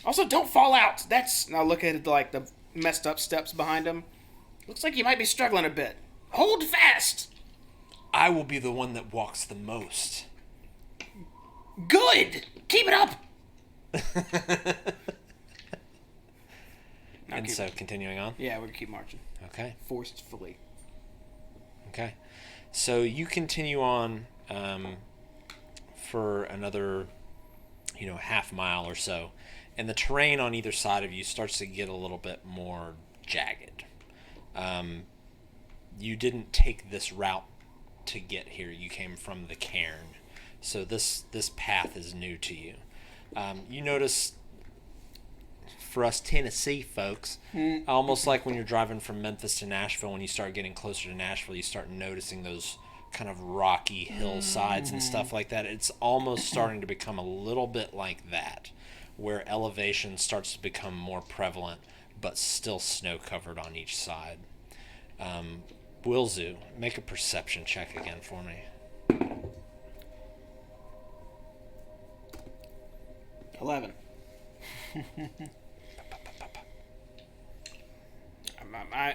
Speaker 4: Also, don't fall out. Now look at it, like the messed up steps behind him. Looks like you might be struggling a bit. Hold fast.
Speaker 1: I will be the one that walks the most.
Speaker 4: Good. Keep it up.
Speaker 1: And so continuing on.
Speaker 4: Yeah, we're gonna keep marching.
Speaker 1: Okay.
Speaker 4: Forcefully.
Speaker 1: Okay. So you continue on for another, half mile or so, and the terrain on either side of you starts to get a little bit more jagged. You didn't take this route to get here. You came from the cairn, so this path is new to you. You notice, for us Tennessee folks, almost like when you're driving from Memphis to Nashville, when you start getting closer to Nashville, you start noticing those kind of rocky hillsides and stuff like that. It's almost starting to become a little bit like that, where elevation starts to become more prevalent, but still snow covered on each side. Wilzu, make a perception check again for me.
Speaker 4: 11.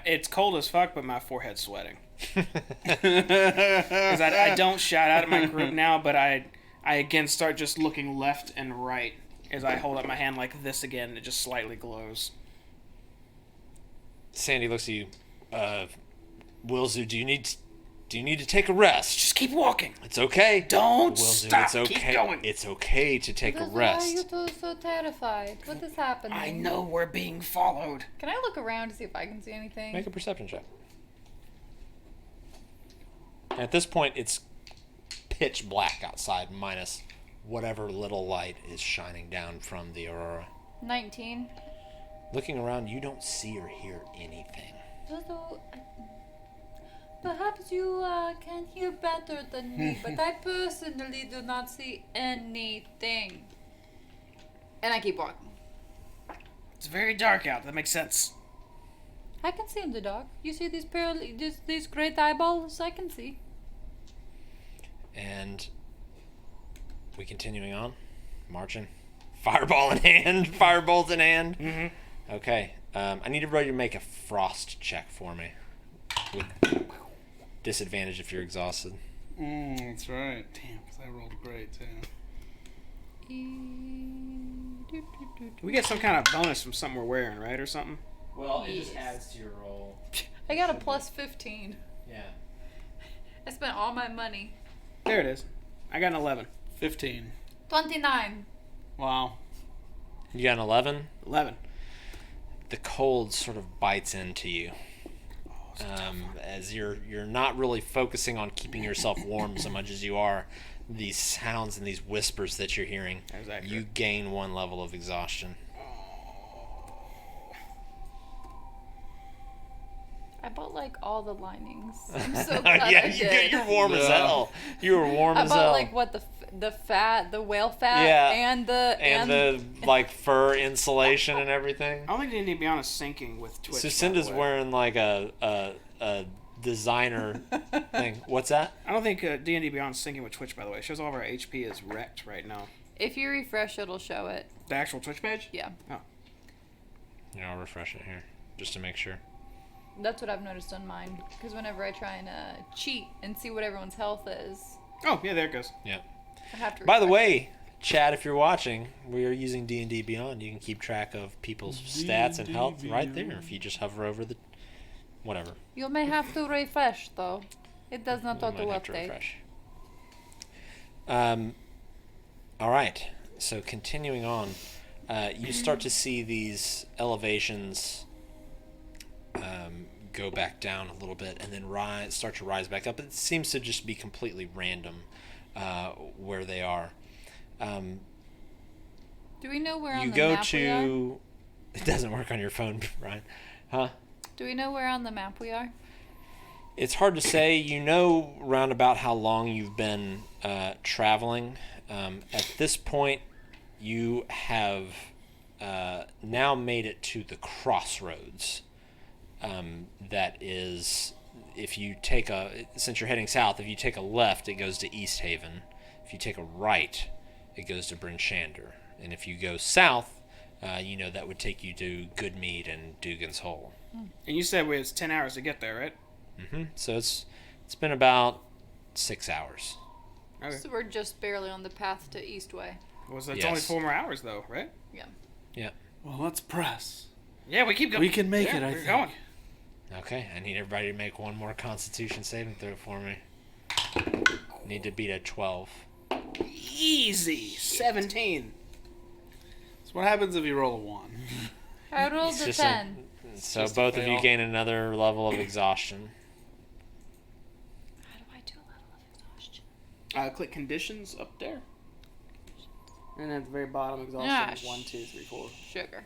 Speaker 4: It's cold as fuck, but my forehead's sweating. Because I don't shout out at my group now, but I again start just looking left and right as I hold up my hand like this again. It just slightly glows.
Speaker 1: Sandy looks at you. Wilzu, do you need to take a rest?
Speaker 4: Just keep walking.
Speaker 1: It's okay.
Speaker 4: Don't
Speaker 1: Wilzu,
Speaker 4: stop.
Speaker 1: It's okay.
Speaker 4: Keep going.
Speaker 1: It's okay to take a
Speaker 5: Because why are you
Speaker 1: rest.
Speaker 5: two so terrified? What is happening?
Speaker 4: I know we're being followed.
Speaker 3: Can I look around to see if I can see anything?
Speaker 1: Make a perception check. At this point, it's pitch black outside, minus whatever little light is shining down from the aurora.
Speaker 3: 19.
Speaker 1: Looking around, you don't see or hear anything.
Speaker 5: So, perhaps you can hear better than me, but I personally do not see anything.
Speaker 3: And I keep walking.
Speaker 4: It's very dark out. That makes sense.
Speaker 5: I can see in the dark. You see these great eyeballs? I can see.
Speaker 1: And we continuing on, marching, fireball in hand, firebolts in hand.
Speaker 4: Mm-hmm.
Speaker 1: Okay, I need everybody to make a frost check for me, with disadvantage if you're exhausted.
Speaker 2: That's right. Damn, because I rolled great too.
Speaker 4: We get some kind of bonus from something we're wearing, right, or something?
Speaker 1: Well,
Speaker 3: it just
Speaker 1: adds to your roll.
Speaker 3: I got a plus 15.
Speaker 1: Yeah.
Speaker 3: I spent all my money.
Speaker 4: There it is. I got an 11.
Speaker 2: 15.
Speaker 3: 29.
Speaker 2: Wow.
Speaker 1: You got an 11?
Speaker 4: 11.
Speaker 1: The cold sort of bites into you. As you're not really focusing on keeping yourself warm so much as you are these sounds and these whispers that you're hearing.
Speaker 4: Exactly.
Speaker 1: You gain 1 level of exhaustion.
Speaker 3: I bought like all the linings. I'm so glad I
Speaker 1: Yeah,
Speaker 3: did.
Speaker 1: you're warm as
Speaker 2: Yeah.
Speaker 1: hell. You were warm
Speaker 3: I
Speaker 1: as
Speaker 3: bought
Speaker 1: hell.
Speaker 3: like what the whale fat
Speaker 1: Yeah.
Speaker 3: and
Speaker 1: the like fur insulation and everything.
Speaker 4: I don't think D&D Beyond is syncing with Twitch. by the
Speaker 1: Sucinda's
Speaker 4: way.
Speaker 1: wearing like a designer thing. What's that?
Speaker 4: I don't think D&D Beyond is syncing with Twitch, by the way. It shows all of our HP is wrecked right now.
Speaker 3: if you refresh, it'll show it.
Speaker 4: The actual Twitch page?
Speaker 3: Yeah.
Speaker 4: Oh.
Speaker 1: Yeah, I'll refresh it here just to make sure.
Speaker 3: That's what I've noticed on mine. Because whenever I try and cheat and see what everyone's health is,
Speaker 4: Oh, yeah, there it goes.
Speaker 1: Yeah.
Speaker 3: I have to.
Speaker 1: By the
Speaker 3: refresh.
Speaker 1: way, Chad, if you're watching, we are using D&D Beyond. You can keep track of people's stats and health right there if you just hover over the whatever.
Speaker 3: You may have to refresh though. It does not
Speaker 1: You might
Speaker 3: auto
Speaker 1: have to
Speaker 3: update.
Speaker 1: refresh. All right. So continuing on, you start to see these elevations go back down a little bit and then start to rise back up. It seems to just be completely random where they are.
Speaker 3: Do we know where on
Speaker 1: You
Speaker 3: the
Speaker 1: go
Speaker 3: map we are?
Speaker 1: to. It doesn't work on your phone, Ryan. Huh?
Speaker 3: Do we know where on the map we are?
Speaker 1: It's hard to say. You know round about how long you've been traveling. At this point, you have now made it to the crossroads. That is, if you take since you're heading south, if you take a left, it goes to East Haven. If you take a right, it goes to Bryn Shander. And if you go south, that would take you to Goodmead and Dugan's Hole.
Speaker 4: And you said it was 10 hours to get there, right?
Speaker 1: Mm-hmm. So it's been about 6 hours.
Speaker 4: Okay.
Speaker 3: So we're just barely on the path to Eastway.
Speaker 4: Well, so that's
Speaker 1: Yes.
Speaker 4: only 4 more hours, though, right?
Speaker 3: Yeah.
Speaker 1: Yeah.
Speaker 2: Well, let's press.
Speaker 4: Yeah, we keep going.
Speaker 2: We can make
Speaker 4: Yeah,
Speaker 2: it, I
Speaker 4: we're
Speaker 2: think.
Speaker 4: going.
Speaker 1: Okay, I need everybody to make one more Constitution saving throw for me. Need to beat a 12.
Speaker 4: Easy. 17.
Speaker 2: So what happens if you roll a 1?
Speaker 3: I rolled
Speaker 1: It's
Speaker 3: a
Speaker 1: just
Speaker 3: 10.
Speaker 1: So
Speaker 2: just a
Speaker 1: both of you
Speaker 2: fail.
Speaker 1: gain another level of exhaustion.
Speaker 3: How do I do a level of exhaustion?
Speaker 4: Click conditions up there. And at the very bottom, exhaustion
Speaker 3: Ah,
Speaker 4: is 1, 2, 3, 4.
Speaker 3: Sugar.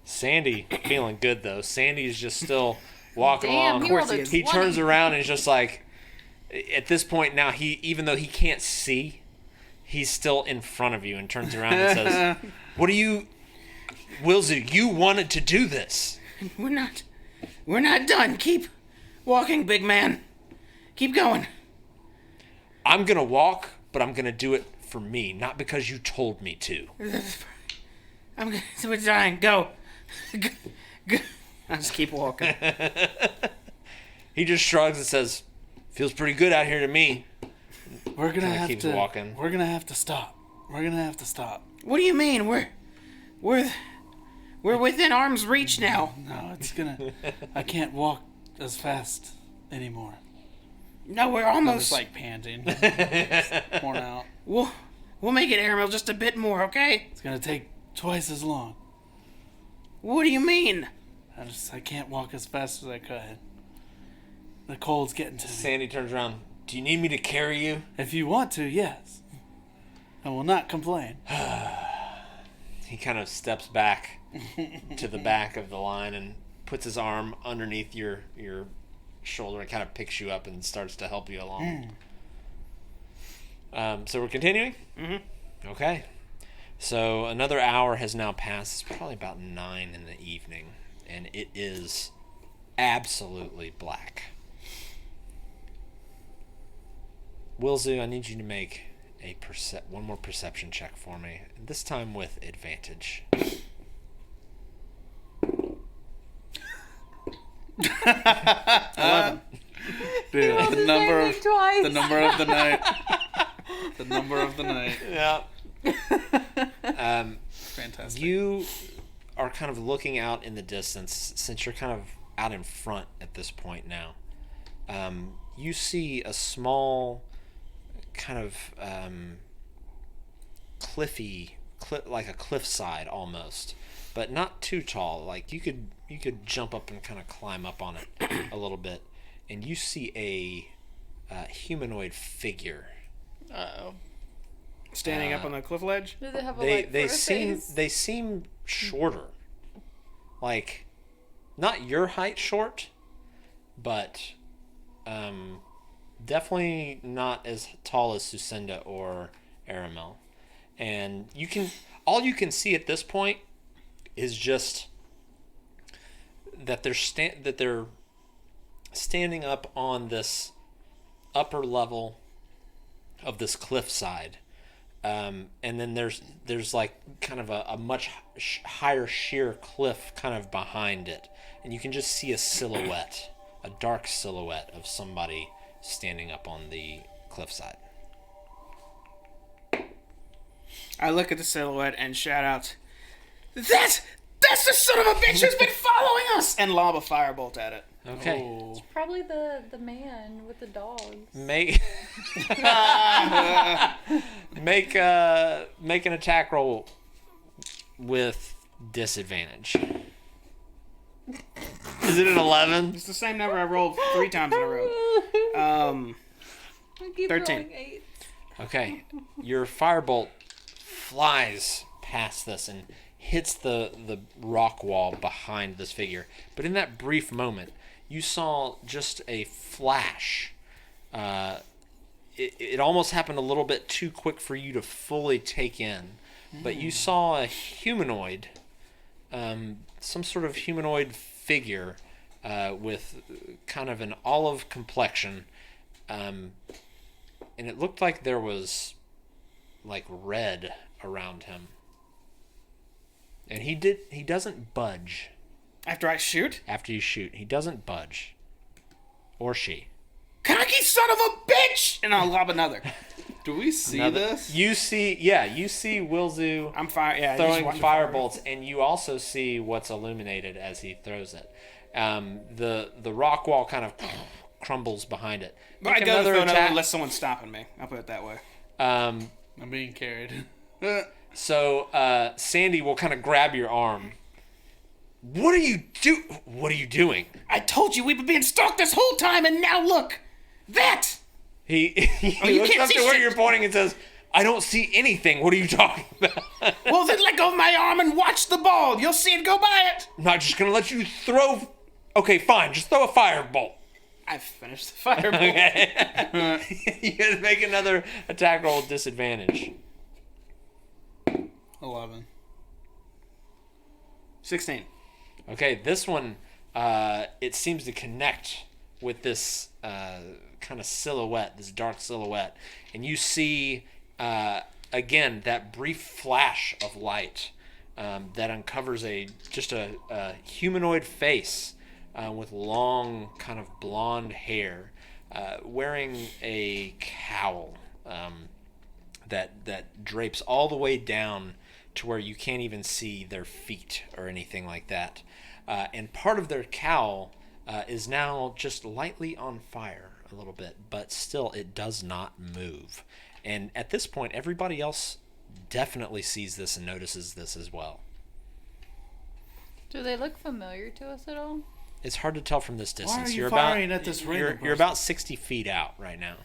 Speaker 1: Sandy feeling good though. Sandy's just still walking
Speaker 3: Damn,
Speaker 1: along.
Speaker 3: he rolled a
Speaker 1: He
Speaker 3: 20.
Speaker 1: turns around and is just like, at this point now, even though he can't see, he's still in front of you and turns around and says, "What are you, Wilzu? You wanted to do this."
Speaker 4: We're not done. Keep walking, big man. Keep going.
Speaker 1: I'm gonna walk, but I'm gonna do it for me, not because you told me to.
Speaker 4: We're dying. Go. Go. I'll just keep walking.
Speaker 1: He just shrugs and says, "Feels pretty good out here to me."
Speaker 2: We're gonna
Speaker 1: Kinda
Speaker 2: have
Speaker 1: keeps
Speaker 2: to.
Speaker 1: walking.
Speaker 2: We're gonna have to stop. We're gonna have to stop.
Speaker 4: What do you mean? We're within arm's reach now.
Speaker 2: No, it's gonna. I can't walk as fast anymore.
Speaker 4: No, we're
Speaker 2: I'm
Speaker 4: almost.
Speaker 2: just like panting, worn out.
Speaker 4: We'll make it, Airmill, just a bit more, okay?
Speaker 2: It's gonna take twice as long.
Speaker 4: What do you mean?
Speaker 2: I can't walk as fast as I could. The cold's getting to me.
Speaker 1: Sandy turns around. "Do you need me to carry you?"
Speaker 2: If you want to, yes. I will not complain.
Speaker 1: He kind of steps back to the back of the line and puts his arm underneath your shoulder and kind of picks you up and starts to help you along. So we're continuing?
Speaker 4: Mm-hmm.
Speaker 1: Okay. So another hour has now passed. It's probably about 9 in the evening, and it is absolutely black. Wilzu, I need you to make one more perception check for me. This time with advantage.
Speaker 4: 11.
Speaker 2: Dude,
Speaker 3: rolled
Speaker 2: the
Speaker 3: the
Speaker 2: number
Speaker 3: same
Speaker 2: of
Speaker 3: thing twice.
Speaker 2: the number of the night. The number of the night.
Speaker 1: Yeah.
Speaker 2: Fantastic.
Speaker 1: You are kind of looking out in the distance, since you're kind of out in front at this point now. You see a small kind of like a cliffside almost, but not too tall. Like you could jump up and kind of climb up on it a little bit, and you see a humanoid figure.
Speaker 3: Uh-oh.
Speaker 4: Standing up on the cliff ledge?
Speaker 3: Do they have a
Speaker 1: They
Speaker 3: light for a face?
Speaker 1: they seem shorter, like not your height short, but definitely not as tall as Sucinda or Aramel. And all you can see at this point is just that they're standing up on this upper level of this cliffside. And then there's like kind of a much higher sheer cliff kind of behind it, and you can just see a silhouette, a dark silhouette of somebody standing up on the cliffside.
Speaker 4: I look at the silhouette and shout out, That's the son of a bitch who's been following us! And lob a firebolt at it.
Speaker 1: Okay.
Speaker 2: Oh.
Speaker 5: Probably the man with the dogs.
Speaker 1: Make make an attack roll with disadvantage. Is it an 11?
Speaker 4: It's the same number I rolled 3 times in a row.
Speaker 5: I keep
Speaker 4: 13.
Speaker 5: rolling 8.
Speaker 1: Okay. Your firebolt flies past this and hits the rock wall behind this figure. But in that brief moment, you saw just a flash. It almost happened a little bit too quick for you to fully take in. But you saw a humanoid, some sort of humanoid figure with kind of an olive complexion. And it looked like there was like red around him. And he doesn't budge.
Speaker 4: After I shoot?
Speaker 1: After you shoot, he doesn't budge. Or she.
Speaker 4: Cocky son of a bitch! And I'll lob another.
Speaker 2: Do we see this?
Speaker 1: You see Wilzu
Speaker 4: I'm fire. Yeah,
Speaker 1: throwing
Speaker 4: just watching
Speaker 1: firebolts, and you also see what's illuminated as he throws it. The rock wall kind of crumbles behind it.
Speaker 4: But I
Speaker 1: Make
Speaker 4: go to throw another
Speaker 1: attack.
Speaker 4: unless someone's stopping me. I'll put it that way.
Speaker 2: I'm being carried.
Speaker 1: So Sandy will kind of grab your arm. What are you doing?
Speaker 4: I told you we were being stalked this whole time, and now look! That!
Speaker 1: He
Speaker 4: you
Speaker 1: looks
Speaker 4: can't
Speaker 1: up
Speaker 4: see
Speaker 1: to where
Speaker 4: shit.
Speaker 1: you're pointing and says, I don't see anything. What are you talking about?
Speaker 4: Well, then let go of my arm and watch the ball. You'll see it go by it.
Speaker 1: I'm not just going to let you throw... Okay, fine. Just throw a firebolt.
Speaker 4: I finished the fireball.
Speaker 1: Okay. You guys make another attack roll with disadvantage.
Speaker 2: 11.
Speaker 4: 16.
Speaker 1: Okay, this one, it seems to connect with this kind of silhouette, this dark silhouette. And you see, again, that brief flash of light that uncovers just a humanoid face with long, kind of blonde hair, wearing a cowl that drapes all the way down to where you can't even see their feet or anything like that. And part of their cowl is now just lightly on fire a little bit, but still it does not move. And at this point, everybody else definitely sees this and notices this as well.
Speaker 5: Do they look familiar to us at all?
Speaker 1: It's hard to tell from this distance.
Speaker 2: Why are you
Speaker 1: You're
Speaker 2: firing
Speaker 1: about,
Speaker 2: at this
Speaker 1: you're,
Speaker 2: random
Speaker 1: you're
Speaker 2: person?
Speaker 1: about 60 feet out right now.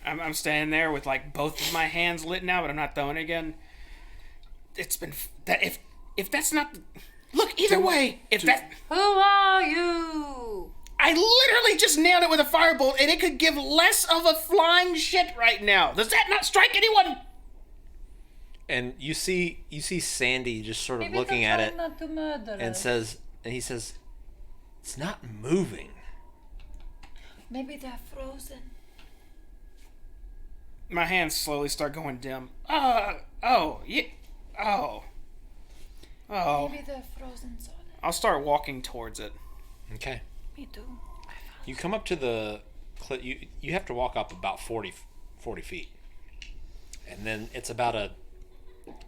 Speaker 4: I'm standing there with like both of my hands lit now, but I'm not throwing it again. It's been that if that's not look either way. If that
Speaker 3: Who are you?
Speaker 4: I literally just nailed it with a firebolt, and it could give less of a flying shit right now. Does that not strike anyone?
Speaker 1: And you see Sandy just sort of
Speaker 5: Maybe
Speaker 1: looking
Speaker 5: they're
Speaker 1: at
Speaker 5: trying
Speaker 1: it
Speaker 5: not to murder
Speaker 1: and
Speaker 5: us.
Speaker 1: he says, it's not moving.
Speaker 5: Maybe they're frozen.
Speaker 4: My hands slowly start going dim. Oh.
Speaker 5: Maybe they're frozen solid.
Speaker 4: I'll start walking towards it.
Speaker 1: Okay.
Speaker 5: Me too.
Speaker 1: You come up to the cliff. You have to walk up about 40 feet. And then it's about a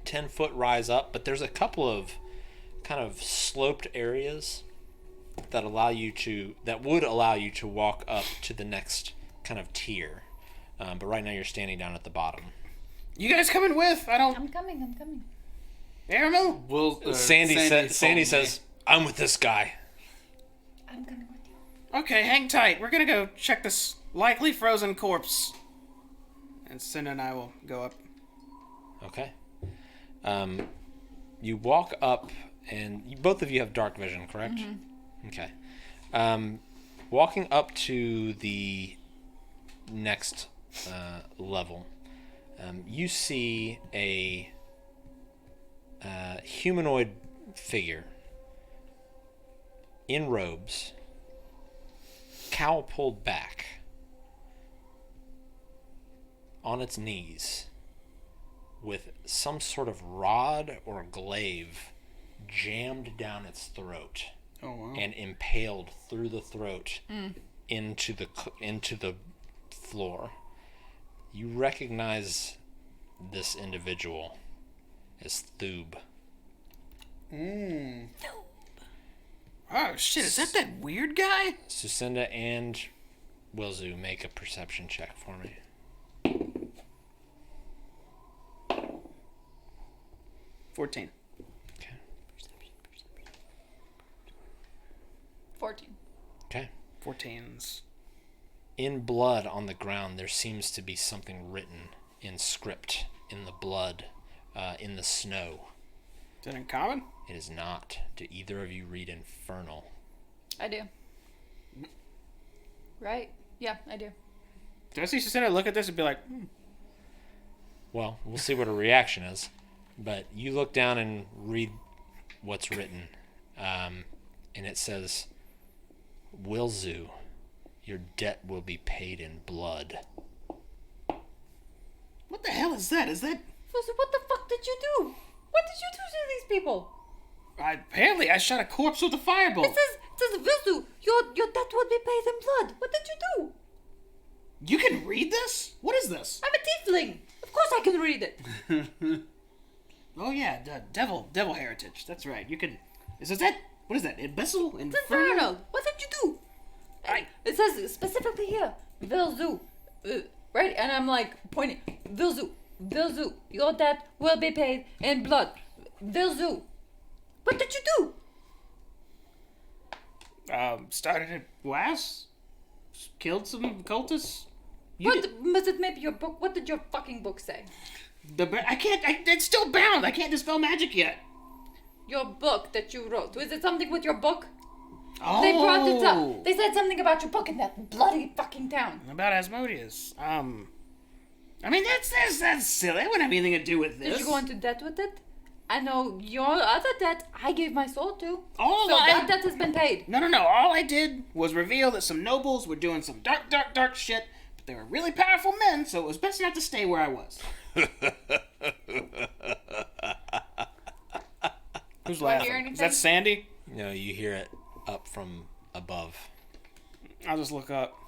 Speaker 1: 10-foot rise up, but there's a couple of kind of sloped areas that would allow you to walk up to the next kind of tier. But right now you're standing down at the bottom.
Speaker 4: You guys coming with?
Speaker 5: I'm coming.
Speaker 4: Aramil?
Speaker 1: Sandy says, I'm with this guy.
Speaker 5: I'm coming with you.
Speaker 4: Okay, hang tight. We're gonna go check this likely frozen corpse. And Cinna and I will go up.
Speaker 1: Okay. You walk up, and both of you have dark vision, correct? Mm-hmm. Okay. Walking up to the next level, you see a humanoid figure in robes, cowl pulled back, on its knees, with some sort of rod or glaive jammed down its throat
Speaker 2: Oh wow.
Speaker 1: and impaled through the throat into the floor. You recognize this individual as Thoob.
Speaker 4: Oh shit! Is that weird guy?
Speaker 1: Sucinda and Wilzu, make a perception check for me.
Speaker 4: 14.
Speaker 1: Okay.
Speaker 3: 14.
Speaker 1: Okay.
Speaker 4: 14s.
Speaker 1: In blood on the ground, there seems to be something written in script in the blood, in the snow.
Speaker 4: Is that in common?
Speaker 1: It is not. Do either of you read Infernal?
Speaker 3: I do. Right? Yeah, I do.
Speaker 4: Do I see Susanna look at this and be like,
Speaker 1: Well, we'll see what her reaction is. But you look down and read what's written. And it says, Wilzu, your debt will be paid in blood.
Speaker 4: what the hell is that? Is that...
Speaker 5: What the fuck did you do? What did you do to these people?
Speaker 4: Apparently, I shot a corpse with a firebolt.
Speaker 5: It says, Vizu, your debt will be paid in blood. What did you do?
Speaker 4: You can read this? What is this?
Speaker 5: I'm a tiefling. Of course I can read it.
Speaker 4: Oh yeah, the devil heritage. That's right. You can... Is that... What is that? Abyssal?
Speaker 5: Infernal. What did you do? It says specifically here, Vilzu. Right? And I'm like pointing. Vilzu. Your debt will be paid in blood. Vilzu. What did you do?
Speaker 4: Started a blast? Killed some cultists?
Speaker 5: Was it maybe your book? What did your fucking book say?
Speaker 4: It's still bound. I can't dispel magic yet.
Speaker 5: Your book that you wrote. Was it something with your book?
Speaker 4: Oh.
Speaker 5: They brought it up. They said something about your book in that bloody fucking town.
Speaker 4: About Asmodeus. I mean, that's silly. That wouldn't have anything to do with this.
Speaker 5: Did you go into debt with it? I know your other debt I gave my soul to.
Speaker 4: All
Speaker 5: so
Speaker 4: I-
Speaker 5: that debt has been paid.
Speaker 4: No. All I did was reveal that some nobles were doing some dark shit, but they were really powerful men, so it was best not to stay where I was. Who's
Speaker 3: hear
Speaker 4: laughing?
Speaker 3: anything?
Speaker 4: Is that Sandy?
Speaker 1: No, you hear it up from above.
Speaker 4: I'll just look up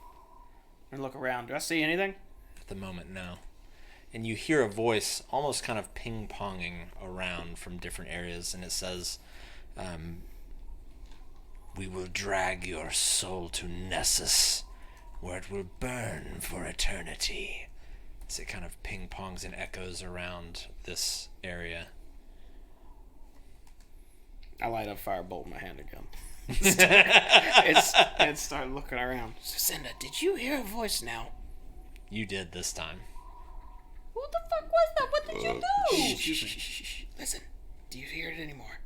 Speaker 4: and look around. Do I see anything?
Speaker 1: At the moment, no. And you hear a voice almost kind of ping-ponging around from different areas, and it says, we will drag your soul to Nessus, where it will burn for eternity. As it kind of ping-pongs and echoes around this area.
Speaker 4: I light up firebolt in my hand again. and start looking around. Sucinda, did you hear a voice now?
Speaker 1: You did this time.
Speaker 5: Who the fuck was that? What did you do?
Speaker 4: Shh. Listen, do you hear it anymore?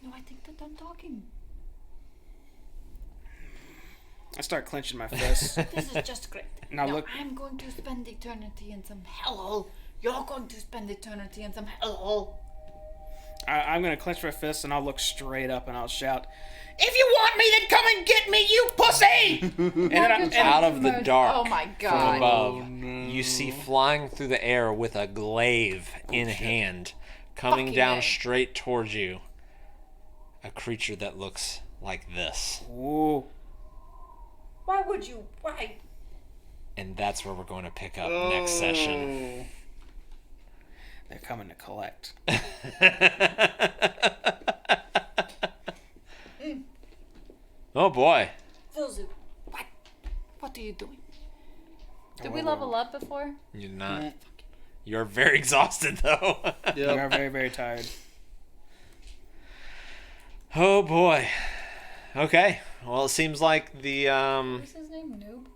Speaker 5: No, I think that I'm talking.
Speaker 4: I start clenching my fists.
Speaker 5: This is just great.
Speaker 4: Now look.
Speaker 5: I'm going to spend eternity in some hellhole. You're going to spend eternity in some hellhole.
Speaker 4: I'm gonna clench my fists and I'll look straight up and I'll shout, "If you want me, then come and get me, you pussy!" and then
Speaker 1: Out of the dark,
Speaker 3: Oh my
Speaker 1: from
Speaker 3: god.
Speaker 1: above, you see flying through the air with a glaive in hand, coming
Speaker 3: Fucking
Speaker 1: down
Speaker 3: A.
Speaker 1: straight towards you, a creature that looks like this.
Speaker 4: Ooh.
Speaker 5: Why would you? Why?
Speaker 1: And that's where we're going to pick up next session.
Speaker 4: They're coming to collect.
Speaker 1: Oh boy.
Speaker 5: Vilzu.
Speaker 3: What are you doing?
Speaker 5: Did we level up before?
Speaker 1: You're not. You're very exhausted though.
Speaker 4: We are very, very tired.
Speaker 1: Oh boy. Okay. Well, it seems like the
Speaker 5: What's his name? Noob?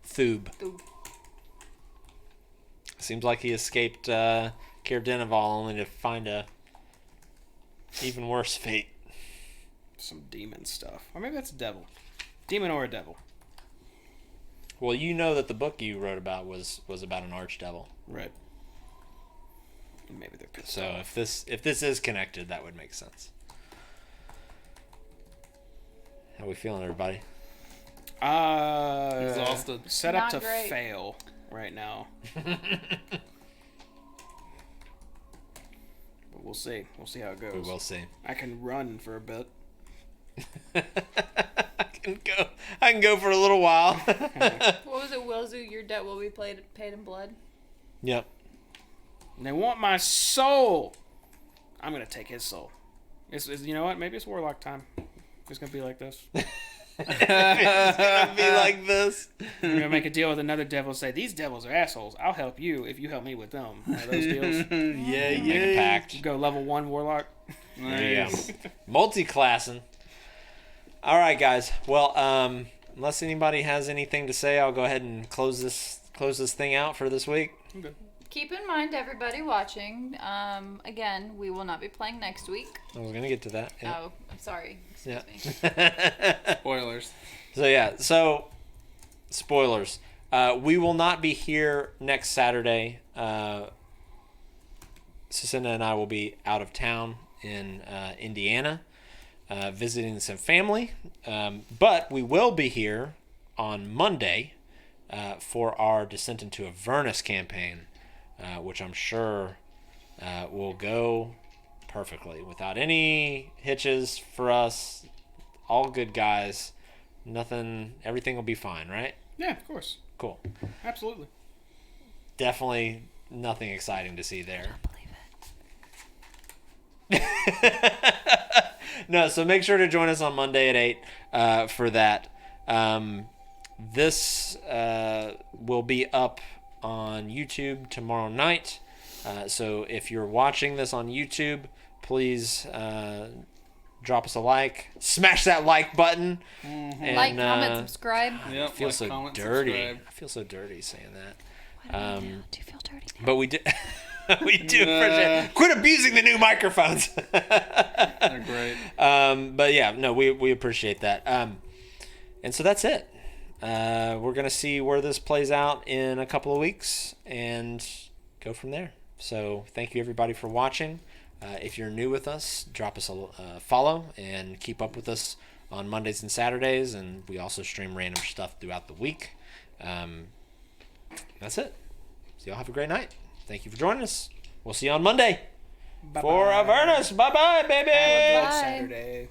Speaker 1: Thoob.
Speaker 3: Thoob.
Speaker 1: Seems like he escaped Care Deneval only to find a even worse fate.
Speaker 4: Some demon stuff. Or maybe that's a devil. Demon or a devil.
Speaker 1: Well, you know that the book you wrote about was about an archdevil.
Speaker 4: Right. Maybe they're pissed
Speaker 1: So
Speaker 4: off.
Speaker 1: if this is connected, that would make sense. How we feeling, everybody?
Speaker 2: Exhausted.
Speaker 4: Set up
Speaker 3: Not
Speaker 4: to
Speaker 3: great.
Speaker 4: fail right now. we'll see. We'll see how it goes.
Speaker 1: We will see.
Speaker 4: I can run for a bit.
Speaker 1: I can go for a little while.
Speaker 3: What was it, Wilzu? Your debt will be paid in blood.
Speaker 1: Yep.
Speaker 4: And they want my soul. I'm gonna take his soul. You know what? Maybe it's warlock time. It's gonna be like this.
Speaker 1: It's gonna be like this.
Speaker 4: I'm gonna make a deal with another devil and say, these devils are assholes. I'll help you if you help me with them. One of those deals.
Speaker 1: Yeah. Make a pact.
Speaker 4: Go level 1 warlock.
Speaker 1: There you go. Multi-classing. All right, guys. Well, unless anybody has anything to say, I'll go ahead and close this thing out for this week.
Speaker 4: Okay.
Speaker 3: Keep in mind, everybody watching, again, we will not be playing next week.
Speaker 1: Oh, we're gonna get to that. Yeah.
Speaker 3: Oh, I'm sorry. Excuse me.
Speaker 2: Spoilers.
Speaker 1: So spoilers. We will not be here next Saturday. Susanna and I will be out of town in Indiana, visiting some family. But we will be here on Monday for our Descent into Avernus campaign, which I'm sure will go perfectly without any hitches for us. All good guys. Nothing. Everything will be fine, right?
Speaker 4: Yeah, of course.
Speaker 1: Cool.
Speaker 4: Absolutely.
Speaker 1: Definitely nothing exciting to see there. No, so make sure to join us on Monday at 8 for that. This will be up on YouTube tomorrow night. So if you're watching this on YouTube, please drop us a like. Smash that like button. And,
Speaker 3: Like, comment, subscribe.
Speaker 2: Yep.
Speaker 1: I feel
Speaker 2: like,
Speaker 1: so
Speaker 2: comment,
Speaker 1: dirty.
Speaker 2: subscribe.
Speaker 1: I feel so dirty saying that.
Speaker 3: What do you feel dirty now?
Speaker 1: But we do. We do appreciate. Quit abusing the new microphones.
Speaker 2: They're great.
Speaker 1: But yeah, no, we appreciate that. And so that's it. We're gonna see where this plays out in a couple of weeks and go from there. So thank you everybody for watching. If you're new with us, drop us a follow and keep up with us on Mondays and Saturdays. And we also stream random stuff throughout the week. That's it. So y'all have a great night. Thank you for joining us. We'll see you on Monday.
Speaker 4: Bye-bye.
Speaker 1: For Avernus. Bye-bye, baby.
Speaker 4: Have a good
Speaker 3: Bye.
Speaker 4: Saturday.